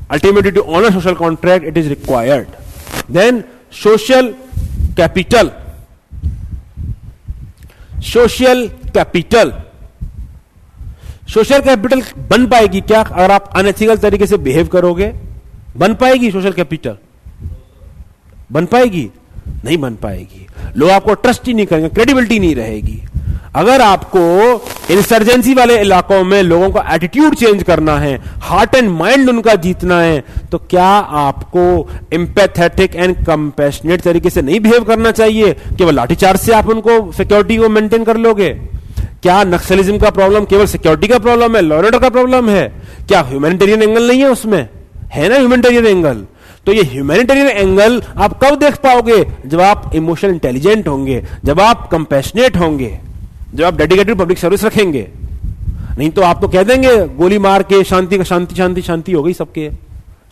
ultimately to honor social contract, it is required. Then social capital. Social capital. Social capital बन पाएगी क्या अगर आप unethical तरीके से behave करोगे? बन पाएगी सोशल कैपिटल? बन पाएगी? नहीं बन पाएगी. लोग आपको ट्रस्ट ही नहीं करेंगे, क्रेडिबिलिटी नहीं रहेगी. अगर आपको इंसर्जेंसी वाले इलाकों में लोगों का एटीट्यूड चेंज करना है, हार्ट एंड माइंड उनका जीतना है, तो क्या आपको एम्पैथेटिक एंड कंपैशनेट तरीके से नहीं बिहेव करना चाहिए? केवल लाठीचार्ज से आप उनको सिक्योरिटी को मेंटेन कर लोगे? क्या नक्सलिज्म का प्रॉब्लम केवल सिक्योरिटी का प्रॉब्लम है, लॉ एंड ऑर्डर का प्रॉब्लम है? क्या ह्यूमैनिटेरियन एंगल नहीं है उसमें? है ना ह्यूमैनिटेरियन एंगल. तो ये ह्यूमैनिटेरियन एंगल आप कब देख पाओगे? जब आप इमोशनल इंटेलिजेंट होंगे, जब आप कंपैशनेट होंगे, जब आप डेडिकेटेड पब्लिक सर्विस रखेंगे. नहीं तो आप तो कह देंगे गोली मार के शांति शांति शांति शांति हो गई, सबके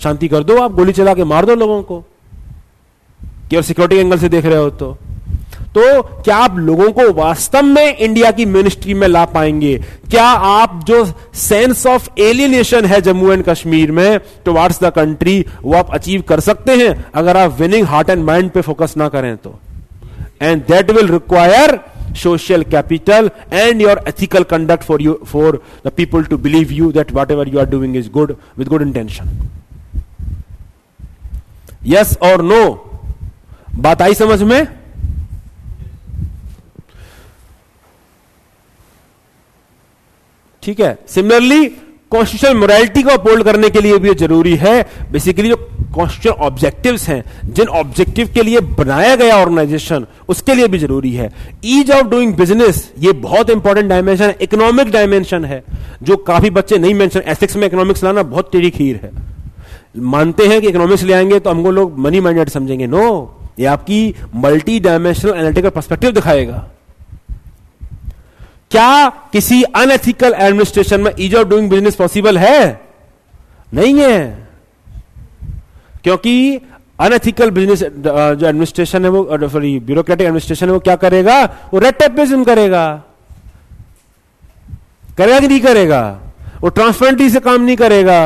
शांति कर दो, आप गोली चला के मार दो लोगों को, केवल सिक्योरिटी एंगल से देख रहे हो. तो क्या आप लोगों को वास्तव में इंडिया की मिनिस्ट्री में ला पाएंगे? क्या आप जो सेंस ऑफ एलियनेशन है जम्मू एंड कश्मीर में टुवर्ड्स द कंट्री, वो आप अचीव कर सकते हैं अगर आप विनिंग हार्ट एंड माइंड पे फोकस ना करें तो? And that will require social capital and your ethical conduct for the people to believe you that whatever you are doing is good with good intention. Yes or no? बात आई समझ में? ठीक है. Similarly constitutional morality को uphold करने के लिए भी जरूरी है. बेसिकली जो कॉन्स्टिट्यूशनल ऑब्जेक्टिव्स हैं, जिन ऑब्जेक्टिव के लिए बनाया गया ऑर्गेनाइजेशन, उसके लिए भी जरूरी है. ईज ऑफ डूइंग बिजनेस, ये बहुत इंपॉर्टेंट डायमेंशन है, इकोनॉमिक डायमेंशन है, जो काफी बच्चे नहीं मेंशन. एथिक्स में इकोनॉमिक्स लाना बहुत टेढ़ी खीर है. मानते हैं कि इकोनॉमिक्स ले आएंगे तो हमको लोग मनी माइंडेड समझेंगे. नो, ये आपकी मल्टी डायमेंशनल एनालिटिकल पर्सपेक्टिव दिखाएगा. क्या किसी अनएथिकल एडमिनिस्ट्रेशन में ease of doing business possible है? नहीं है. क्योंकि अनएथिकल बिजनेस जो एडमिनिस्ट्रेशन है, वो सॉरी ब्यूरोक्रेटिक एडमिनिस्ट्रेशन है, वो क्या करेगा? वो रेड टेपिज्म करेगा. करेगा कि नहीं करेगा? वो ट्रांसपेरेंटली से काम नहीं करेगा,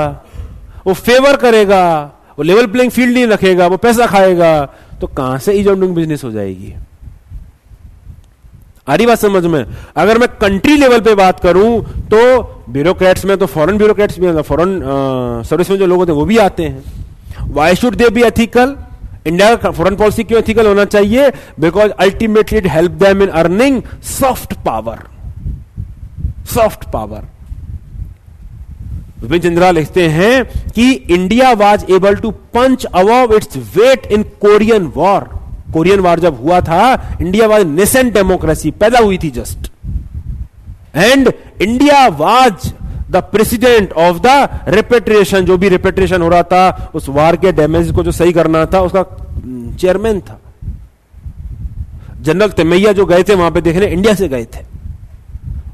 वो फेवर करेगा, वो लेवल प्लेइंग फील्ड नहीं रखेगा, वो पैसा खाएगा. तो कहां से ईज ऑफ डूइंग बिजनेस हो जाएगी? आ रही बात समझ में? अगर मैं कंट्री लेवल पे बात करूं तो ब्यूरोक्रेट्स में तो फॉरेन ब्यूरोक्रेट्स भी, फॉरेन सर्विस में जो लोग होते हैं वो भी आते हैं. Why should they be ethical? India का फॉरेन पॉलिसी क्यों एथिकल होना चाहिए? Because ultimately it help them in earning soft power. Soft power. Vipin Chandra लिखते हैं कि India was able to punch above its weight in Korean war. Korean war जब हुआ था, इंडिया वाज नेसेंट डेमोक्रेसी, पैदा हुई थी just, and India was the president of the repatriation. जो भी रिपेट्रिएशन हो रहा था, उस वार के डैमेज को जो सही करना था, उसका चेयरमैन था. जनरल तिमैया जो गए थे वहां पे देखने, इंडिया से गए थे.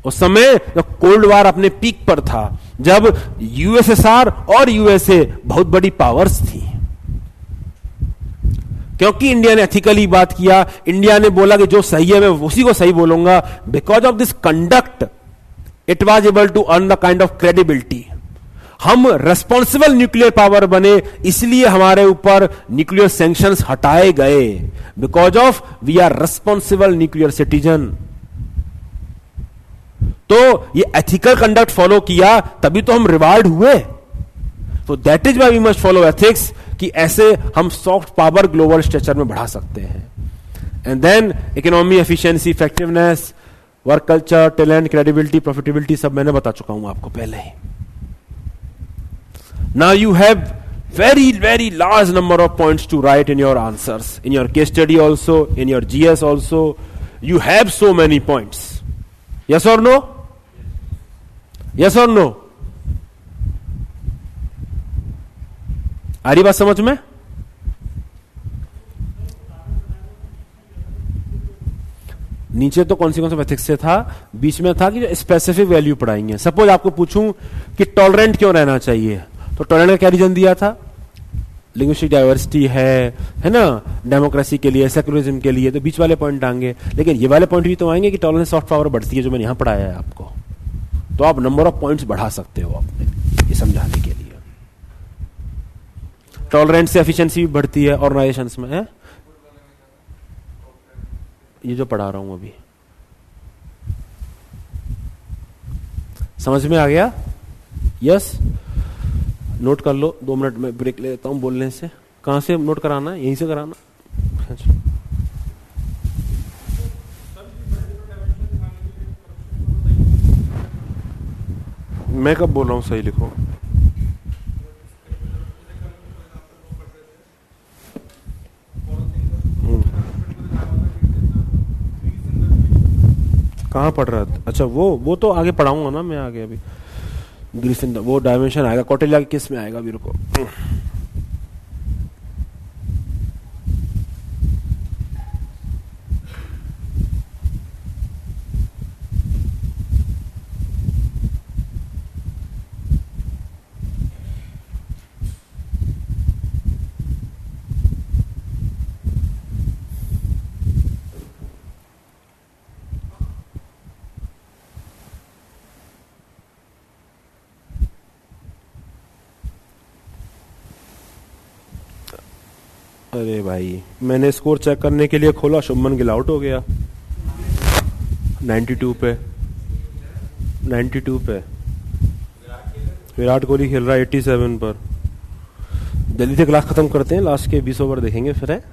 उस समय जब कोल्ड वार अपने पीक पर था, जब यूएसएसआर और यूएसए बहुत बड़ी पावर्स थी. क्योंकि इंडिया ने एथिकली बात किया, इंडिया ने बोला कि जो सही है मैं उसी को सही बोलूंगा. Because of this conduct it was able to earn the kind of credibility. हम रेस्पॉन्सिबल न्यूक्लियर पावर बने, इसलिए हमारे ऊपर न्यूक्लियर सैंक्शंस हटाए गए. Because of we are responsible nuclear citizen. तो ये एथिकल कंडक्ट फॉलो किया, तभी तो हम रिवार्ड हुए. तो that is why we must follow ethics, कि ऐसे हम सॉफ्ट पावर ग्लोबल स्ट्रक्चर में बढ़ा सकते हैं. And then economy, efficiency, effectiveness, work culture, talent, credibility, profitability, सब मैंने बता चुका हूं आपको पहले ही. Now you have very very large number of points to write in your answers, in your case study also, in your GS also. You have so many points. Yes or no? Yes or no? आ रही बात समझ में? नीचे तो कौन सी ethics से था, बीच में था कि जो स्पेसिफिक वैल्यू पढ़ाएंगे. सपोज आपको पूछूं कि टॉलरेंट क्यों रहना चाहिए, तो टॉलरेंट का क्या रीजन दिया था? लिंग्विस्टिक डाइवर्सिटी है ना, डेमोक्रेसी के लिए, सेक्युलरिज्म के लिए. तो बीच वाले पॉइंट आएंगे, लेकिन ये वाले पॉइंट भी तो आएंगे कि टॉलरेंस सॉफ्ट पावर बढ़ती है, जो मैंने यहां पढ़ाया है आपको. तो आप नंबर ऑफ पॉइंट्स बढ़ा सकते हो अपने ये समझाने के लिए. टॉलरेंस से एफिशिएंसी भी बढ़ती है ऑर्गेनाइजेशंस में, है? ये जो पढ़ा रहा हूं अभी, समझ में आ गया? यस? नोट कर लो, 2 मिनट में ब्रेक ले लेता हूं बोलने से. कहां से नोट कराना है? यहीं से कराना. मैं कब बोल रहा हूं सही लिखो? कहाँ पढ़ रहा था? अच्छा वो तो आगे पढ़ाऊंगा ना मैं, आगे अभी ग्रिफिन वो डायमेंशन आएगा, कौटिल्य के केस में आएगा मेरे को. अरे भाई, मैंने स्कोर चेक करने के लिए खोला, शुभमन गिल आउट हो गया 92 पे। 92 पे विराट कोहली खेल रहा है 87 पर। जल्दी से क्लास खत्म करते हैं, लास्ट के 20 ओवर देखेंगे फिर है।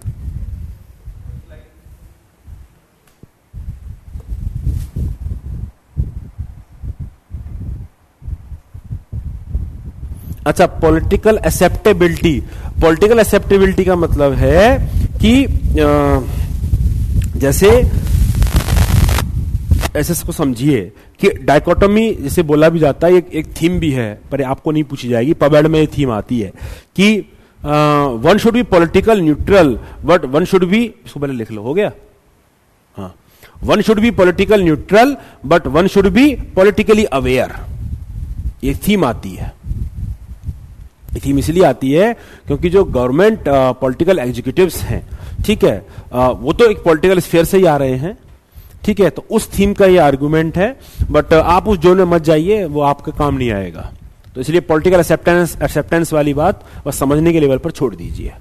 अच्छा, पॉलिटिकल एक्सेप्टेबिलिटी। पॉलिटिकल एक्सेप्टेबिलिटी का मतलब है कि जैसे ऐसे इसको समझिए कि डायकोटोमी जिसे बोला भी जाता है, एक थीम भी है पर आपको नहीं पूछी जाएगी, पबेड में ये थीम आती है कि one should be political neutral but one should be, इसको पहले लिख लो, हो गया, हाँ, one should be political neutral but one should be politically aware. ये थीम आती है। थीम इसलिए आती है क्योंकि जो गवर्नमेंट पॉलिटिकल एग्जीक्यूटिव्स हैं, ठीक है, वो तो एक पॉलिटिकल स्फीयर से ही आ रहे हैं, ठीक है, तो उस थीम का ये आर्गुमेंट है। बट आप उस जोन में मत जाइए, वो आपका काम नहीं आएगा। तो इसलिए पॉलिटिकल एक्सेप्टेंस वाली बात बस समझने के लेवल पर छोड़ दीजिए।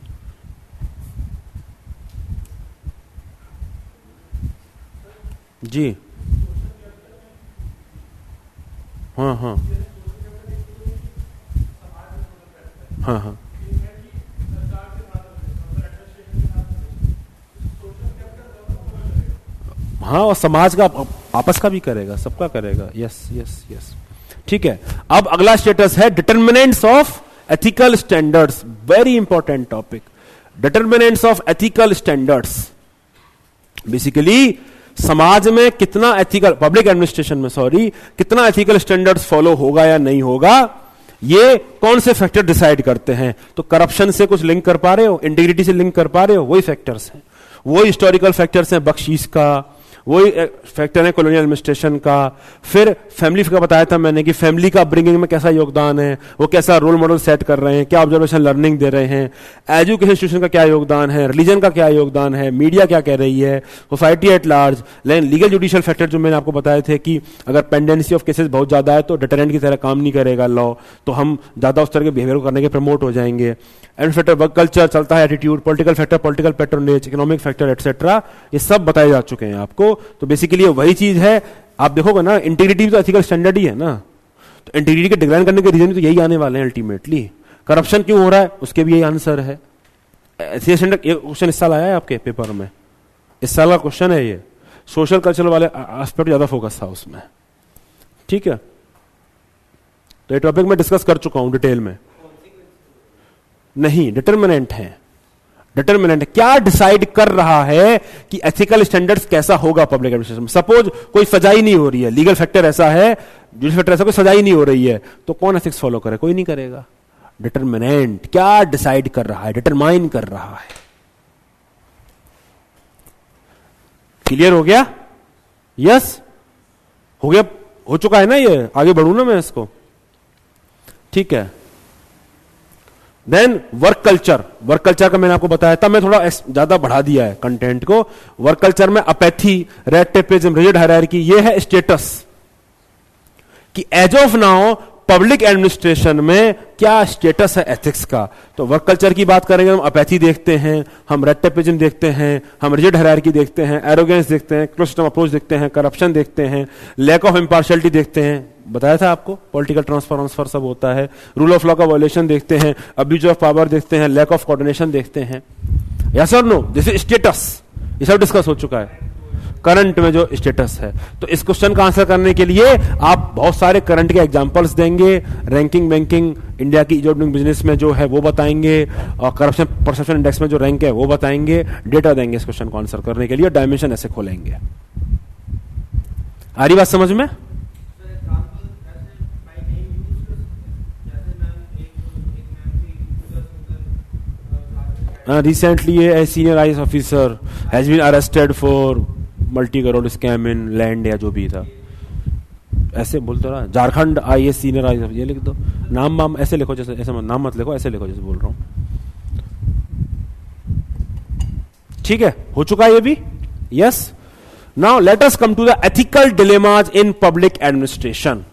जी हाँ हाँ हाँ हाँ हाँ, और समाज का आपस का भी करेगा, सबका करेगा। यस यस यस, ठीक है। अब अगला स्टेटस है determinants of ethical standards. Very important topic, determinants of ethical standards. Basically समाज में कितना एथिकल, पब्लिक एडमिनिस्ट्रेशन में सॉरी, कितना एथिकल स्टैंडर्ड्स फॉलो होगा या नहीं होगा, ये कौन से फैक्टर डिसाइड करते हैं। तो करप्शन से कुछ लिंक कर पा रहे हो, इंटीग्रिटी से लिंक कर पा रहे हो, वही फैक्टर्स हैं, वही हिस्टोरिकल फैक्टर्स हैं, बख्शीश का वही फैक्टर है, कॉलोनियल एडमिनिस्ट्रेशन का। फिर फैमिली का बताया था मैंने कि फैमिली का अपब्रिंगिंग में कैसा योगदान है, वो कैसा रोल मॉडल सेट कर रहे हैं, क्या ऑब्जर्वेशन लर्निंग दे रहे हैं, एजुकेशन इंस्टीट्यूशन का क्या योगदान है, रिलीजन का क्या योगदान है, मीडिया क्या कह रही है, सोसाइटी एट लार्ज। लेकिन लीगल जुडिशियल फैक्टर जो मैंने आपको बताए थे कि अगर पेंडेंसी ऑफ केसेस बहुत ज्यादा है तो डिटरेंट की तरह काम नहीं करेगा लॉ, तो हम ज्यादा उस तरह के बिहेवियर को करने के प्रमोट हो जाएंगे। एंड फैक्टर वर्क कल्चर चलता है, attitude, political factor, political patronage, economic factor etcetera, ये सब बताए जा चुके हैं आपको। तो बेसिकली वही चीज है। आप देखोगे ना, इंटीग्रिटी भी तो एथिकल स्टैंडर्ड ही है ना, तो इंटीग्रिटी के डिक्लाइन करने के रीजन तो यही आने वाले हैं अल्टीमेटली। करप्शन क्यों हो रहा है उसके भी यही आंसर है। एथिकल स्टैंडर्ड, ये क्वेश्चन इस साल आया है आपके पेपर में, इस साल का क्वेश्चन है ये। सोशल कल्चर वाले एस्पेक्ट ज्यादा फोकस था उसमें, ठीक है। तो ये टॉपिक मैं डिस्कस कर चुका हूं डिटेल में। नहीं, डिटर्मिनेंट है। डिटर्मिनेंट क्या डिसाइड कर रहा है कि एथिकल स्टैंडर्ड्स कैसा होगा पब्लिक एडमिनिस्ट्रेशन में। सपोज कोई सजा ही नहीं हो रही है, लीगल फैक्टर ऐसा है, जुडिशियल फैक्टर ऐसा, कोई सजा ही नहीं हो रही है, तो कौन एथिक्स फॉलो करे? कोई नहीं करेगा। डिटर्मिनेंट क्या डिसाइड कर रहा है, डिटरमाइन कर रहा है। क्लियर हो गया? यस हो गया, हो चुका है ना ये। आगे बढ़ू ना मैं इसको, ठीक है। Then work culture. Work culture का मैंने आपको बताया था, मैं थोड़ा ज्यादा बढ़ा दिया है कंटेंट को। वर्क कल्चर में apathy, red tapism, rigid hierarchy, ये है स्टेटस कि as of now public administration में क्या स्टेटस है एथिक्स का। तो वर्क कल्चर की बात करेंगे, हम अपैथी देखते हैं, हम रेड टेपिज्म देखते हैं, हम रिजिड हायरार्की देखते हैं, एरोगेंस देखते हैं, क्लोज सिस्टम अप्रोच देखते हैं, करप्शन देखते हैं, लैक ऑफ इम्पार्शियलिटी देखते हैं, बताया था आपको, पॉलिटिकल ट्रांसफर सब होता है, रूल ऑफ लॉ का वायलेशन देखते हैं, अब्यूज ऑफ पावर देखते हैं, लैक ऑफ कोऑर्डिनेशन देखते हैं। यस और नो? This is status. ये सब डिस्कस हो चुका है करंट में जो स्टेटस है। तो इस क्वेश्चन का आंसर करने के लिए आप बहुत सारे करंट के एग्जांपल्स देंगे, रैंकिंग बैंकिंग इंडिया की इज ऑफ डूइंग बिजनेस में जो है वो बताएंगे, और करप्शन परसेप्शन इंडेक्स में जो रैंक है वो बताएंगे, डेटा देंगे इस क्वेश्चन को आंसर करने के लिए, डायमेंशन ऐसे खोलेंगे। आ रही बात समझ में? Recently a senior IAS officer has been arrested for multi crore scam in land या जो भी था, ऐसे बोलते रहा। झारखंड IAS सीनियर IAS, ये लिख दो, नाम ऐसे लिखो, जैसे ऐसे नाम मत लिखो, ऐसे लिखो जैसे बोल रहा हूं, ठीक है। हो चुका है ये भी। Yes, now let us come to the ethical dilemmas in public administration.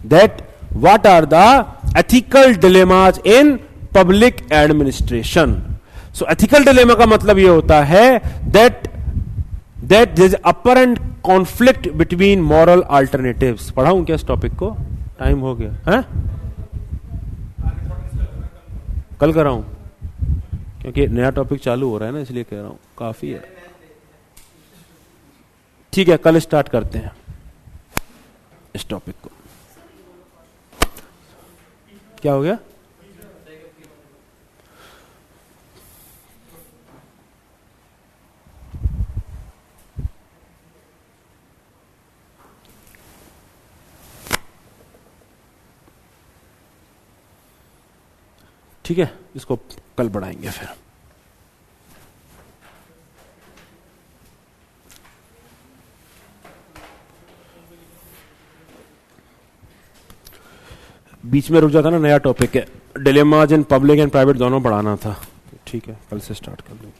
That what are the ethical dilemmas in public administration. So ethical dilemma का मतलब ये होता है that there is apparent conflict between moral alternatives. पढ़ाऊं क्या इस topic को? Time हो गया है, कल कराऊं क्योंकि नया टॉपिक चालू हो रहा है ना, इसलिए कह रहा हूं, काफी है। ठीक है, कल स्टार्ट करते हैं इस टॉपिक को। क्या हो गया? ठीक है, इसको कल बढ़ाएंगे फिर। बीच में रुक जाता ना, नया टॉपिक है, dilemmas in public and private दोनों बढ़ाना था। ठीक है, कल से स्टार्ट कर लूँ।